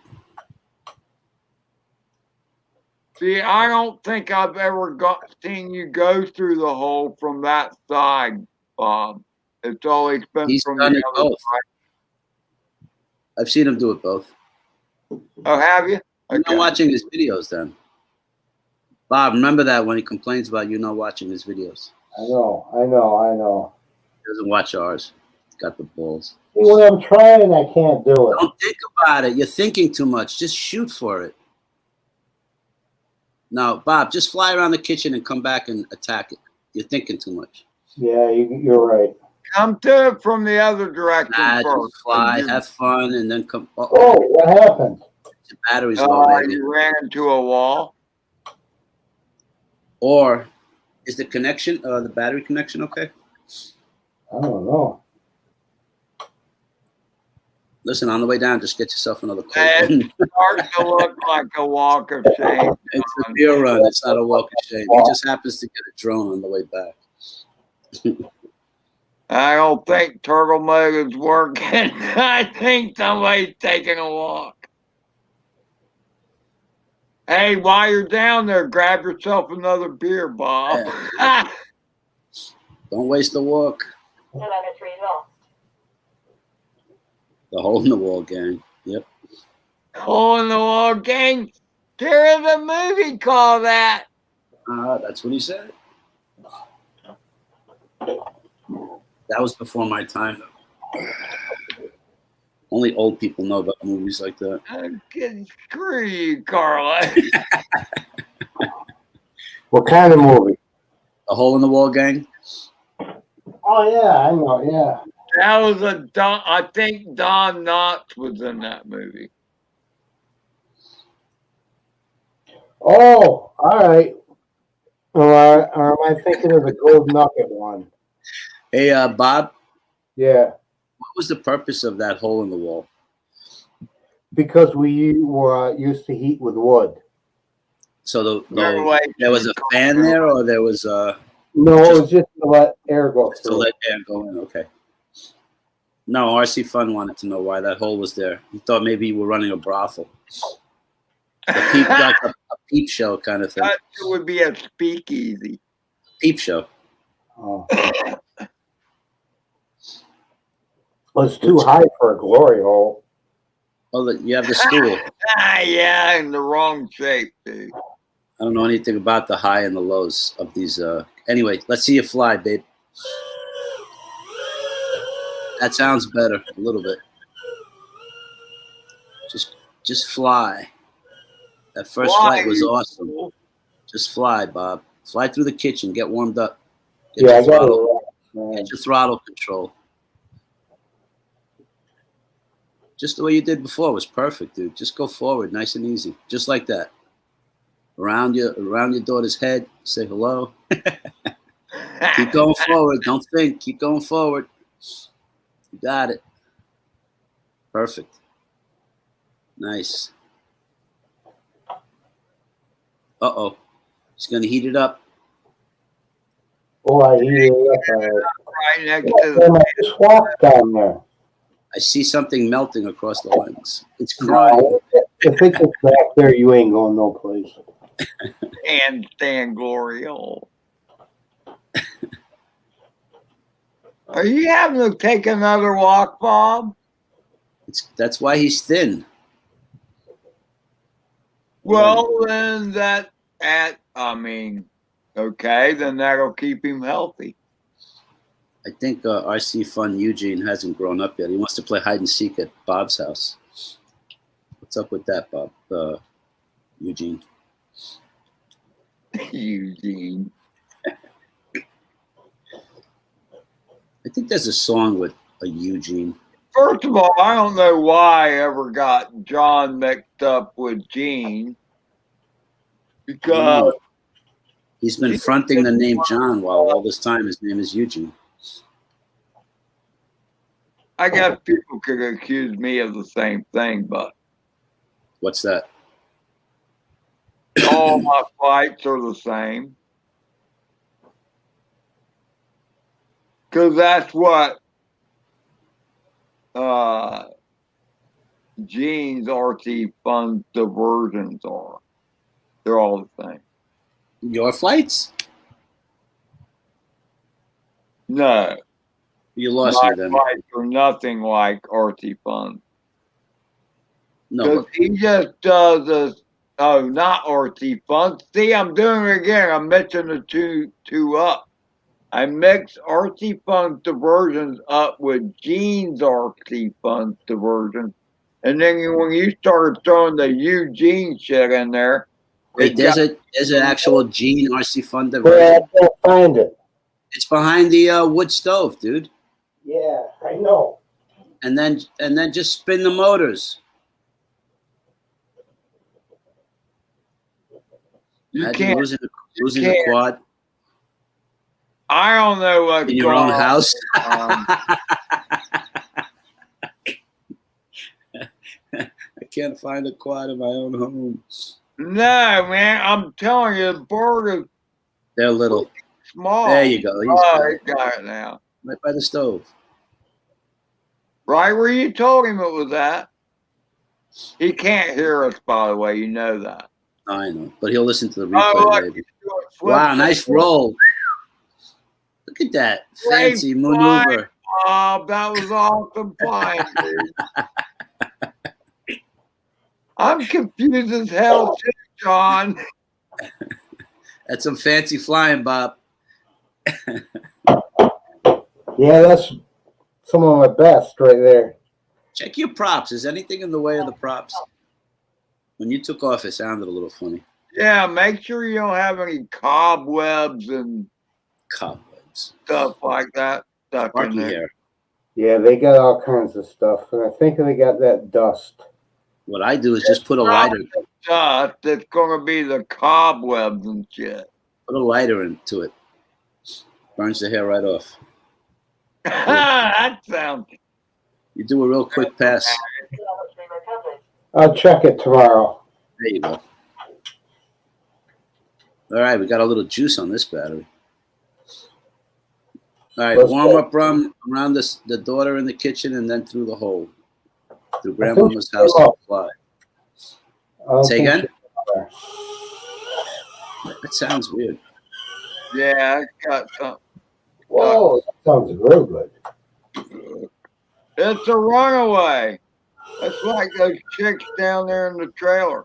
See, I don't think I've ever seen you go through the hole from that side, Bob. It's always been He's from done the it other both. side. I've seen him do it both. Oh, have you? You're not watching his videos then. Bob, remember that when he complains about you not watching his videos. I know. He doesn't watch ours. He's got the balls. See, when I'm trying, I can't do it. Don't think about it. You're thinking too much. Just shoot for it. No, Bob, just fly around the kitchen and come back and attack it. You're thinking too much. Yeah, you're right. Come to it from the other direction Nah, first. just fly, have fun, and then come. Oh, what happened? The battery's low, maybe. You ran into a wall. Or is the connection, the battery connection okay? I don't know. Listen, on the way down, just get yourself another Coke. It's starting to look like a walk of shame. It's a beer run. It's not a walk of shame. He just happens to get a drone on the way back. I don't think turtle mode is working. I think somebody's taking a walk. Hey, while you're down there, grab yourself another beer, Bob. Don't waste the walk. Telemetry lost. The hole in the wall gang. Yep. Hole in the wall gang. There is a movie called that. That's what he said. That was before my time. Only old people know about movies like that. Screw you, Carla. What kind of movie? The hole in the wall gang. Oh yeah, I know. Yeah. That was I think Don Knotts was in that movie. Oh, all right. Or am I thinking of the Gold Nugget one? Hey, Bob. Yeah. What was the purpose of that hole in the wall? Because we were used to heat with wood. So there was a fan there, or there was No, it was just to let air go just to through. let air go in. Okay. No, RC Fun wanted to know why that hole was there. He thought maybe you were running a brothel, like a peep show kind of thing. It would be a speakeasy. Peep show. Oh. Well, it's too high for a glory hole. Oh, you have the stool. Yeah, in the wrong shape, dude. I don't know anything about the high and the lows of these. Anyway, let's see you fly, babe. That sounds better, a little bit. Just fly. That first flight was awesome. Fool. Just fly, Bob. Fly through the kitchen. Get warmed up. Yeah, I got throttle. it. Get your throttle control. Just the way you did before was perfect, dude. Just go forward, nice and easy, just like that. Around your daughter's head. Say hello. Keep going forward. Don't think. Keep going forward. You got it. Perfect. Nice. Uh-oh. He's going to heat it up. Oh, I hear it. Right next to I just walked down there. I see something melting across the lens. It's crying. No, if it gets back there, you ain't going no place. and Stan Glory hole. Are you having to take another walk, Bob? That's why he's thin. Well, then okay, then that'll keep him healthy. I think RC Fun Eugene hasn't grown up yet. He wants to play hide and seek at Bob's house. What's up with that, Bob? Eugene. Eugene. I think there's a song with a Eugene. First of all, I don't know why I ever got John mixed up with Gene. Because He's been fronting the name John while all this time his name is Eugene. I guess people could accuse me of the same thing, but What's that? all my flights are the same. Because that's what Gene's RT Fun diversions are. They're all the same. Your flights? No, You lost my me then. flights are nothing like RT Fun. No, Because but he just does this. Oh, not RT Fun. See, I'm doing it again. I'm mixing the two up. I mix RT Fun's diversions up with Gene's RT Fun's diversions. And then when you started throwing the Eugene shit in there, wait, there's an actual Gene RC Fun Where diversion. I can't find it. It's behind the wood stove, dude. Yeah, I know. And then just spin the motors. you Imagine can't. losing the can't. quad I don't know what's in your going own on. house. can't find a quad in my own home. No, man, I'm telling you, the bird is They're little. small. There you go. He's Oh, got he it. got it now. Right by the stove. Right where you told him it was at. He can't hear us, by the way. You know that. I know, but he'll listen to the Oh, replay look, later. he's doing flips Wow, and nice flips. roll. Look at that Great fancy maneuver. Bob, that was awesome flying, dude. I'm confused as hell, too, John. That's some fancy flying, Bob. Yeah, that's some of my best right there. Check your props. Is anything in the way of the props? When you took off, it sounded a little funny. Yeah, make sure you don't have any cobwebs and Cobwebs. stuff like that stuck in Sparky there. hair. Yeah, they got all kinds of stuff, and I think they got that dust. What I do is just put a lighter, Stuff that's going to be the cobwebs and shit. put a lighter into it. Burns the hair right off. That sounds. You do a real quick pass. Geometry recovered. I'll check it tomorrow. There you go. All right, we got a little juice on this battery. All right, Let's warm go. up rum around the daughter in the kitchen and then through the hole. Through I think grandmama's she's house to off. the fly. I don't Say think again? she's there. That sounds weird. Yeah, it got something. Whoa, that sounds real good. It's a runaway. That's like those chicks down there in the trailer.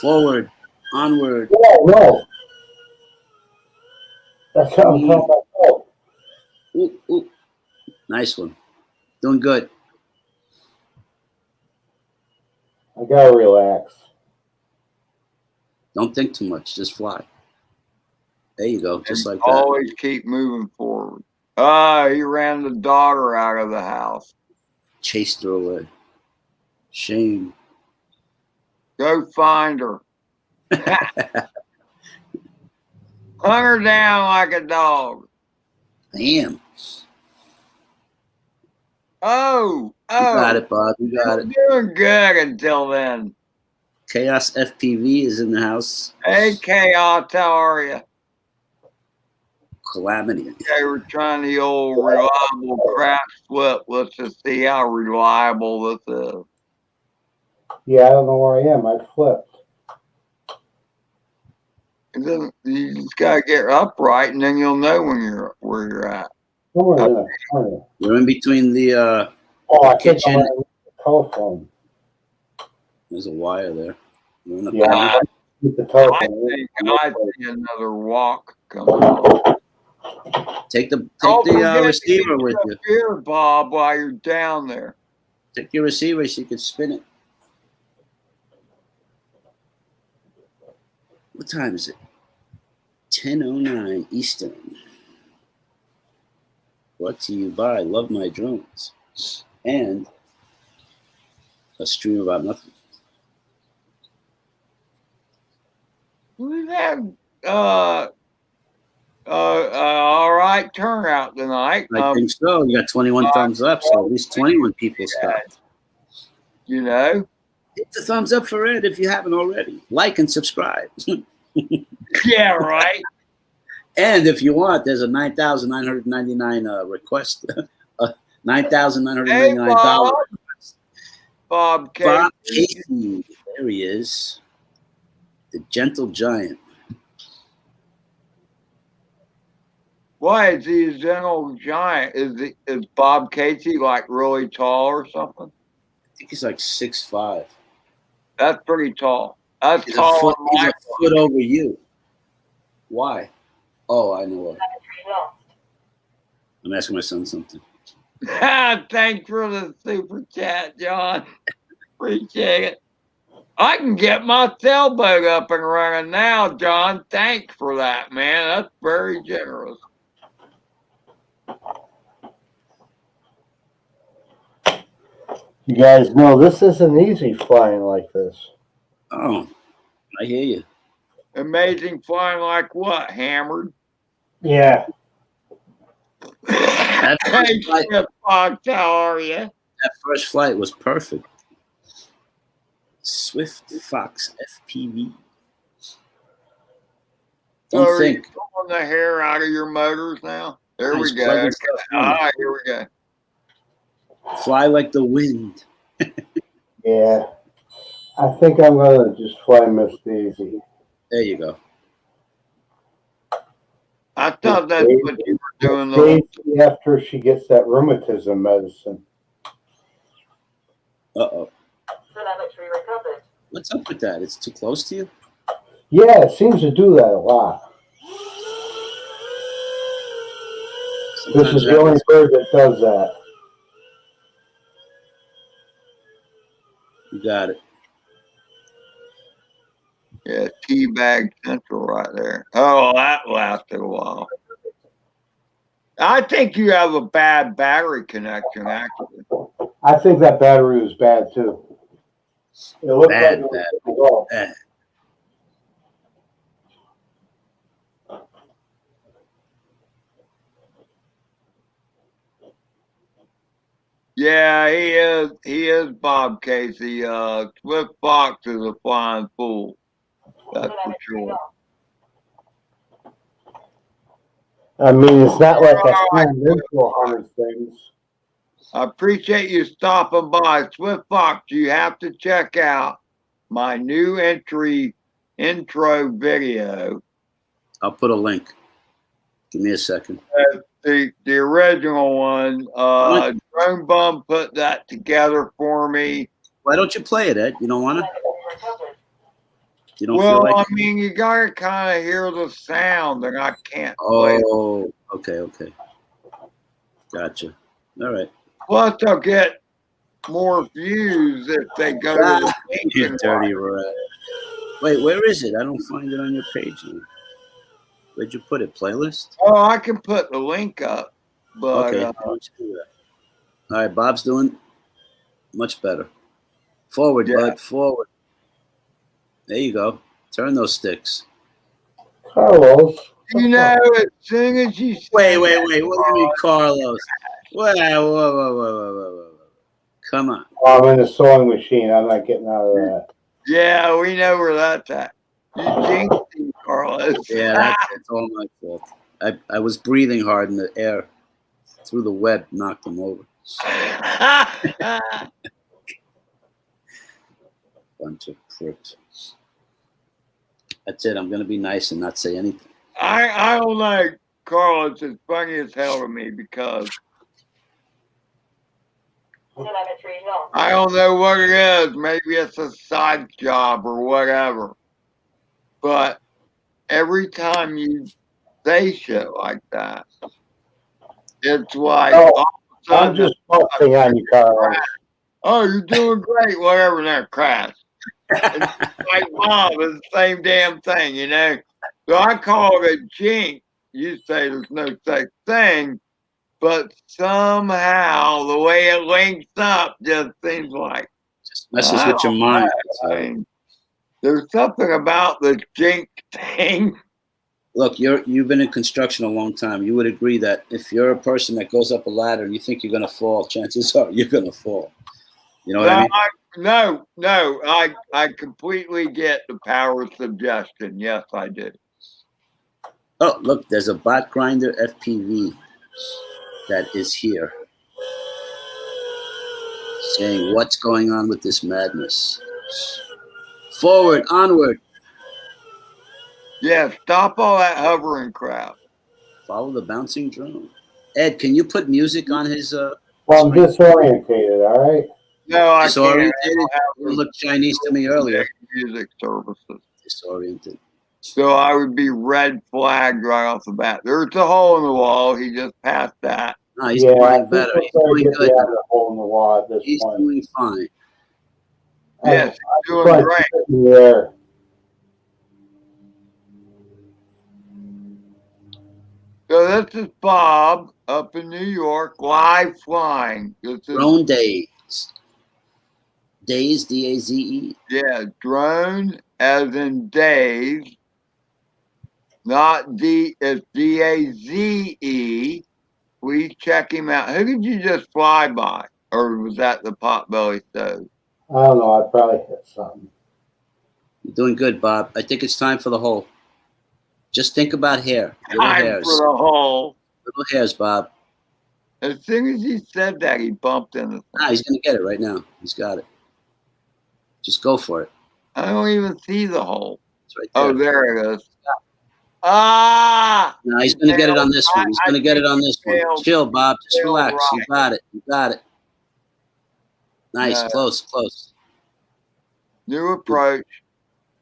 Forward, onward. Whoa, no. That's what I'm talking about. Ooh, ooh. Nice one. Doing good. I gotta relax. Don't think too much. Just fly. There you go. Just And like that. always keep moving forward. Ah, he ran the daughter out of the house. Chased her away. Shame. Go find her. Hung her down like a dog. I am. Oh, You got oh. it, Bob. You got it. You're doing good until then. Chaos FPV is in the house. Hey, Chaos, how are you? Calamity. Okay, we're trying the old reliable crash flip. Let's just see how reliable this is. Yeah, I don't know where I am. I flipped. And then you just gotta get upright, and then you'll know when you're where you're at. Somewhere in the corner. You're in between the. Oh, I think Kitchen. I'm on the telephone. There's a wire there. You're in the Yeah, corner. keep the I telephone. think I see another walk coming on. Take the Don't forget to receiver get with your you. beer, Bob, while you're down there. Take your receiver so you can spin it. What time is it? 10:09 Eastern. Brought to you by Love My Drones and a stream about nothing. We've had all right turnout tonight. I think so. You got 21 thumbs up, so at least 21 people stopped. You know, Hit the thumbs up for it if you haven't already. Like and subscribe. yeah, right. And if you want, there's a $9,999 request. $9,999 Hey, Bob. request. Bob Casey. Bob Casey. There he is. The gentle giant. Why is he a gentle giant? Is Bob Casey like really tall or something? I think he's like 6'5". That's pretty tall. That's He's tall. he's a foot over you. Why? Oh, I know what. Geometry lost. I'm asking my son something. Thanks for the super chat, John. Appreciate it. I can get my sailboat up and running now, John. Thanks for that, man. That's very generous. You guys know this isn't easy flying like this. Oh, I hear you. Amazing flying like what? Hammered? Yeah. Hey, like- Chip Fox, how are you? That first flight was perfect. Swift Fox FPV. So Don't are you think. pulling the hair out of your motors now? There Nice, we go. plugging stuff in. All right, here we go. Fly like the wind. Yeah. I think I'm gonna just fly Miss Daisy. There you go. I thought that's what you were doing. The Daisy after she gets that rheumatism medicine. Uh-oh. Telemetry recovered. What's up with that? It's too close to you? Yeah, it seems to do that a lot. This Sometimes is it the only happens. bird that does that. You got it. yeah, teabag central right there. Oh, that lasted a while. I think you have a bad battery connection, actually. I think that battery was bad too. It looked Bad, like it bad. was off. Eh. Yeah, he is Bob Casey. Swift Fox is a flying fool. That's for Telemetry sure. off. I mean, it's not like I stand into 100 things. I appreciate you stopping by. Swift Fox, you have to check out my new intro video. I'll put a link. Give me a second. The original one, Drone Bum put that together for me. Why don't you play it, Ed? You don't want to? Telemetry recovered. You don't Well, feel like I mean, you gotta kind of hear the sound, and I can't play it. Oh, okay. Gotcha. All right. Plus, they'll get more views if they go to the link You and dirty rat. Wait, where is it? I don't find it on your page now. Where'd you put it? Playlist? Oh, I can put the link up, but Okay. Why don't you do that? All right, Bob's doing much better. Forward, Yeah. bud. Forward. There you go. Turn those sticks. Carlos. you know, as soon as you Wait. say What that, do you mean, Carlos? Whoa. Come on. Oh, I'm in the sewing machine. I'm not getting out of that. yeah, we know where that's at. You jinxed him, Carlos. Yeah, that's all my fault. I was breathing hard in the air. Through the web, knocked him over. Bunch of pricks. That's it. I'm going to be nice and not say anything. I don't know, Carlos. It's funny as hell to me because Telemetry lost. I don't know what it is. Maybe it's a side job or whatever. But every time you say shit like that, it's like Oh, all of a I'm sudden, just busting on you, Carlos. oh, you're doing great, whatever, that crash. It's like Bob, it's the same damn thing, you know. So I call it a jinx. You say there's no such thing, but somehow the way it links up just seems like Just messes with your mind. I mean, there's something about the jinx thing. Look, you've been in construction a long time. You would agree that if you're a person that goes up a ladder and you think you're going to fall, chances are you're going to fall. You know what I mean? No, I completely get the power of suggestion. Yes, I do. Oh, look, there's a bot grinder FPV that is here saying, what's going on with this madness? Forward, onward. Yeah, stop all that hovering crap. Follow the bouncing drone. Ed, can you put music on his Well, I'm disorientated, all right? No, I can't. disoriented? I don't have You looked Chinese to me earlier. music services. Disoriented. So I would be red flagged right off the bat. There's a hole in the wall. He just passed that. No, he's Yeah, I doing think better. we're He's trying to doing get good. you out of the hole in the wall at this He's point. doing fine. Yes, he's doing Trying to great. get in the air. So this is Bob up in New York, live flying. This is Drone days. Days, D-A-Z-E. yeah, drone as in days, not D. It's D-A-Z-E. Please check him out. Who did you just fly by? or was that the potbelly stove? I don't know. I probably hit something. You're doing good, Bob. I think it's time for the hole. Just think about hair. Little Time hairs. for the hole. Little hairs, Bob. As soon as he said that, he bumped into Ah, he's going to get it right now. He's got it. Just go for it. I don't even see the hole. It's right there. Oh, there it is. Ah! No, he's going to get it on this one. He's going to get it on this one. failed. Chill, Bob. Just Failed relax. You right. got it. You got it. Nice. No. Close. New approach.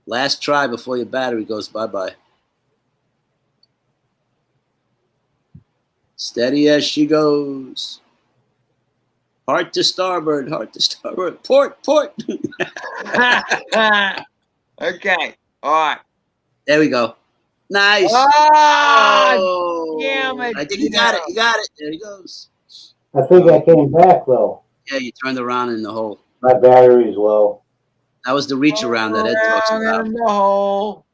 Last try before your battery goes bye-bye. Steady as she goes. Heart to starboard. Port. Okay. All right. There we go. Nice. Ah! Oh, damn it, I think you got it. You got it. There he goes. I think I came back though. Yeah, you turned around in the hole. My battery's low. That was the reach around that Ed talks Around about. in the hole.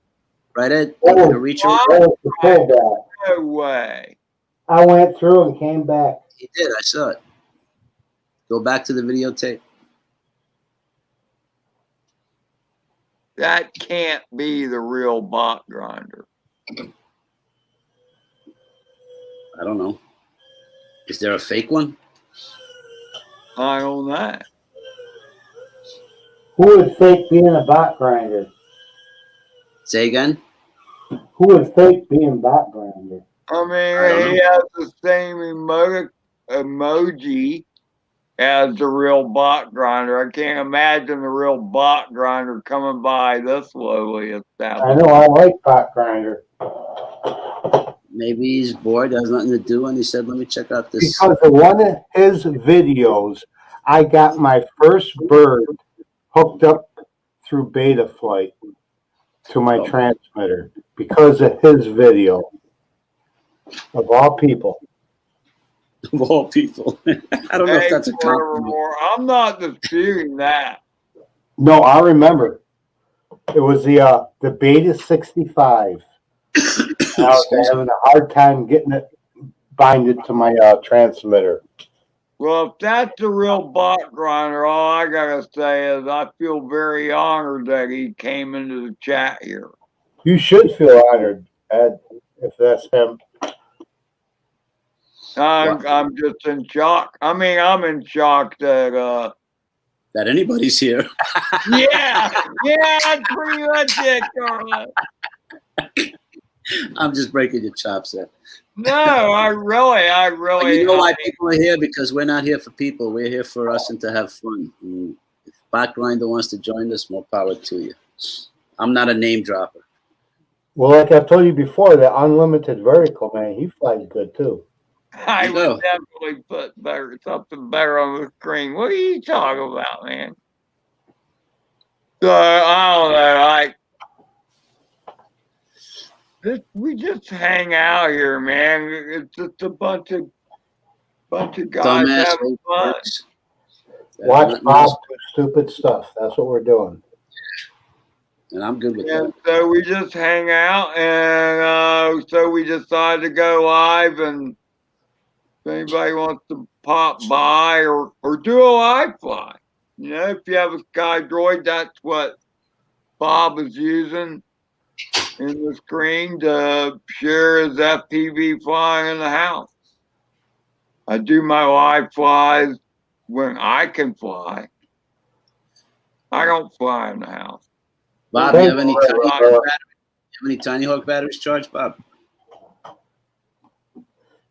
Right, Ed? Oh, The reach wow. around? That was the pullback. No way. I went through and came back. He did. I saw it. Go back to the videotape. That can't be the real bot grinder. I don't know. Is there a fake one? I don't know. Who would fake being a bot grinder? Say again? Who would fake being bot grinder? I don't mean, he has the same emoji as the real bot grinder. I can't imagine the real bot grinder coming by this lowly I established. know I like bot grinder Maybe he's bored, has nothing to do, and he said, let me check out this. because of one of his videos, I got my first bird hooked up through Betaflight to my transmitter because of his video. Of all people. Of all people. I don't know if that's a compliment. Furthermore, I'm not disputing that. No, I remember. It was the Beta 65. I was having a hard time getting it binded to my transmitter. Well, if that's the real bot grinder, all I gotta say is I feel very honored that he came into the chat here. You should feel honored, Ed, if that's him. I'm just in shock. I mean, I'm in shock that That anybody's here. yeah, that's pretty much it, Carla. I'm just breaking your chops there. No, I really. But you know why people are here? Because we're not here for people. We're here for us and to have fun. And if Bot Grinder wants to join us, more power to you. I'm not a name dropper. Well, like I've told you before, the unlimited vertical, man, he flies good too. I You would know. definitely put something better on the screen. What are you talking about, man? So I don't know. We just hang out here, man. It's just a bunch of guys Dumbass having old fun. folks. Watch Bob do stupid stuff. That's what we're doing. And I'm good with And that. so we just hang out, and so we decided to go live. And if anybody wants to pop by or do a live fly, you know, if you have a Sky Droid, that's what Bob is using in the screen to share his FPV flying in the house. I do my live flies when I can fly. I don't fly in the house. Bob, you have any Thank Tiny you. Hawk batteries? You have any Tiny Hawk batteries charged, Bob?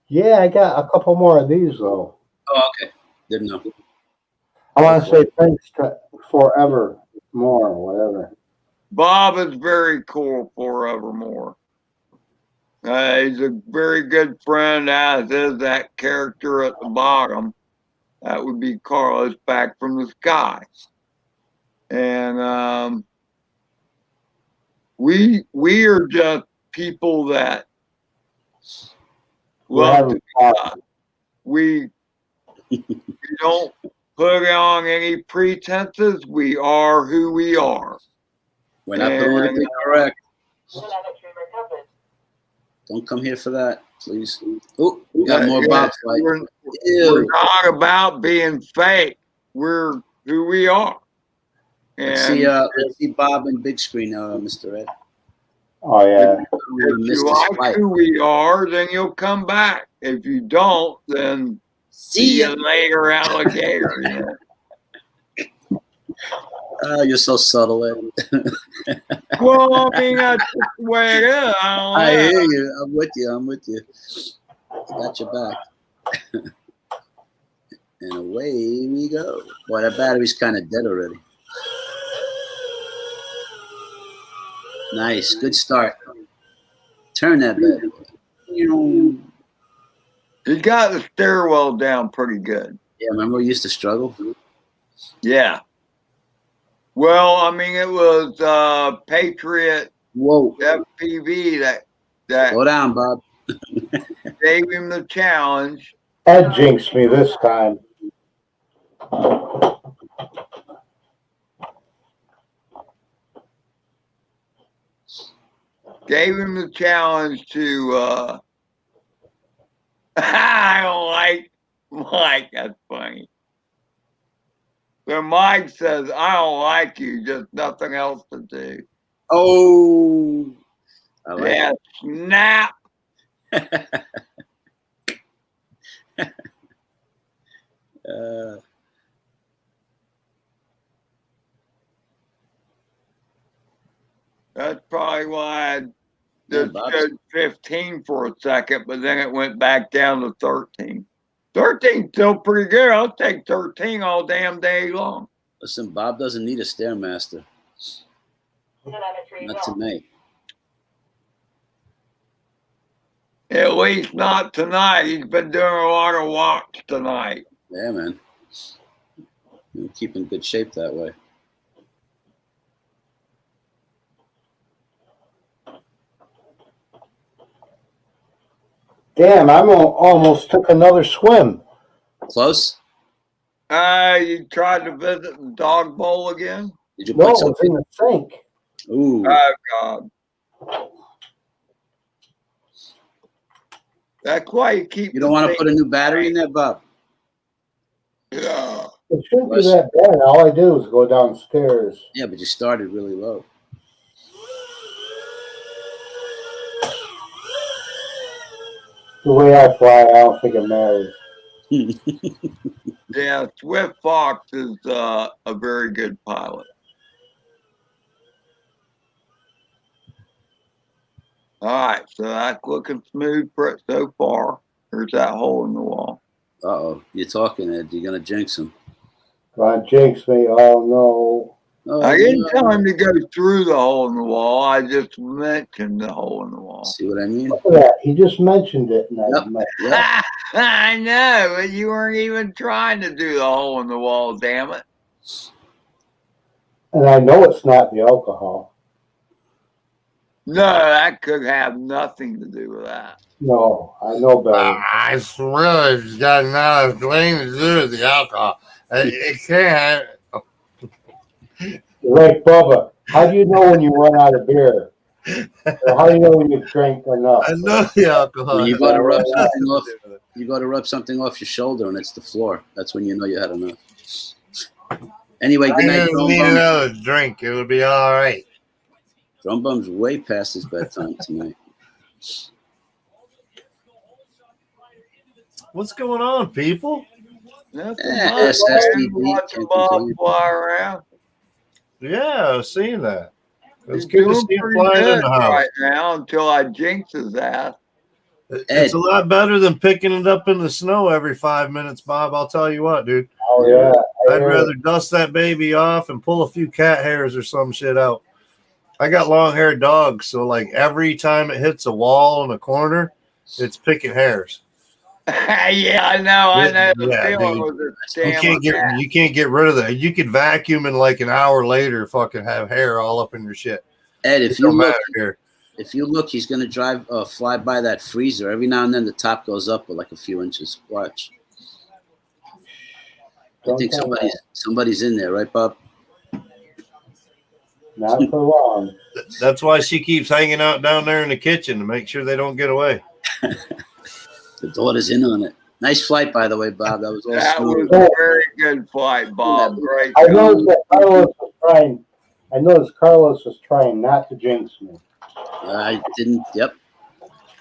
Yeah, I got a couple more of these though. Oh, okay. Didn't know. I want to say thanks to Forever More, whatever. Bob is very cool forevermore. He's a very good friend, as is that character at the bottom. That would be Carlos back from the sky. And we are just people that We're love having to be fun. us. We don't put on any pretenses. We are who we are. We're not politically correct. Telemetry recovered. Don't come here for that, please. Oh, we got more Yeah, Bob fight. we're Ew. not about being fake. We're who we are. Let's And see Bob in big screen, Mr. Ed. Oh yeah. I don't want to if miss you this like fight. who we are, then you'll come back. If you don't, then See ya. you later, alligator. You're so subtle, Ed. Well, I mean, that's just the way it is. I hear you. I'm with you. Got your back. And away we go. Boy, that battery's kind of dead already. Nice. Good start. Turn that bed. He got the stairwell down pretty good. Yeah, remember we used to struggle? Yeah. Well, I mean, it was Patriot Whoa. FPV that Slow down, Bob. gave him the challenge. Ed jinxed me this time. Gave him the challenge to I don't like Mike, that's funny. So Mike says, I don't like you, just nothing else to do. Oh. I like Yeah, snap. it. That's probably why I Yeah, just Bob's- showed 15 for a second, but then it went back down to 13. 13 still pretty good. I'll take 13 all damn day long. Listen, Bob doesn't need a Stairmaster. Telemetry Not to lost. me. At least not tonight. He's been doing a lot of walks tonight. Yeah, man. You keep in good shape that way. Damn, almost took another swim. Close? You tried to visit the dog bowl again? Did you No, put it's in something? the sink. Ooh. Oh, God. That's why you keep. You don't want to put a new battery in there, Bob? Yeah. It shouldn't be that bad. All I do is go downstairs. Yeah, but you started really low. The way I fly, I don't think it matters. Yeah, Swift Fox is a very good pilot. All right, so that's looking smooth for it so far. There's that hole in the wall. Uh-oh. You're talking, Ed. You're going to jinx him. God jinx me. Oh no. Oh, I didn't no. tell him to go through the hole in the wall. I just mentioned the hole in the wall. See what I mean? Look at that. He just mentioned it. And Yep. Yeah. I know, but you weren't even trying to do the hole in the wall, damn it. and I know it's not the alcohol. No, that could have nothing to do with that. No, I know better. I swear it's got nothing to do with the alcohol. It can't. Like Bubba, how do you know when you run out of beer? Or how do you know when you've drank enough? I know the alcohol. When you go to rub something off, you go to rub something off your shoulder and it's the floor. That's when you know you had enough. Anyway, good I night, didn't Drone need Bum. another drink. It would be all right. Drone Bum's way past his bedtime tonight. What's going on, people? Nothing Yeah, much, SSDB, man. Watching can't Bob complain. fly around. Yeah, I was seeing that. It's He's good to doing see him pretty flying in good the house. right now until I jinx his ass. It's a lot better than picking it up in the snow every 5 minutes, Bob. I'll tell you what, dude. Oh, yeah. I'd rather dust that baby off and pull a few cat hairs or some shit out. I got long-haired dogs, so like every time it hits a wall in a corner, it's picking hairs. Yeah, I know. The Yeah, feeling dude. with this damn You can't get rid of that. You could vacuum and like an hour later, fucking have hair all up in your shit. Ed, It if you don't look, matter here. if you look, he's gonna fly by that freezer. Every now and then, the top goes up with like a few inches. Watch. I think somebody's in there, right, Bob? Not for long. That's why she keeps hanging out down there in the kitchen to make sure they don't get away. The daughter's in on it. Nice flight, by the way, Bob. That was all That smooth. was a very good flight, Bob. Great I job. noticed that Carlos was trying. I noticed Carlos was trying not to jinx me I didn't. Yep,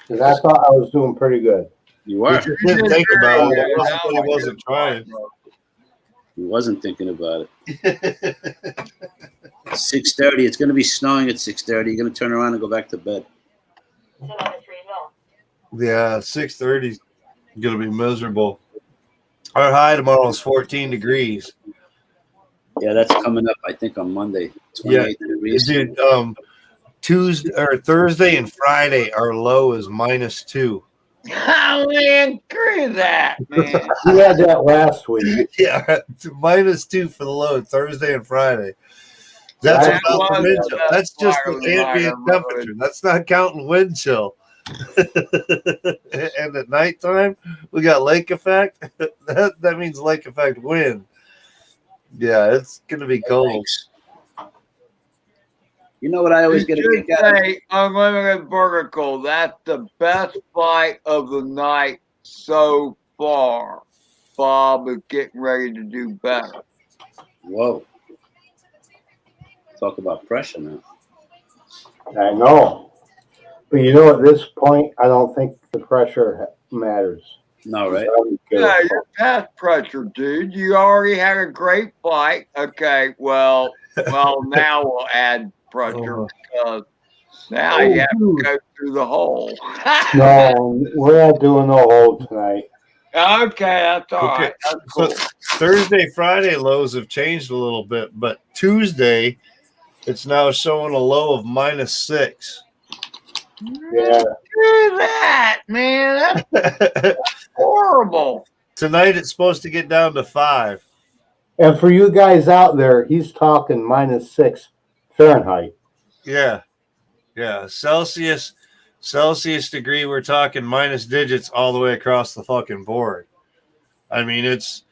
because I thought I was doing pretty good. you were. He just didn't think about it. It That wasn't that he was a wasn't good trying. flight, bro. He wasn't thinking about it. 6:30. It's going to be snowing at 6:30. You're going to turn around and go back to bed. 793 Mill. Yeah, 6:30 is gonna be miserable. Our high tomorrow is 14 degrees. Yeah, that's coming up. I think on Monday. 28 degrees. Dude, Tuesday or Thursday and Friday, our low is -2. I agree with that, man. We had that last week. Yeah, -2 for the low Thursday and Friday. That's That without the was wind the chill. best That's just part of the the ambient night, temperature. That's not counting wind chill. And at nighttime, we got lake effect. That means lake effect wind. Yeah, it's gonna be cold. Thanks. You know what I always get a You should kick out of? say unlimited vertical. That's the best flight of the night so far. Bob is getting ready to do better. Whoa. Talk about pressure now. I know, but you know, at this point, I don't think the pressure matters. No, right? Yeah, you're past pressure, dude. You already had a great flight. Okay, well, now we'll add pressure because now you have to go through the hole. No, we're not doing no hold tonight. Okay, that's all Okay, right. That's so cool. Thursday, Friday lows have changed a little bit, but Tuesday, it's now showing a low of -6. Yeah, Do that, man. That's horrible. Tonight, it's supposed to get down to 5. and for you guys out there, he's talking -6 Fahrenheit. Yeah, Celsius degree. We're talking minus digits all the way across the fucking board. I mean, it's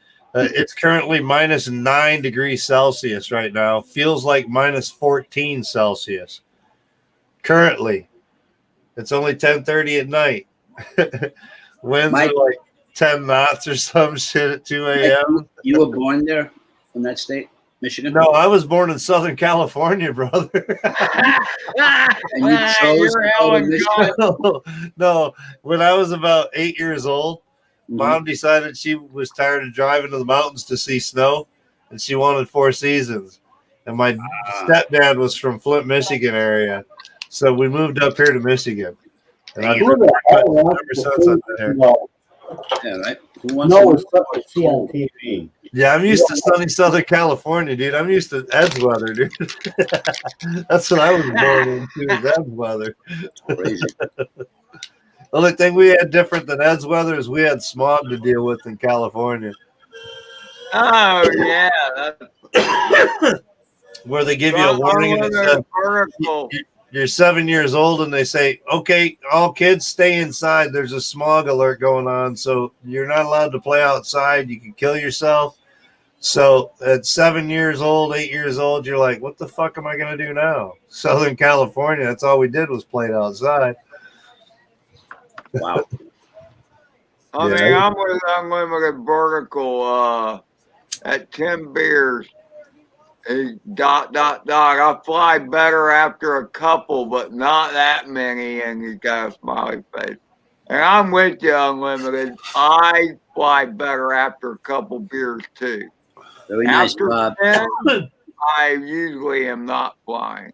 currently -9 degrees Celsius right now. Feels like -14 Celsius. Currently, it's only 10:30 at night. Winds Mike- are like 10 knots or some shit at 2 a.m. You were born there in that state, Michigan? No, I was born in Southern California, brother. And you chose You're to go to Helen Michigan? Gunn. No, when I was about 8 years old, Mhm. Mom decided she was tired of driving to the mountains to see snow, and she wanted 4 seasons. And my stepdad was from Flint, Michigan area, so we moved up here to Michigan. And I've Who the hell wants ever to since I've been here. No, Yeah, right. Who wants no, to it's something to see on TV. Yeah, I'm used to sunny Southern California, dude. I'm used to Ed's weather, dude. That's what I was born into, is Ed's weather. crazy? The only thing we had different than Ed's weather is we had smog to deal with in California, Oh yeah, that's where they give you a warning and it says, vertical. you're 7 years old and they say, okay, all kids stay inside. There's a smog alert going on. So you're not allowed to play outside. You can kill yourself. So at 7 years old, 8 years old, you're like, what the fuck am I going to do now? Southern California, that's all we did was play outside. Wow. I mean, Yeah. I'm with unlimited vertical at 10 beers. Hey, ... I fly better after a couple, but not that many. And he's got a smiley face. And I'm with you, unlimited. I fly better after a couple beers too. Very nice, After Bob. 10, I usually am not flying.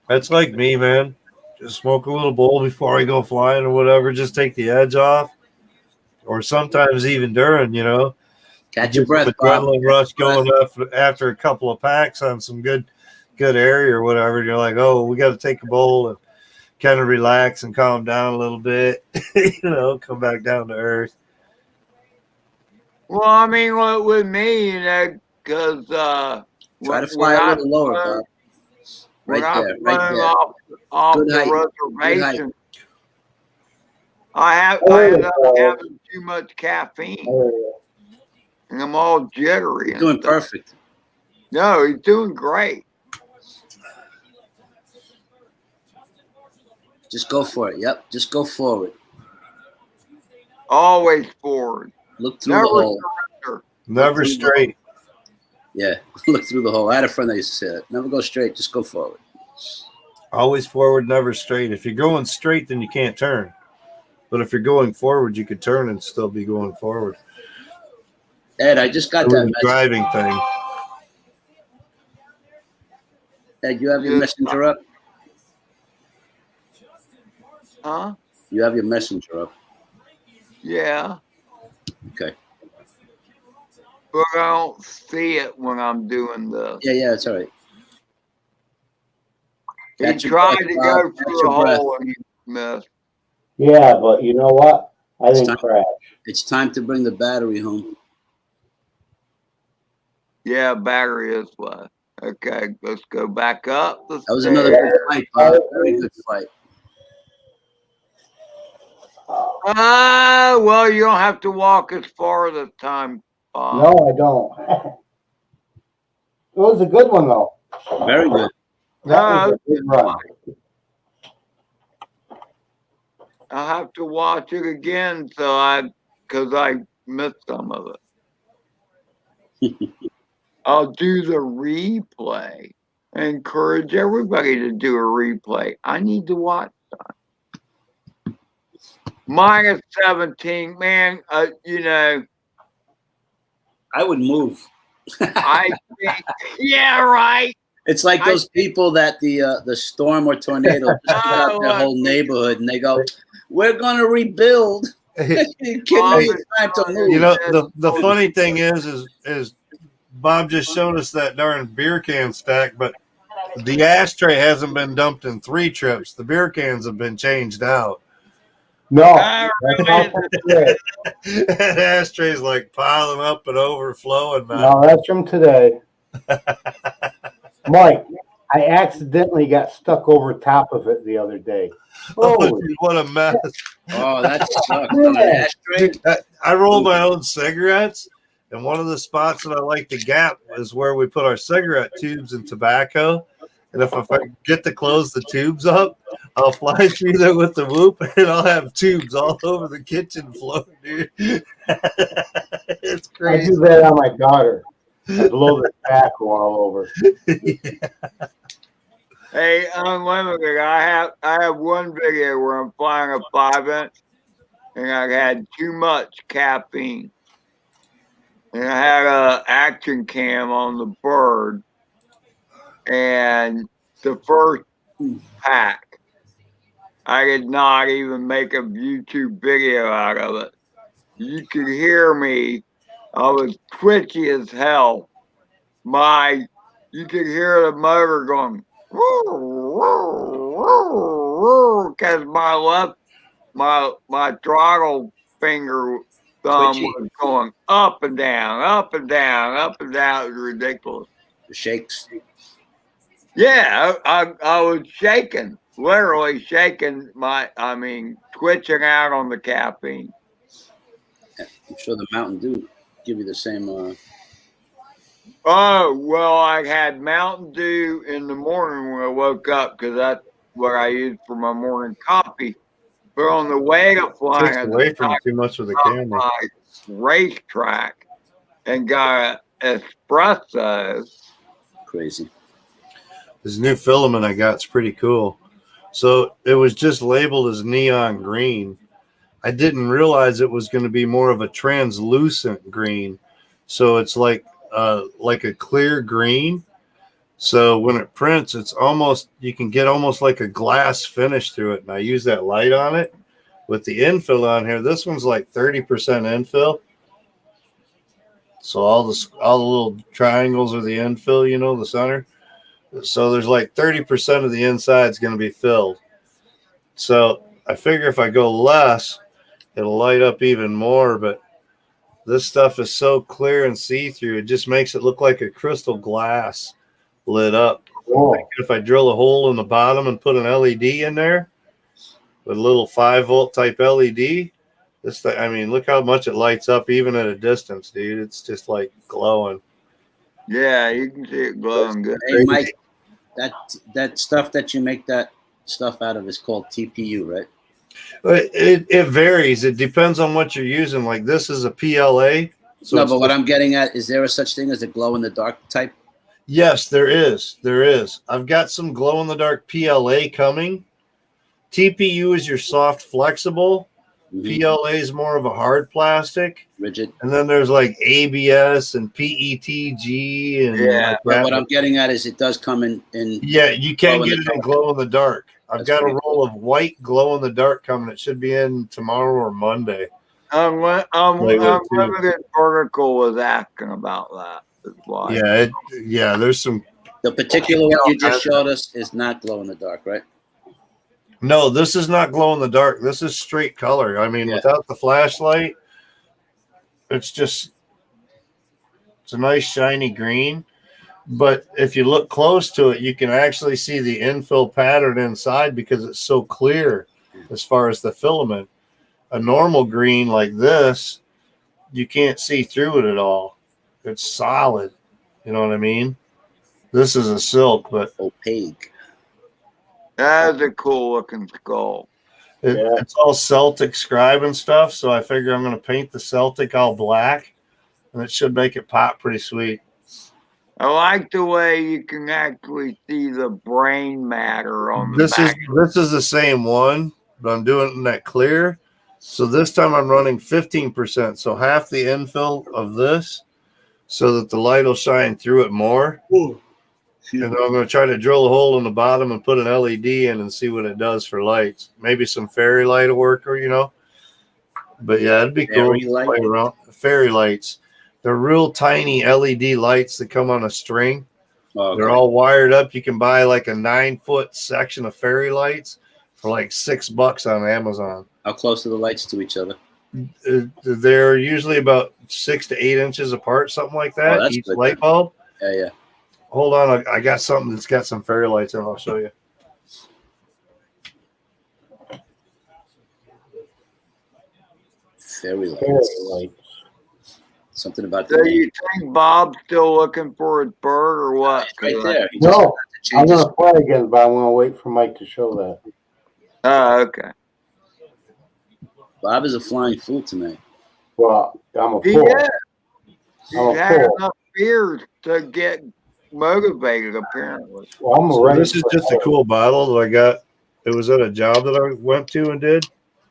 That's like me, man. Just smoke a little bowl before I go flying or whatever. Just take the edge off. Or sometimes even during, you know. Catch your Get breath, some Bob. adrenaline rush going up after a couple of packs on some good area or whatever. You're like, oh, we got to take a bowl and kind of relax and calm down a little bit, you know, come back down to earth. Well, I mean, with me, you know, because Try to fly a little lower, Bob. Right there, right there. Off Good the height. reservation, I end up having too much caffeine, and I'm all jittery. You're and doing stuff. perfect. No, he's doing great. Just go for it. Yep. Just go forward. Always forward. Look through Never the hole. surrender. Never straight. Yeah. Look through the hole. I had a friend that used to say that. Never go straight. Just go forward. Always forward, never straight. If you're going straight, then you can't turn. But if you're going forward, you could turn and still be going forward. Ed, I just got It was that a message. driving thing. Ed, you have your messenger up? Huh? You have your messenger up. Yeah. Okay. But I don't see it when I'm doing this. Yeah, it's all right. He Catch your tried breath, to Bob. go Catch through your the breath. hole and he missed. Yeah, but you know what? I It's didn't time. crash. It's time to bring the battery home. Yeah, battery is what. Okay, let's go back up. That was another good fight, Bob. Very good fight. Well, you don't have to walk as far this time, Bob. No, I don't. It was a good one, though. Very good. That was a good run. I'll have to watch it again because I missed some of it. I'll do the replay. I encourage everybody to do a replay. I need to watch that. Minus 17, man. You know, I would move. I think, yeah, right. It's like those people that the storm or tornado just put out their whole neighborhood, and they go, "We're going to rebuild." It's time to move. You know, the funny thing is Bob just showed us that darn beer can stack, but the ashtray hasn't been dumped in 3 trips. The beer cans have been changed out. No, that's not today. That ashtay's like piling up and overflowing now. No, that's from today. Mike, I accidentally got stuck over top of it the other day. Oh, Holy dude, what a mess. Oh, that sucks. On an ashtray? Dude, I roll my own cigarettes, and one of the spots that I like to gap is where we put our cigarette tubes and tobacco. And if I get to close the tubes up, I'll fly through there with the whoop, and I'll have tubes all over the kitchen floor, dude. It's I crazy. do that on my daughter. I blow the tobacco all over. Hey, Unlimited, I have one video where I'm flying a 5-inch and I had too much caffeine. And I had a action cam on the bird and the first pack. I did not even make a YouTube video out of it. You could hear me. I was twitchy as hell. You could hear the motor going because my throttle finger thumb Twitchy. was going up and down, up and down, up and down. It was ridiculous. The shakes. Yeah, I was shaking, literally shaking twitching out on the caffeine. I'm sure the Mountain Dew give you the same. Oh, well, I had Mountain Dew in the morning when I woke up because that's what I use for my morning coffee. But on the way to flying, Takes away from you too much with the camera. my racetrack and got an espresso. Crazy. This new filament I got is pretty cool. So it was just labeled as neon green. I didn't realize it was going to be more of a translucent green. So it's like a clear green. So when it prints, it's almost, you can get almost like a glass finish through it. And I use that light on it with the infill on here. This one's like 30% infill. So all the little triangles are the infill, you know, the center. So there's like 30% of the inside is going to be filled. So I figure if I go less, it'll light up even more. But this stuff is so clear and see-through, it just makes it look like a crystal glass lit up. Cool. If I drill a hole in the bottom and put an LED in there with a little 5-volt type LED, this thing, I mean, look how much it lights up even at a distance, dude. It's just like glowing. Yeah, you can see it glowing good. Hey, Mike, that stuff that you make that stuff out of is called TPU, right? It varies. It depends on what you're using. Like this is a PLA. So No, it's but what just- I'm getting at, is there a such thing as a glow in the dark type? Yes, there is. There is. I've got some glow in the dark PLA coming. TPU is your soft, flexible. Mhm. PLA is more of a hard plastic. Rigid. And then there's like ABS and PETG and Yeah. like But that. what I'm getting at is it does come in Yeah, you can Glow in get the it in dark. glow in the dark. I've That's got a pretty roll of white glow in the dark coming. It should be in tomorrow or Monday. Unlimited Vertical was asking about that. That's why. Yeah, there's some. the particular one you just showed us is not glow in the dark, right? No, this is not glow in the dark. This is straight color. I mean, Yeah. without the flashlight, it's a nice shiny green. But if you look close to it, you can actually see the infill pattern inside because it's so clear as far as the filament. A normal green like this, you can't see through it at all. It's solid. You know what I mean? This is a silk, but Opaque. That is a cool looking skull. it's all Celtic scribe and stuff. So I figure I'm going to paint the Celtic all black, and it should make it pop pretty sweet. I like the way you can actually see the brain matter on the This back. is the same one, but I'm doing it in that clear. So this time I'm running 15%, so half the infill of this, so that the light will shine through it more. And then I'm going to try to drill a hole in the bottom and put an LED in and see what it does for lights. Maybe some fairy light will work, or But yeah, it'd be cool. Fairy to light? play around. Fairy lights. They're real tiny LED lights that come on a string. Oh, okay. They're all wired up. You can buy like a 9-foot section of fairy lights for like $6 on Amazon. How close are the lights to each other? They're usually about 6 to 8 inches apart, something like that. Oh, that's Each good light then. bulb. Yeah. Hold on, I got something that's got some fairy lights in it. I'll show you. Fairy lights. Fairy lights. Something about So the name. you think Bob's still looking for his bird or what? It's right there. He just No, forgot to I'm change his- gonna play again, but I'm gonna wait for Mike to show that. Oh, okay. Bob is a flying fool tonight. Well, I'm a He fool. is. He's I'm a had fool. enough fears to get motivated, apparently. Well, I'm So ready. this is for just a it. cool bottle that I got. It was at a job that I went to and did,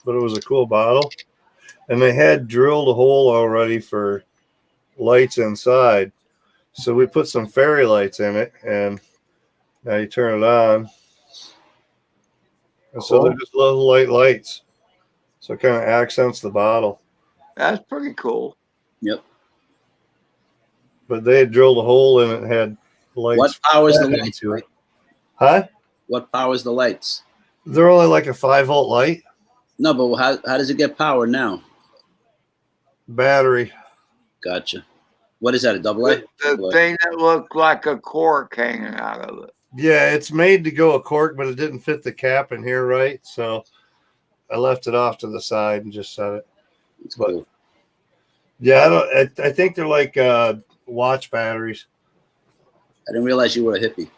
but it was a cool bottle. And they had drilled a hole already for lights inside. So we put some fairy lights in it, and now you turn it on. And so they're Cool. just little light lights. So it kind of accents the bottle. That's pretty cool. Yep. But they had drilled a hole in it, had lights. What powers the fed lights? into it. Mike? Huh? What powers the lights? They're only like a 5-volt light. No, but how does it get power now? Battery. Gotcha. What is that? A double A? The Double A. thing that looked like a cork hanging out of it. Yeah, it's made to go a cork, but it didn't fit the cap in here right. So I left it off to the side and just set it. It's But cool. yeah, I think they're like watch batteries. I didn't realize you were a hippie.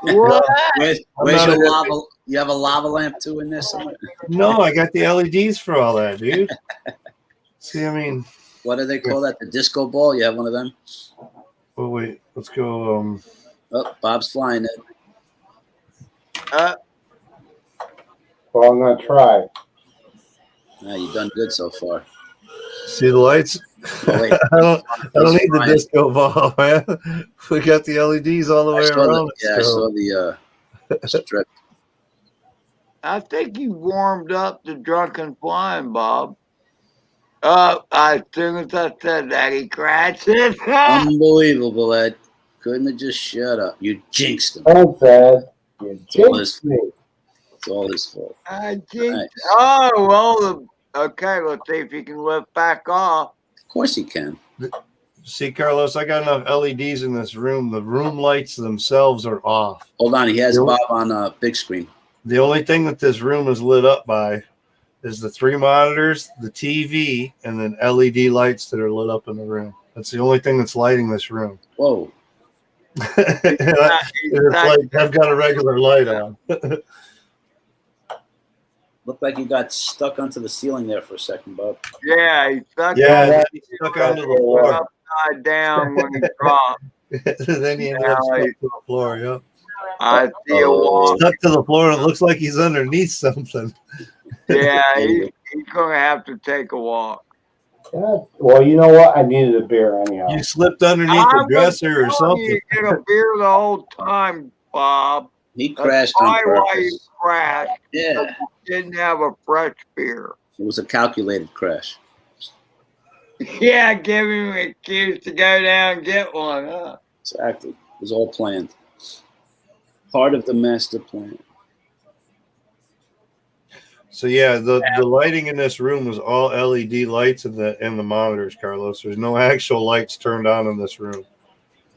What? Where's not your a hippie. lava? You have a lava lamp too in there somewhere? No, I got the LEDs for all that, dude. See, I mean, What do they call that? The disco ball? You have one of them? oh wait, let's go. Oh, Bob's flying it. Well, I'm gonna try. Nah, you've done good so far. See the lights? Oh, wait. I don't need the Fine. disco ball, man. We got the LEDs all the way I saw around. the, yeah, I saw the strip. I think you warmed up the drunken flying, Bob. As soon as I said that, he crashed it. Unbelievable, Ed. Couldn't have just shut up. You jinxed him. Thanks, Ed. You all jinxed me. It's all his fault. I jinxed. Nice. Oh, well, okay, let's see if he can lift back off. Of course he can. See, Carlos, I got enough LEDs in this room. The room lights themselves are off. Hold on. He has Yep. Bob on a big screen. The only thing that this room is lit up by is the 3 monitors, the TV, and then LED lights that are lit up in the room. That's the only thing that's lighting this room. Whoa. It's like I've got a regular light on. Looked like you got stuck onto the ceiling there for a second, Bob. Yeah, he stuck Yeah, he stuck onto the floor. upside down when he dropped. Then he ended up stuck to the floor. Yeah, I see a wall. stuck to the floor, and it looks like he's underneath something. Yeah, he's gonna have to take a walk. Yeah, well, you know what? I needed a beer anyhow. You slipped underneath I the dresser or was telling something. you get a beer the whole time, Bob. He That's crashed on probably why you purpose. crashed. Yeah, Didn't have a fresh beer. it was a calculated crash. Yeah, give him an excuse to go down and get one, huh? Exactly. It was all planned. Part of the master plan. So yeah, the lighting in this room was all LED lights and the monitors, Carlos. There's no actual lights turned on in this room.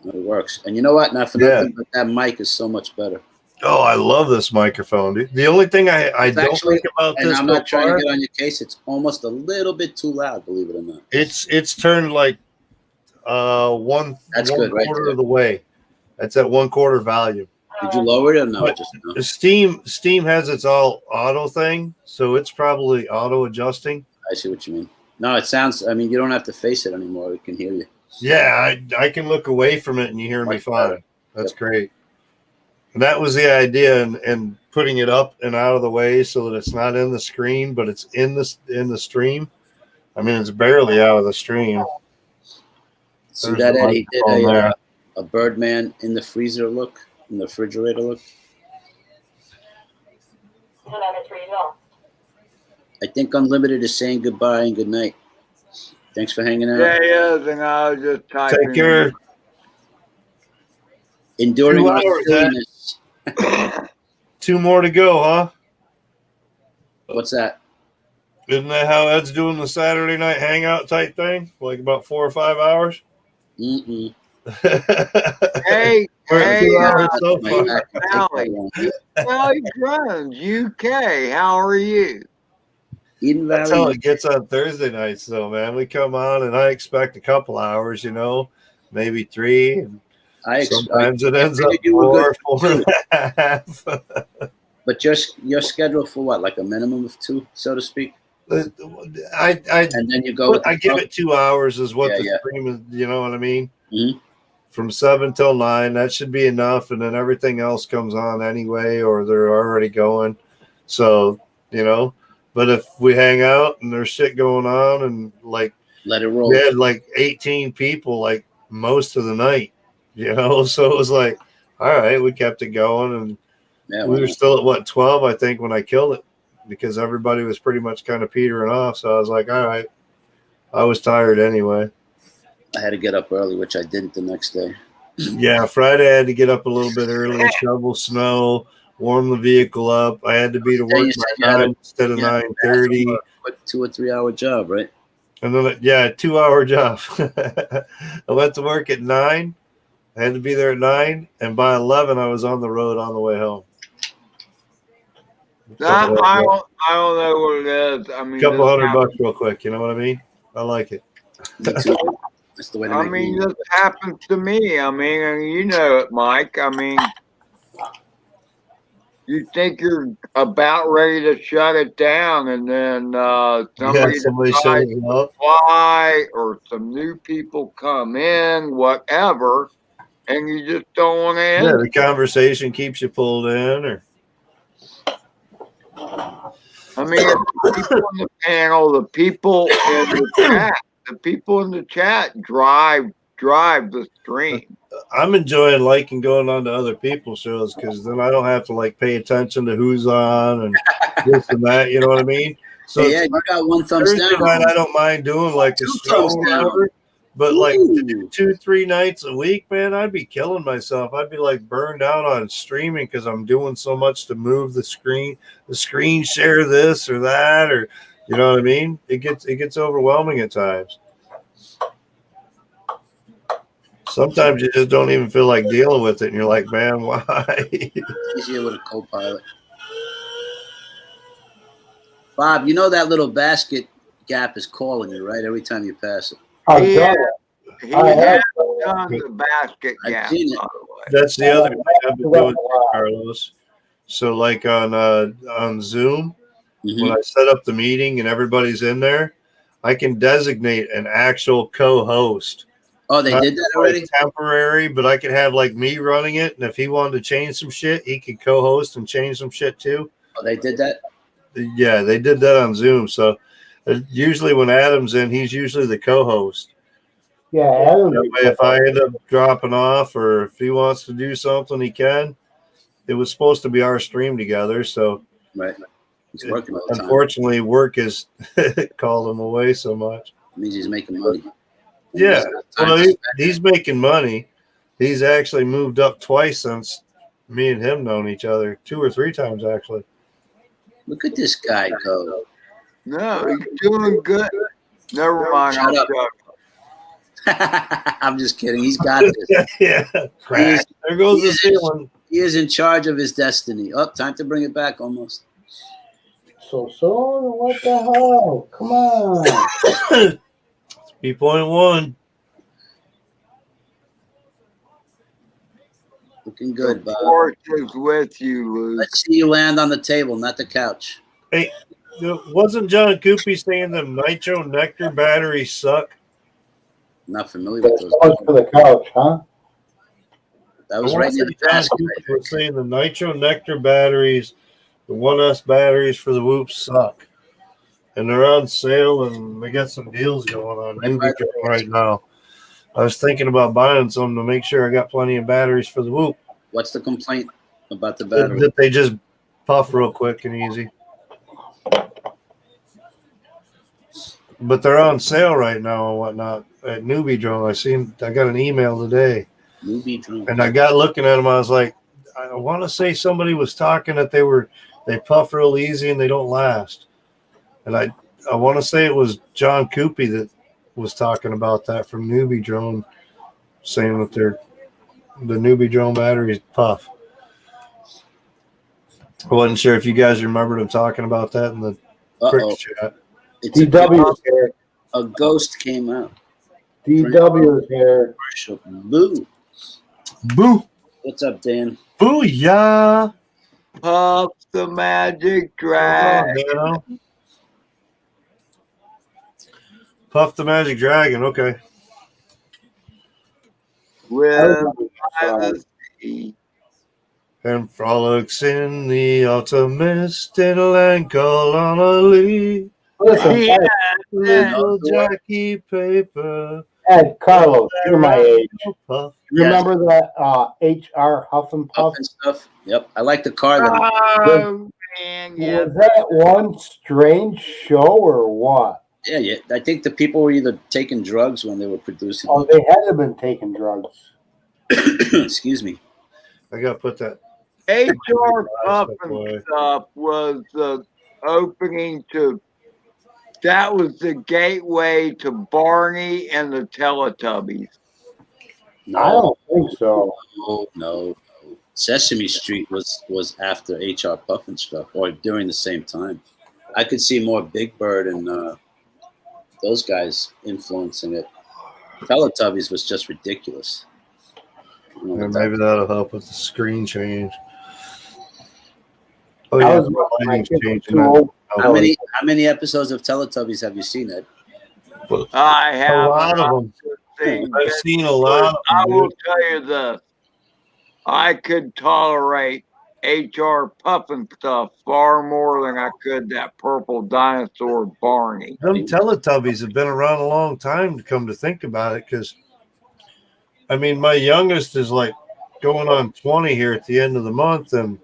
It works. And you know what? Not for nothing, but that mic is so much better. Oh, I love this microphone, dude. The only thing I It's don't actually- think about And this I'm so not trying far, to get on your case. It's almost a little bit too loud, believe it or not. it's turned like one That's one good, right quarter there. of the way. That's at 1/4 volume. Did you lower it or no? But- Just no. Steam has its all auto thing, so it's probably auto adjusting. I see what you mean. No, it sounds. I mean, you don't have to face it anymore. We can hear you. Yeah, I can look away from it and you hear me Much better. fine. That's great. And that was the idea, and putting it up and out of the way so that it's not in the screen, but it's in the stream. I mean, it's barely out of the stream. See There's that, the Eddie? He microphone did there. a Birdman in the freezer look, in the refrigerator look. So number 3 is all. I think Unlimited is saying goodbye and good night. Thanks for hanging out. Yeah, he is, and I was just typing. Take care. Enduring 2 our hours, silliness. 2 more to go, huh? What's that? Isn't that how Ed's doing the Saturday night hangout type thing? Like about 4 or 5 hours? Mm-mm. Hey, We're at 2 hours Ah, so my far. back. I'll take Valley. that one. Valley Drones, UK. How are you? Eden That's how Valley. it gets on Thursday nights, though, man. We come on, and I expect a couple hours, maybe 3. And sometimes it ends up figured you were 4, good 4.5. But you're scheduled for what, like a minimum of 2, so to speak? I And then you go with the give it 2 hours is what Yeah, the yeah. stream is. You know what I mean? Mhm. From 7 till 9, that should be enough, and then everything else comes on anyway, or they're already going. So but if we hang out and there's shit going on, and like let it roll. we had like 18 people like most of the night, so it was like, all right, we kept it going, and Yeah, we were still at 12, I think, when I killed it, because everybody was pretty much kind of petering off. So I was like, all right, I was tired anyway. I had to get up early, which I didn't the next day. Yeah, Friday I had to get up a little bit early, shovel snow, warm the vehicle up. I had to be to Yeah, you work said by you had 9 instead of 9:30. Quick 2 or 3 hour job, right? And then, 2-hour job. I went to work at 9. I had to be there at 9. And by 11, I was on the road on the way home. I don't know what it is. I mean, Couple this $100 real quick. You know what I mean? I like it. Me too. That's the way to I make mean, money. this happens to me. I mean, and you know it, Mike. I mean, you think you're about ready to shut it down, and then somebody Somebody decides shows to up. fly, or some new people come in, whatever, and you just don't want to end. Yeah, the conversation keeps you pulled in, or I mean, the people on the panel, the people in the chat drive the stream. I'm enjoying liking going on to other people's shows, because then I don't have to like pay attention to who's on and this and that. You know what I mean? So Hey, yeah, you got 1 thumbs Thursday down. night, I don't mind doing like a 2 show thumbs or down. whatever, but like Ooh. 2-3 nights a week, man, I'd be killing myself. I'd be like burned out on streaming because I'm doing so much to move the screen share this or that, or you know what I mean? It gets overwhelming at times. Sometimes you just don't even feel like dealing with it, and you're like, man, why? It's easier with a co-pilot. Bob, you know that little basket gap is calling you, right? Every time you pass it. I've He done had, it. he I had have. done the basket I've gap, seen it. by the way. That's the other thing I've been doing, Carlos. So like on Zoom, when Mhm. I set up the meeting and everybody's in there, I can designate an actual co-host. Oh, they Not did that just, already? like, temporary, but I could have like me running it, and if he wanted to change some shit, he could co-host and change some shit too. Oh, they did that? Yeah, they did that on Zoom. So usually when Adam's in, he's usually the co-host. Yeah, Adam. That way, if I end up dropping off or if he wants to do something, he can. It was supposed to be our stream together, so Right. He's working all the time. unfortunately, work has called him away so much. It means he's making money. Yeah, Time well, to spend. he's making money. He's actually moved up twice since me and him known each other, 2 or 3 times actually. Look at this guy go. No, he's doing good. Never mind. Shut I'm up. joking. I'm just kidding. He's got this. Yeah, crack. There goes the He's- ceiling. He is in charge of his destiny. Oh, time to bring it back almost. So what the hell? Come on. 3.1. Looking good, Bob. Force is with you, Lou. Let's see you land on the table, not the couch. Hey, wasn't John Coopy saying them nitro nectar batteries suck? Not familiar with those. Much for the couch, huh? That was right near the John basket. Coopy was saying the nitro nectar batteries, the 1S batteries for the Whoops suck. And they're on sale and they got some deals going on Newbie right now. I was thinking about buying some to make sure I got plenty of batteries for the Whoop. What's the complaint about the battery? That they just puff real quick and easy. But they're on sale right now and whatnot at Newbie Drone. I got an email today. Newbie drone. And I got looking at them. I was like, I want to say somebody was talking that they puff real easy and they don't last. And I want to say it was John Coopy that was talking about that from Newbie Drone, saying that the Newbie Drone batteries puff. I wasn't sure if you guys remembered him talking about that in the quick chat. It's a, DW's here. a ghost came out. DW's here. Commercial. Boo. Boo! What's up, Dan? Booyah! Puff the magic dragon. Oh, man. Puff the Magic Dragon, okay. With the sea. And frolics in the autumn mist in a land called on a leaf. Listen, Yeah. Little Jackie Paper. Ed, Carlos, you're my age. Puff. Remember that HR Huff and Puff Puff? and stuff. Yep. I like the car. That Oh, man, yeah. Was that one strange show or what? yeah. I think the people were either taking drugs when they were producing. Oh, they had to have been taking drugs. Excuse me. I got to put that. HR Puff Boy. and stuff was the opening to, that was the gateway to Barney and the Teletubbies. I No, don't think so. no. Sesame Street was after HR Puff and stuff, or during the same time. I could see more Big Bird and those guys influencing it. Teletubbies was just ridiculous. You know, Yeah, but maybe that'll help with the screen change. Oh, I yeah. was the my lighting's kid was changing too now. old. how many episodes of Teletubbies have you seen, Ed? I A have lot of them. seen I've seen a lot I of will them. tell you this. I could tolerate HR Puff and stuff far more than I could that purple dinosaur Barney. Them Teletubbies have been around a long time, to come to think about it, because, I mean, my youngest is like going on 20 here at the end of the month, and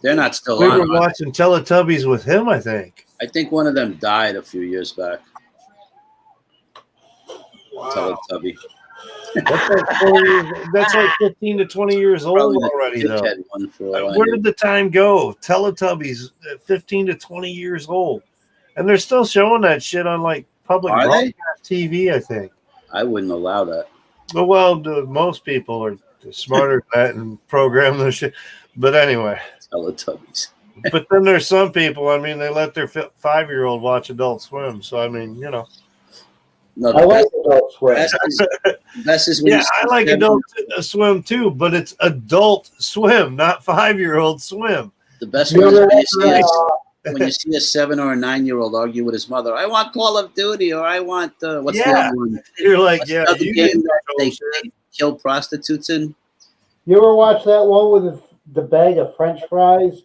They're not still we were on. watching Teletubbies with him, I think. I think one of them died a few years back. Wow. Teletubby. That's like 15 to 20 years old Probably the already, though. dickhead one for all I Where knew. did the time go? Teletubbies, 15 to 20 years old. And they're still showing that shit on like public Are they? broadcast TV, I think. I wouldn't allow that. Well, most people are smarter than that and program their shit. But anyway, Teletubbies. but then there's some people, I mean, they let their 5-year-old watch Adult Swim. So, I mean, you know. No, I like Adult Swim. best is when Yeah, you see I like seven- Adult Swim too, but it's Adult Swim, not 5-year-old swim. The best You one is ever when you see a 7 or a 9-year-old argue with his mother. I want Call of Duty, or I want what's the Yeah. other one? You're like, What's yeah, the other you game can that control they shit. kill prostitutes in? You ever watch that one with the bag of French fries?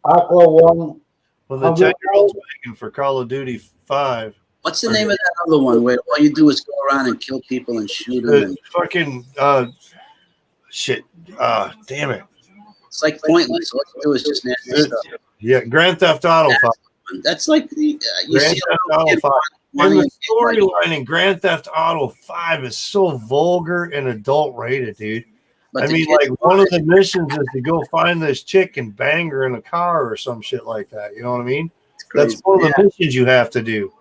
Aqua one. When the 10-year-old's begging for Call of Duty 5. What's the name of that other one where all you do is go around and kill people and shoot them? The And fucking shit. Damn it. it's like pointless. All you do is just nasty stuff. Yeah, Grand Theft Auto 5. That's like you Grand see Theft a little Auto kid 5. wanting And the to get, like, storyline in Grand Theft Auto 5 is so vulgar and adult rated, dude. but I the mean, kids like, one want of the missions is to go find this chick and bang her in a car or some shit like that. You know what I mean? it's crazy. That's one of the missions you have to do.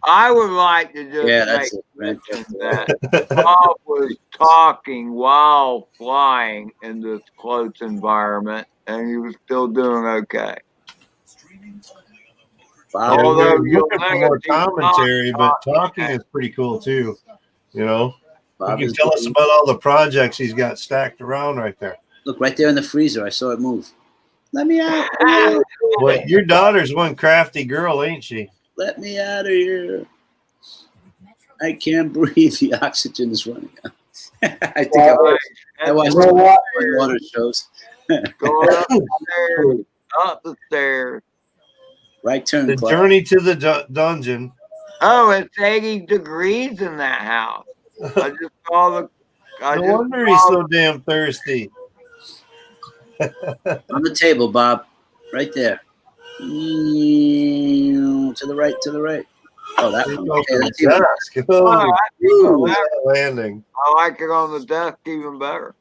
I would like to just Yeah, that's make it, right? mention that Bob was talking while flying in this close environment, and he was still doing okay. Bob, Yeah, Although we're you'll looking for think more it's not commentary, but talking. talking is pretty cool too. You know, Bob he can is tell us doing- about all the projects he's got stacked around right there. Look right there in the freezer. I saw it move. Let me out. But your daughter's one crafty girl, ain't she? Let me out of here. I can't breathe. The oxygen is running out. I think I watched You know my what? water shows. Going up the stairs, up the stairs. Right turn, The Clark. journey to the dungeon. Oh, it's 80 degrees in that house. I just saw the. I No just wonder he's saw so damn thirsty. On the table, Bob. Right there. To the right, to the right. Oh, that one. Okay, that's even. Desk. Oh, Holy I cool, like that landing. I like it on the desk even better.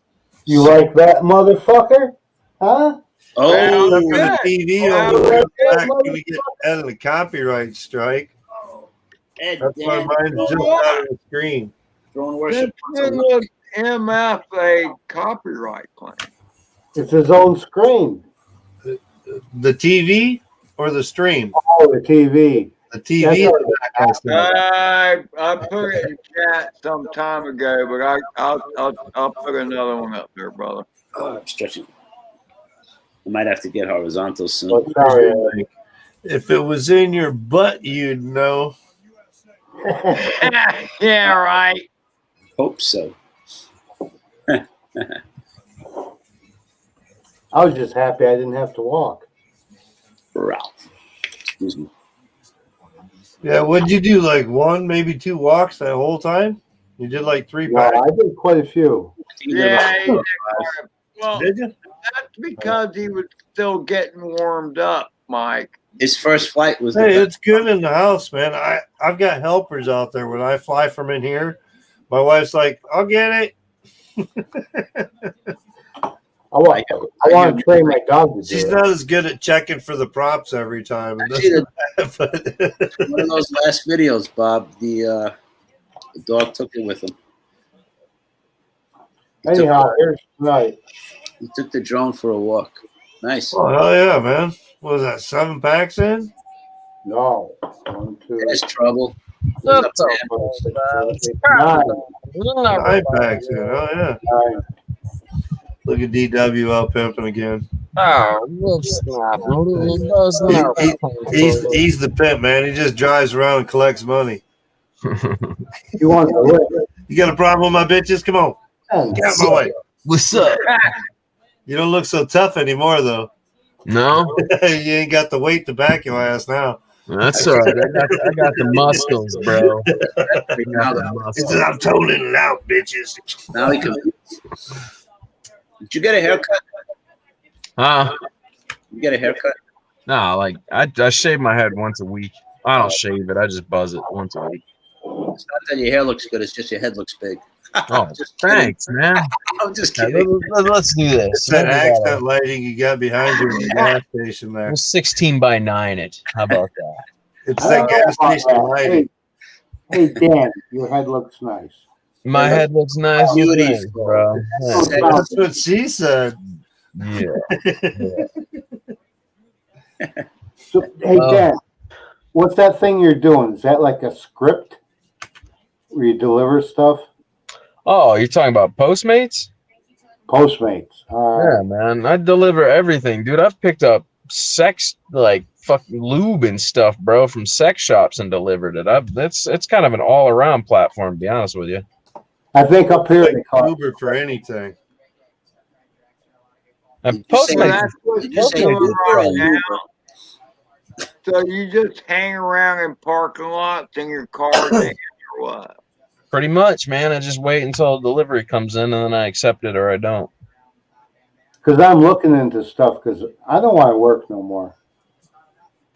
You like that motherfucker? Huh? Oh, Up for the good. TV Well, over that's there. good, Back, we get out of the copyright strike. Ed, That's why Dan, mine's just out of the screen. throwing It worship. was MF a copyright claim. It's his own screen. The TV or the stream? Oh, the TV. The TV. That's I put it in chat some time ago, but I'll put another one up there, brother. Oh, I'm stretching. I might have to get horizontal soon. Oh, sorry. If it was in your butt, you'd know. Yeah, right. Hope so. I was just happy I didn't have to walk. Ralph. Excuse me. Yeah, what'd you do? Like one, maybe 2 walks that whole time? You did like 3 Well, packs, I did quite a few. Yeah, he did well, did you? that's because he was still getting warmed up, Mike. His first flight was the Hey, best. it's good in the house, man. I've got helpers out there. When I fly from in here, my wife's like, "I'll get it." I want to train my dog to do She's it. not as good at checking for the props every time. Actually, But- one of those last videos, Bob, the dog took it with him. Anyhow, here's tonight. He took the drone for a walk. Nice. Oh hell yeah, man! What was that? 7 packs in? No. 1, 2, There's trouble. What What's up, Sam? 6, 9. 9 packs in. Oh yeah. 9. Look at DW out pimping again. Oh, whoops, snap. Those no. He's the pimp, man. He just drives around and collects money. You want to live? You got a problem with my bitches? Come on, get out my way. What's up? You don't look so tough anymore, though. No, You ain't got the weight to back your ass now. that's all right. I got the muscles, bro. I Now, got the He muscles. says, I'm toning it out, bitches. now he can. Did you get a haircut? You get a haircut? Nah, like I shave my head once a week. I don't shave it. I just buzz it once a week. It's not that your hair looks good. It's just your head looks big. Oh, Just kidding. thanks, man. I'm just Yeah, kidding. let's do this. It's that accent lighting you got behind you in the gas station there. We'll 16 by 9 it. How about that? It's that gas station lighting. Hey, Dan, your head looks nice. My head looks nice, as nice, bro. Yeah. That's what she said. Yeah. So, hey, Oh. Dan, what's that thing you're doing? Is that like a script where you deliver stuff? Oh, you're talking about Postmates? Postmates. Yeah, man. I deliver everything, dude. I've picked up sex, like fucking lube and stuff, bro, from sex shops and delivered it. It's kind of an all around platform, to be honest with you. I think up here they Like call it. Uber for anything. And Did you say- So Postmates, that's what Did you you're say doing Uber or right Uber? now. So you just hang around in parking lots in your car then, or what? pretty much, man. I just wait until delivery comes in and then I accept it or I don't. Because I'm looking into stuff because I don't want to work no more.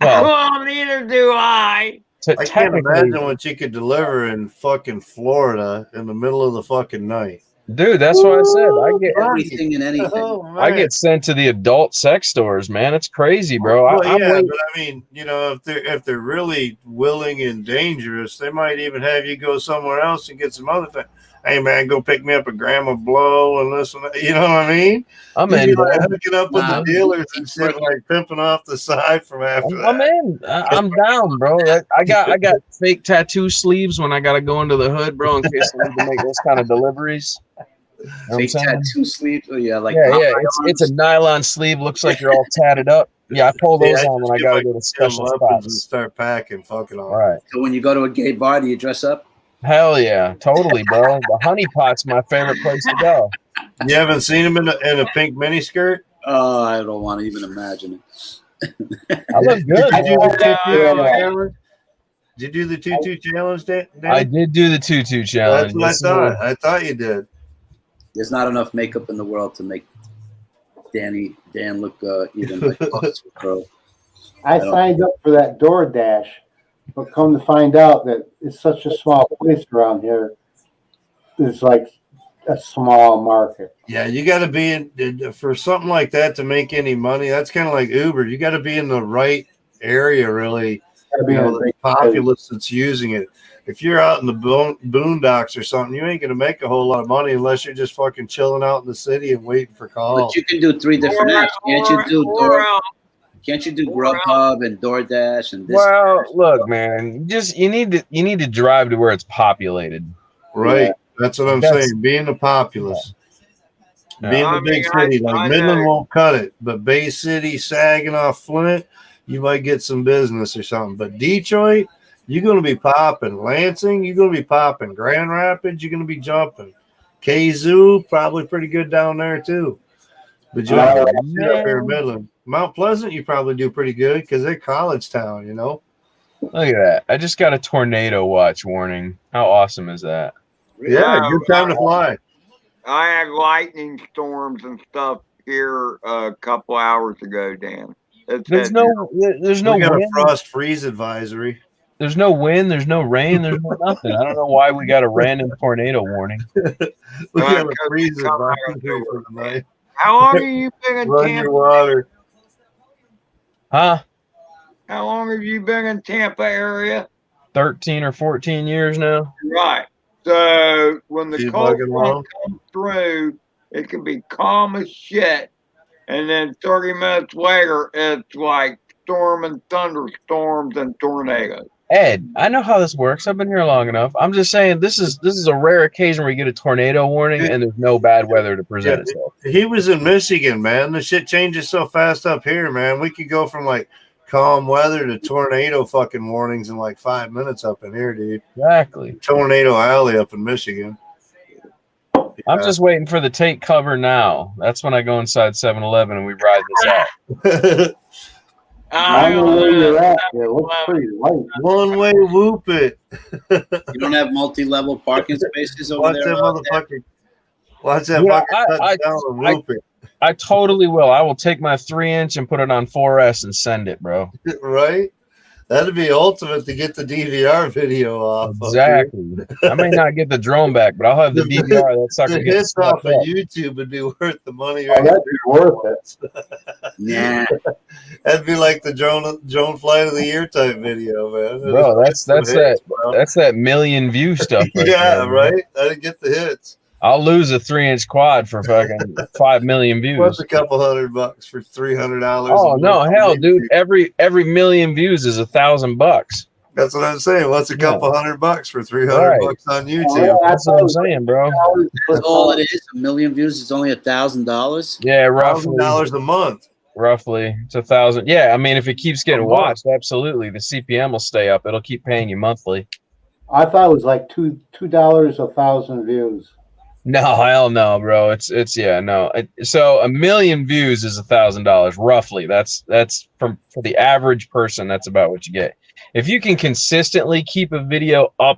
Well, Well, neither do I. I can't technically, imagine what you could deliver in fucking Florida in the middle of the fucking night. dude, that's what I said. I get Everything and anything. Oh, man. I get sent to the adult sex stores, man. It's crazy, bro. Well, I'm yeah, waiting. but I mean, you know, if they're really willing and dangerous, they might even have you go somewhere else and get some other thing. Hey, man, go pick me up a gram of blow and this and that. You know what I mean? I'm You'd in, be bro. like hooking up with Nah. the dealers and shit, like pimping off the side from after that. I'm in. I'm down, bro. I got fake tattoo sleeves when I gotta go into the hood, bro, in case I need to make those kind of deliveries. You know what I'm Fake saying? tattoo sleeve. Oh yeah, like Yeah. It's a nylon sleeve. Looks like you're all tatted up. Yeah, I pull those Yeah, on when I just gotta get go to my special weapons and spots. start packing. Fucking all. All right. So when you go to a gay bar, do you dress up? Hell yeah, totally, bro. The honey pot's my favorite place to go. You haven't seen him in a pink miniskirt? Oh, I don't want to even imagine it. I look good. Did you do bro. the tutu Yeah. challenge? Did you do the tutu challenge, Dan? I did do the tutu challenge. That's what I Yes, thought. sir. I thought you did. There's not enough makeup in the world to make Dan look even like close to a pro. I signed up for that DoorDash, but come to find out that it's such a small place around here. It's like a small market. Yeah, you got to be in for something like that to make any money. That's kind of like Uber. You got to be in the right area, really. Gotta be You in know, a the big populace that's using it. If you're out in the boondocks or something, you ain't gonna make a whole lot of money unless you're just fucking chilling out in the city and waiting for calls. But you can do 3 different apps. Can't you do Grubhub and DoorDash and this? Well, look, man. You need to drive to where it's populated. Right. Yeah. That's what I'm That's- saying. Being the populace. Yeah. Being I the big mean, city. Like I Midland know. won't cut it. But Bay City, Saginaw, Flint, you might get some business or something. But Detroit, you're going to be popping. Lansing, you're going to be popping. Grand Rapids, you're going to be jumping. Kazoo, probably pretty good down there too. But you have to shit up here in Midland. Mount Pleasant, you probably do pretty good because they're college town, you know? Look at that. I just got a tornado watch warning. How awesome is that? Yeah, good time to fly. I had lightning storms and stuff here a couple hours ago, Dan. There's no We got a wind. frost freeze advisory. There's no wind. There's no rain. There's no nothing. I don't know why we got a random tornado warning. We got a because freeze it's coming advisory for the night. How long have you been in Run your Tampa? water. Huh? How long have you been in Tampa area? 13 or 14 years now. Right. So when the Too cold fucking front long. comes through, it can be calm as shit, and then 30 minutes later, it's like storm and thunderstorms and tornadoes. Ed, I know how this works. I've been here long enough. I'm just saying this is a rare occasion where you get a tornado warning and there's no bad weather to present itself. He was in Michigan, man. The shit changes so fast up here, man. We could go from like calm weather to tornado fucking warnings in like 5 minutes up in here, dude. Exactly. Tornado Alley up in Michigan. I'm just waiting for the take cover now. That's when I go inside 7-Eleven and we ride this out. I don't know where you're at. It looks pretty light. One way whoop it. You don't have multi-level parking spaces over Watch there. that motherfucker. Watch that Yeah, fucker touch down and whoop I totally will. I will take my 3-inch and put it on 4S and send it, bro. it. Right? That'd be ultimate to get the DVR video off. Exactly. I may not get the drone back, but I'll have the DVR. That sucker The gets hits off swept of up. YouTube would be worth the money. Oh, Right? that'd be worth it. Nah. That'd be like the drone flight of the year type video, man. Bro, that's Some that hits, bro. that's that million view stuff. Right Yeah, there, man. right. I didn't get the hits. I'll lose a 3-inch quad for fucking 5 million What's views. a couple $100 for $300? Oh no, hell, dude! Every million views is $1,000. That's what I'm saying. What's a couple $100 for 300 Right. bucks on YouTube? Oh, That's what I'm saying, bro. That's all it is. 1 million views is only $1,000. Yeah, roughly. $1,000 a month. Roughly, it's 1,000. Yeah, I mean, if it keeps getting A month. watched, absolutely, the CPM will stay up. It'll keep paying you monthly. I thought it was like $2 1,000 views. No, hell no, bro. It's yeah, no. So 1 million views is $1,000 roughly. That's for the average person. That's about what you get. If you can consistently keep a video up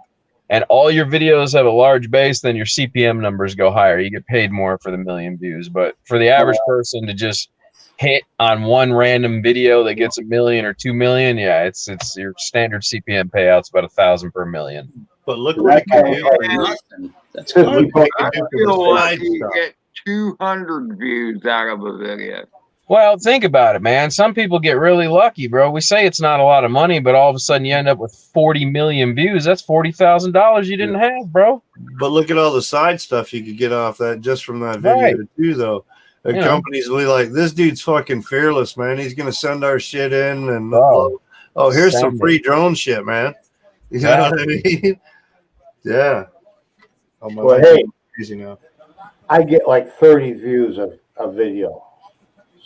and all your videos have a large base, then your CPM numbers go higher. You get paid more for the 1 million views. But for the average person to just hit on one random video that gets 1 million or 2 million, yeah, it's your standard CPM payout's about 1,000 per million. But look what it can do. Nothing. That's Because fine. we I do for the feel like side you stuff. get 200 views out of a video. Well, think about it, man. Some people get really lucky, bro. We say it's not a lot of money, but all of a sudden you end up with 40 million views. That's $40,000 you didn't have, bro. But look at all the side stuff you could get off that just from that video Right. too, though. The Yeah. companies will be like, this dude's fucking fearless, man. He's gonna send our shit in and Oh. here's some Send free drone shit, man. You Yeah. know what I mean? Yeah. Oh, my Well, legs hey. are crazy now. I get like 30 views of a video.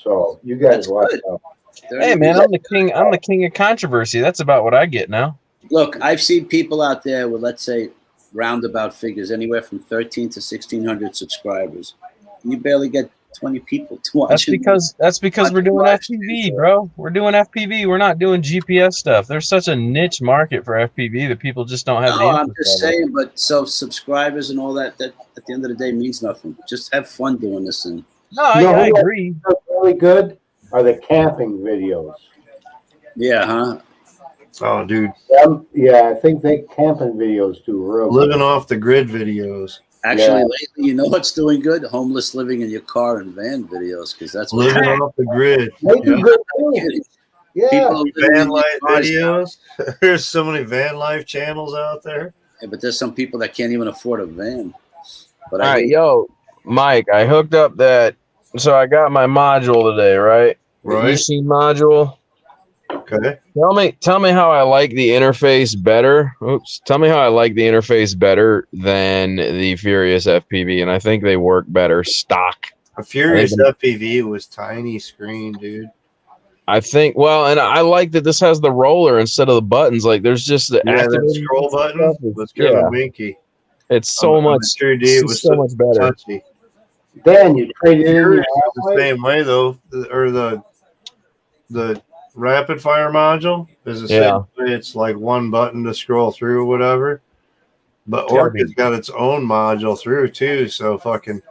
So you guys That's watch good. out. Hey, man, I'm the king. I'm the king of controversy. That's about what I get now. Look, I've seen people out there with, let's say, roundabout figures, anywhere from 13 to 1,600 subscribers. And you barely get 20 people to watch That's it. because we're doing FPV, bro. We're doing FPV. We're not doing GPS stuff. There's such a niche market for FPV that people just don't have the No, I'm interest just level. saying, but so subscribers and all that at the end of the day means nothing. Just have fun doing this. And No, I No, agree. What's really good are the camping videos. yeah, huh? Oh, dude. Yeah, I think they camping videos do real good. Living off the grid videos. Actually, Yeah. lately, you know what's doing good? Homeless living in your car and van videos, because that's what Living off the grid. They do Yeah. good too. Yeah. people are living in Van their life cars now. videos. There's so many van life channels out there. Yeah, but there's some people that can't even afford a van. But All I right, hate- yo, Mike, I hooked up that. So I got my module today, right? The Right. eSheen module. Okay. Tell me how I like the interface better. Oops. Tell me how I like the interface better than the Furious FPV, and I think they work better stock. A Furious I think- FPV was tiny screen, dude. I think well, and I like that this has the roller instead of the buttons. Like there's just the Yeah, that activating scroll button stuff is- was kind yeah, of winky. it's so On the much. 3D, It's it was so much better. touchy. Dan, you traded in your Furious is the halfway? same way though, or the rapid fire module is the Yeah. same way. It's like one button to scroll through or whatever. But It's gotta Orca's be- got its own module through too. So fucking,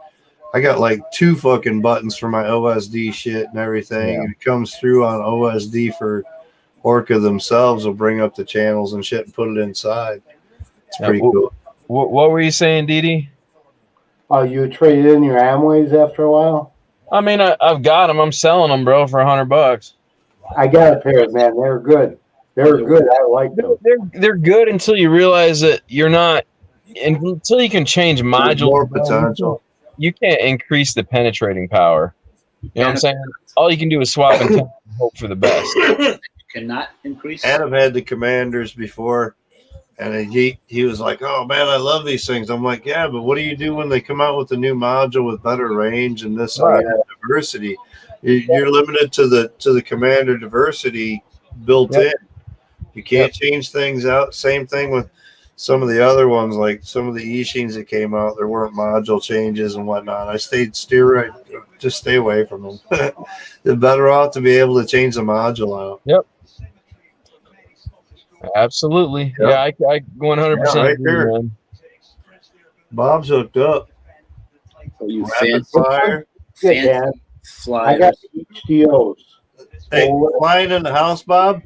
I got like 2 fucking buttons for my OSD shit and everything. Yeah. And it comes through on OSD for Orca themselves. Will bring up the channels and shit and put it inside. It's Yeah, pretty well- cool. What were you saying, Didi? Oh, you traded in your Amways after a while? I mean, I've got them. I'm selling them, bro, for $100. I got a pair, man. They're good. They're good. I like them. They're good until you realize that you're not until you can change There's modules. more bro, potential. You can't increase the penetrating power. You know what I'm saying? All you can do is swap and hope for the best. You cannot increase. Adam had the Commanders before, and he was like, "Oh man, I love these things." I'm like, "Yeah, but what do you do when they come out with a new module with better range and this and Right. that diversity? You're limited to the Commander diversity built Yep. in. You can't change things out. Same thing with some of the other ones, like some of the eSheens that came out. There weren't module changes and whatnot. I just stay away from them. They're better off to be able to change the module out. Absolutely. Yep. Yeah, I 100% Yeah, right agree, there. man. Bob's hooked up. So you Rapid fire. Yeah, fan Dan. I flyers. got the HDOs. Hey, Oh, flying in the house, Bob,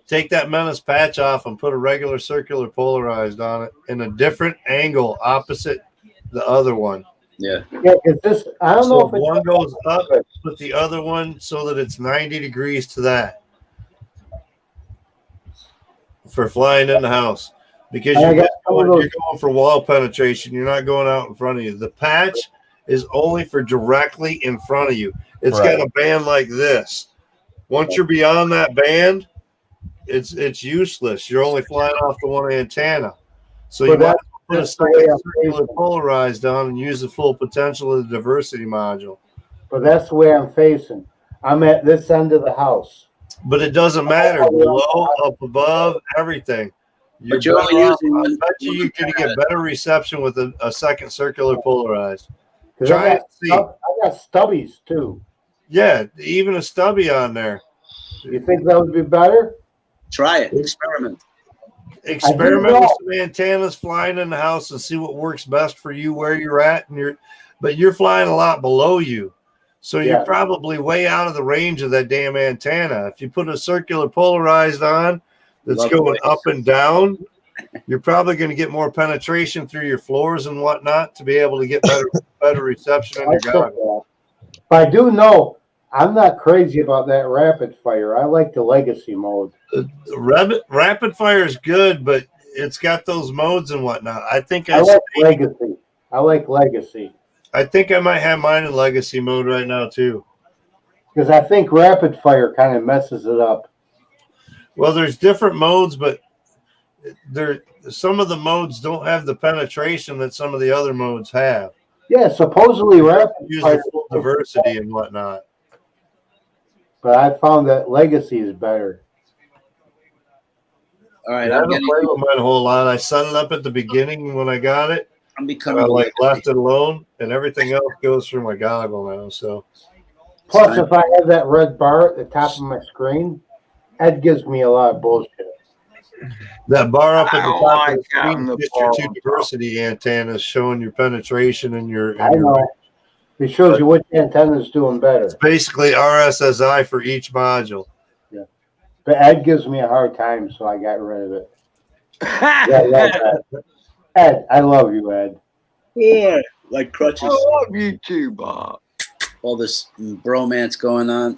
take that Menace patch off and put a regular circular polarized on it in a different angle opposite the other one. Yeah. Yeah, because this, I don't know So if it's one goes up, put the other one so that it's 90 degrees to that for flying in the house. Because I you got get you're going for wall penetration. You're not going out in front of you. The patch is only for directly in front of you. It's got a band like this. Once you're beyond that band, it's useless. You're only flying off the one antenna. So you might as well put a second circular polarized on and use the full potential of the diversity module. But that's the way I'm facing. I'm at this end of the house. But it doesn't matter. Below, up above, everything. But you're only using I one. bet you're going to get better reception with a second circular polarized. I Try and see. got stubbies too. Yeah, even a stubby on there. You think that would be better? Try it. Experiment. Experiment with some antennas flying in the house and see what works best for you where you're at. But you're flying a lot below you. So you're probably way out of the range of that damn antenna. If you put a circular polarized on that's going up and down, you're probably going to get more penetration through your floors and whatnot to be able to get better reception in your goggles. But I do know I'm not crazy about that rapid fire. I like the legacy mode. Rapid fire is good, but it's got those modes and whatnot. I like legacy. I think I might have mine in legacy mode right now too. Because I think rapid fire kind of messes it up. Well, there's different modes, but some of the modes don't have the penetration that some of the other modes have. Yeah, supposedly rapid Use fire the full diversity and whatnot. But I found that legacy is better. All right, I haven't played with mine a whole lot. I set it up at the beginning when I got it. I'm becoming left it alone, and everything else goes through my goggle now. So, plus, if I have that red bar at the top of my screen, that gives me a lot of bullshit. That bar up at the top of the screen is just your two diversity antennas showing your penetration and your. I know. It shows you which antenna is doing better. It's basically RSSI for each module. Yeah, but Ed gives me a hard time, so I got rid of it. Ed, I love you, Ed. Yeah, like crutches. I love you too, Bob. All this bromance going on.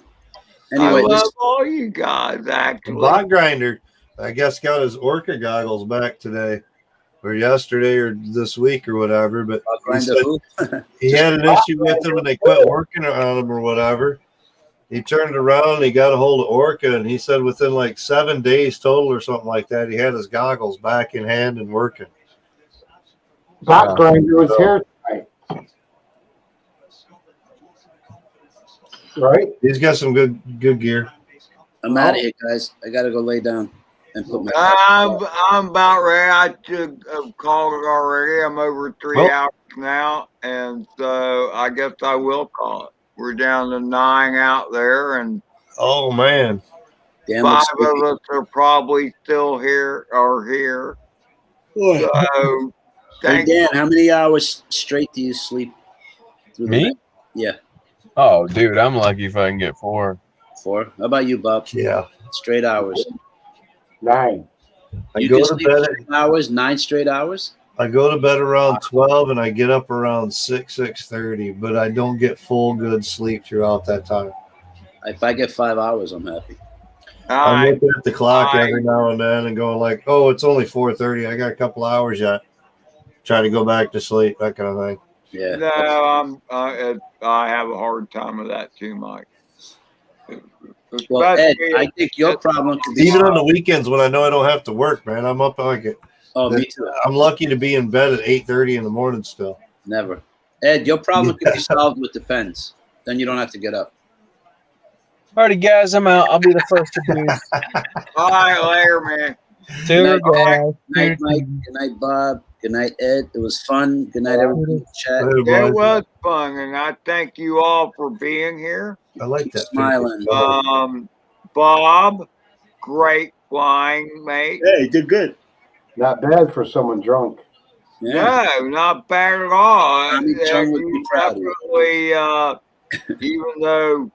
I Anyway, love all you guys, actually. Bot Grinder, I guess, got his Orca goggles back today, or yesterday, or this week, or whatever. But he said he had an issue with them, and they quit working on them, or whatever. He turned around, and he got a hold of Orca, and he said within like 7 days total, or something like that, he had his goggles back in hand and working. Bot Grinder was here tonight. Right? He's got some good gear. I'm out of here, guys. I gotta go lay down and put my. I'm about ready. I should have called it already. I'm over 3 hours now, and so I guess I will call it. We're down to 9 out there, and oh man, 5 of us are probably still here or here. So, hey Dan, how many hours straight do you sleep? Me? Yeah. Oh, dude, I'm lucky if I can get 4. 4. How about you, Bob? Yeah. Straight hours. 9. You can sleep 9 hours, 9 straight hours? I go to bed around 12 and I get up around 6:30, but I don't get full good sleep throughout that time. If I get 5 hours, I'm happy. I'm looking at the clock every now and then and going like, oh, it's only 4:30. I got a couple hours yet. Try to go back to sleep, that kind of thing. Yeah. No, I have a hard time with that too, Mike. Well, Ed, I think your problem could be even on the weekends when I know I don't have to work, man. I'm up like it. Oh, me too. I'm lucky to be in bed at 8:30 in the morning still. Never. Ed, your problem could be solved with the pens. Then you don't have to get up. Alrighty, guys, I'm out. I'll be the first to do. All right, later, man. Good night, Mike. Good night, Bob. Good night, Ed. It was fun. Good night, everybody in the chat. It was fun, and I thank you all for being here. I like Keep that. Smiling. Bob, great flying, mate. Hey, you did good. Not bad for someone drunk. Yeah. No, not bad at all. I mean, John would be proud of you. Definitely, even though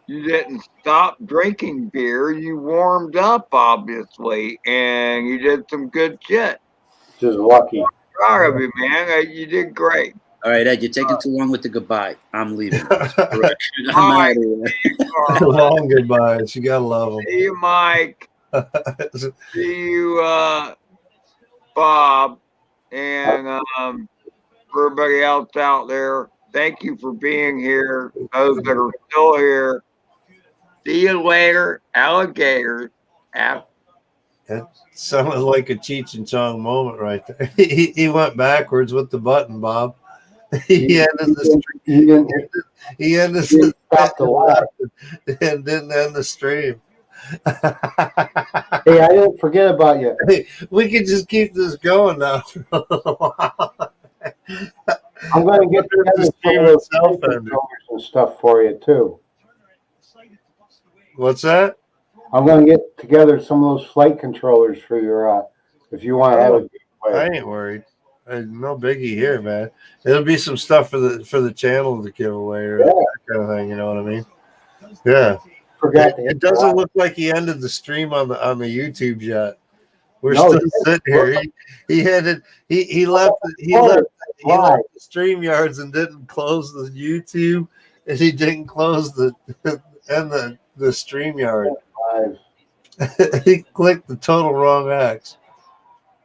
you didn't stop drinking beer, you warmed up, obviously, and you did some good shit. Just lucky. Proud of you, man. You did great. All right, Ed, you're taking too long with the goodbye. I'm leaving. I'm All out right. of here. Long goodbyes. You gotta love them. See you, Mike. See you, Bob, and everybody else out there, thank you for being here. Those that are still here, see you later, alligators. That sounded like a Cheech and Chong moment right there. He went backwards with the button, Bob. He ended the stream. He ended the and didn't end the stream. Hey, I didn't forget about you. Hey, we could just keep this going now for a little while. I'm going to get together some of those controllers and stuff for you too. What's that? I'm going to get together some of those flight controllers for your, if you want to have a giveaway. I ain't worried. No biggie here, man. It'll be some stuff for the channel to give away or that kind of thing. You know what I mean? Yeah. It doesn't look like he ended the stream on the YouTube yet. We're still sitting here. He left the StreamYards and didn't close the YouTube, and he didn't close the StreamYard. He clicked the total wrong X.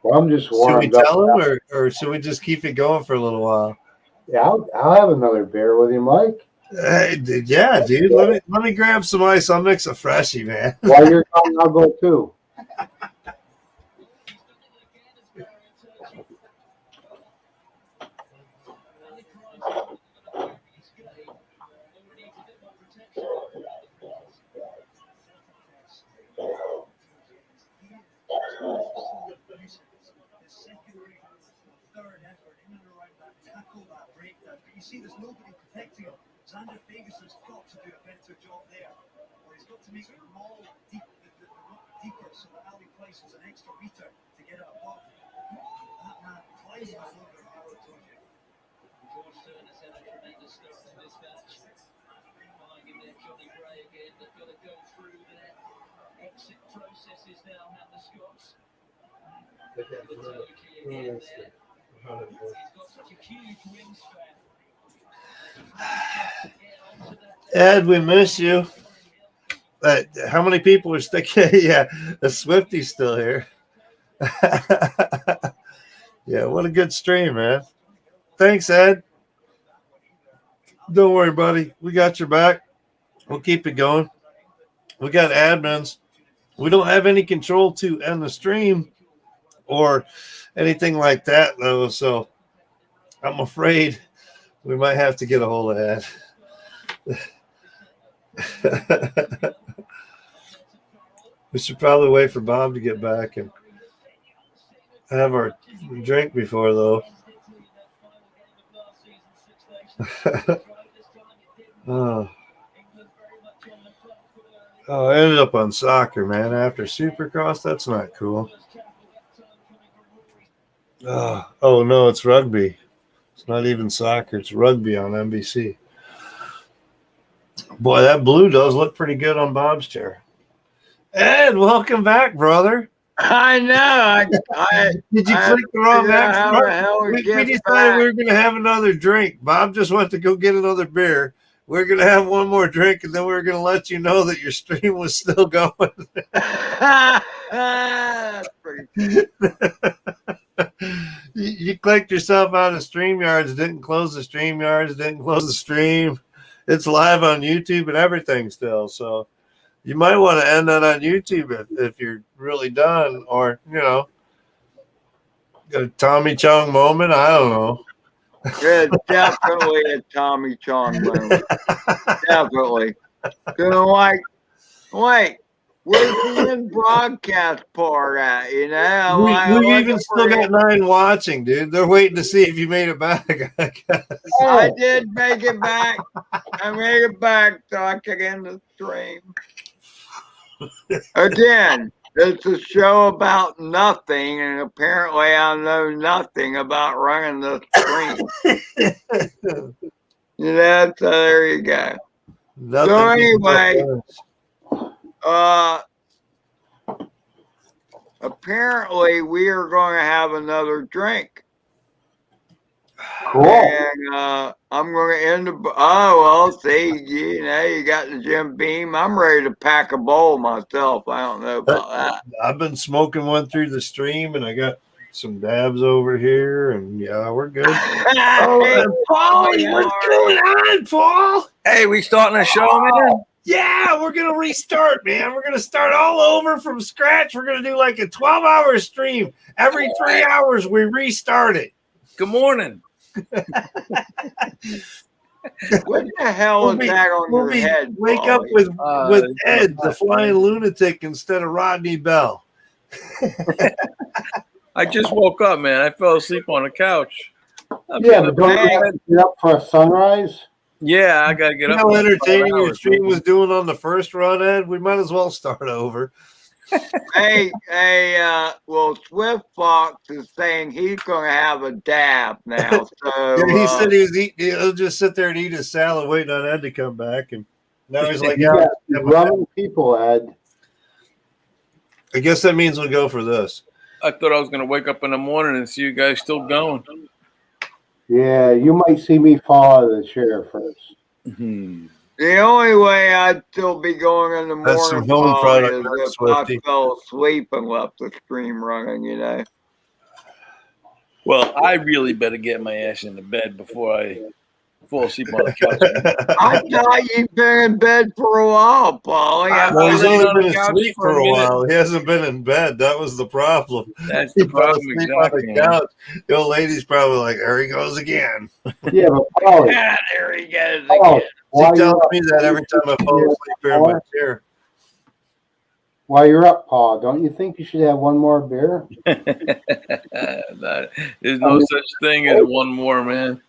Well, I'm just warmed up. Should we tell him, or should we just keep it going for a little while? Yeah, I'll have another beer with you, Mike. Yeah, dude. Let me grab some ice. I'll mix a freshie, man. While you're gone, I'll go too. You see, there's nobody protecting him. Xander Ferguson's got to do a better job there, or he's got to make the rock deeper so that Ali Price has an extra meter to get it above. That man climbing over the power target. George Turner's had a tremendous start to this match. Finding there Johnny Bray again. They've got to go through their exit processes now, have the Scots. Again there. He's got such a huge wingspan. Ed, we miss you. How many people are sticking? Yeah, the Swifty's still here. Yeah, what a good stream, man. Thanks, Ed. Don't worry, buddy. We got your back. We'll keep it going. We got admins. We don't have any control to end the stream or anything like that, though. So I'm afraid we might have to get a hold of Ed. We should probably wait for Bob to get back and have our drink before, though. I ended up on soccer, man, after Supercross. That's not cool. Oh, no, it's rugby. It's not even soccer. It's rugby on NBC. Boy, that blue does look pretty good on Bob's chair. Ed, welcome back, brother. I know. Did you click the wrong app? We decided we were going to have another drink. Bob just went to go get another beer. We're going to have one more drink, and then we're going to let you know that your stream was still going. That's pretty cool. You clicked yourself out of StreamYards, didn't close the StreamYards, didn't close the stream. It's live on YouTube and everything still. So you might want to end that on YouTube if you're really done, or, you know, got a Tommy Chong moment. I don't know. It's definitely a Tommy Chong moment. Definitely. Like, wait, where's the end broadcast part at? You know, we've even still got 9 watching, dude. They're waiting to see if you made it back, I guess. I did make it back. I made it back so I could end the stream. Again, it's a show about nothing, and apparently I know nothing about running the stream. So there you go. Nothing so anyway, apparently we are going to have another drink. Cool. And I'm going to end the. Oh, well, see, you know, you got the Jim Beam. I'm ready to pack a bowl myself. I don't know about that. I've been smoking one through the stream, and I got some dabs over here, and yeah, we're good. Hey, Paul, we what's are- going on, Paul? Hey, we starting a show, man? Yeah, we're gonna restart, man. We're gonna start all over from scratch. We're gonna do like a 12-hour stream. Every 3 hours, we restart it. Good morning. What the hell We'll is be- that on we'll your be- head? Wake up Paulie? with Ed, the flying lunatic, instead of Rodney Bell. I just woke up, man. I fell asleep on the couch. I'm Yeah, getting but don't you up- have to get up for a sunrise? Yeah, I gotta get You up. know how in 5 entertaining your hours, stream man. was doing on the first run, Ed? We might as well start over. Hey, well, Swift Fox is saying he's going to have a dab now. So Yeah, he said he was he'll just sit there and eat his salad waiting on Ed to come back. And now he's like, You yeah, got drumming people, Ed. I guess that means we'll go for this. I thought I was gonna wake up in the morning and see you guys still going. Yeah, you might see me fall out of the chair first. the only way I'd still be going in the That's morning some home Paulie, product is there, if Swifty. I fell asleep and left the stream running, you know. Well, I really better get my ass into bed before I fall asleep on the couch. I thought you'd been in bed for a while, Paulie. Well, he's laid only on the been couch asleep for a for a minute. while. He hasn't been in bed. That was the problem. That's He the fell problem, asleep exactly. on the man. couch. The old lady's probably like, there he goes again. Yeah, but Paulie, Yeah, there he goes Paul, again. She while tells you're up, me that every time I fall asleep here in my chair. while you're up, Paul, don't you think you should have one more beer? There's no such thing as one more, man.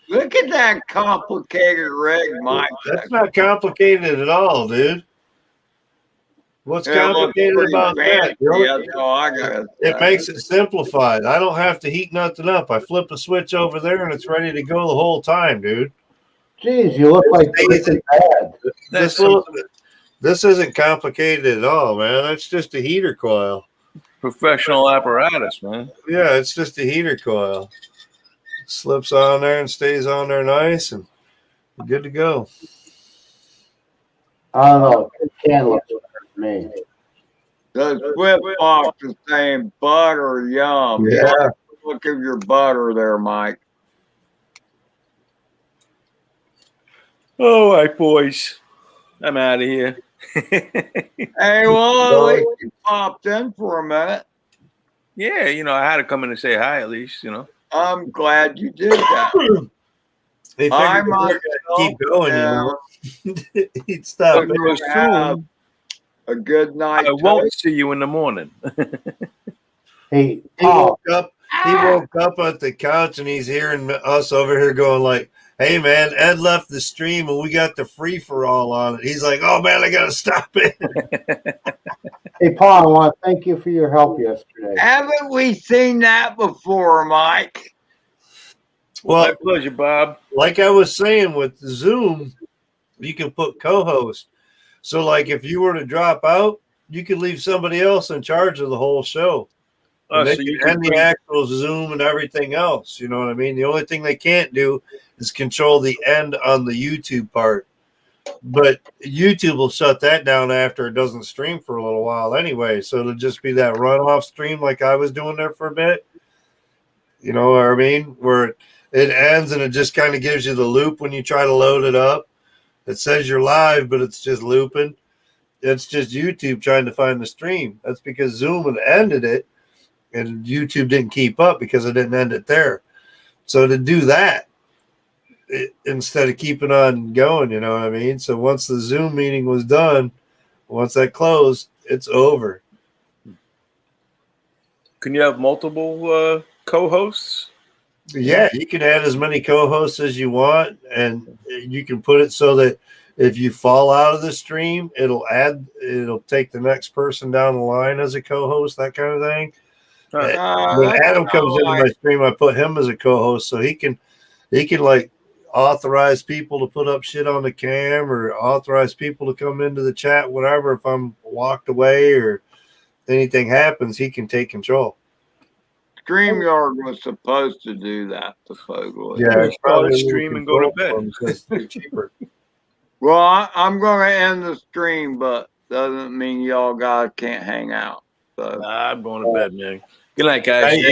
Look at that complicated rig, Mike. That's not complicated at all, dude. What's It looks complicated pretty about that? fancy, that's all I gotta It say. makes it simplified. I don't have to heat nothing up. I flip a switch over there and it's ready to go the whole time, dude. Jeez, you look like Breaking Bad. This little, this isn't complicated at all, man. That's just a heater coil. Professional apparatus, man. Yeah, it's just a heater coil. Slips on there and stays on there nice and good to go. I don't know. It can look better to me. The Swift Fox is saying butter, yum. Yeah. Look at your butter there, Mike. All right, boys. I'm out of here. Hey, well, at least you popped in for a minute. Yeah, I had to come in and say hi at least, I'm glad you did that. They I figured we're gonna keep going, He'd stop. But you assume A good night. I won't see you in the morning. Hey, He Paul, woke up. He woke up at the couch and he's hearing us over here going like, "Hey man, Ed left the stream and we got the free for all on it." He's like, "Oh man, I gotta stop it." hey, Paul, I want to thank you for your help yesterday. Haven't we seen that before, Mike? Well, My pleasure, Bob. like I was saying with Zoom, you can put co-host. So like if you were to drop out, you could leave somebody else in charge of the whole show. And they So you can end can the actual Zoom and everything else. You know what I mean? The only thing they can't do is control the end on the YouTube part. But YouTube will shut that down after it doesn't stream for a little while anyway. So it'll just be that runoff stream like I was doing there for a bit. You know what I mean? Where it ends and it just kind of gives you the loop when you try to load it up. It says you're live, but it's just looping. It's just YouTube trying to find the stream. That's because Zoom had ended it and YouTube didn't keep up because it didn't end it there. So to do that, instead of keeping on going, you know what I mean? So once the Zoom meeting was done, once that closed, it's over. Can you have multiple co-hosts? Yeah, you can add as many co-hosts as you want, and you can put it so that if you fall out of the stream, it'll take the next person down the line as a co-host, that kind of thing. When Adam comes into my stream, I put him as a co-host so he can like authorize people to put up shit on the cam or authorize people to come into the chat, whatever. If I'm walked away or anything happens, he can take control. StreamYard was supposed to do that, supposedly. Yeah, it's probably stream and go to bed. because they're cheaper. Well, I'm going to end the stream, but doesn't mean y'all guys can't hang out. So Nah, I'm going to bed, man. Good night, guys. Yeah.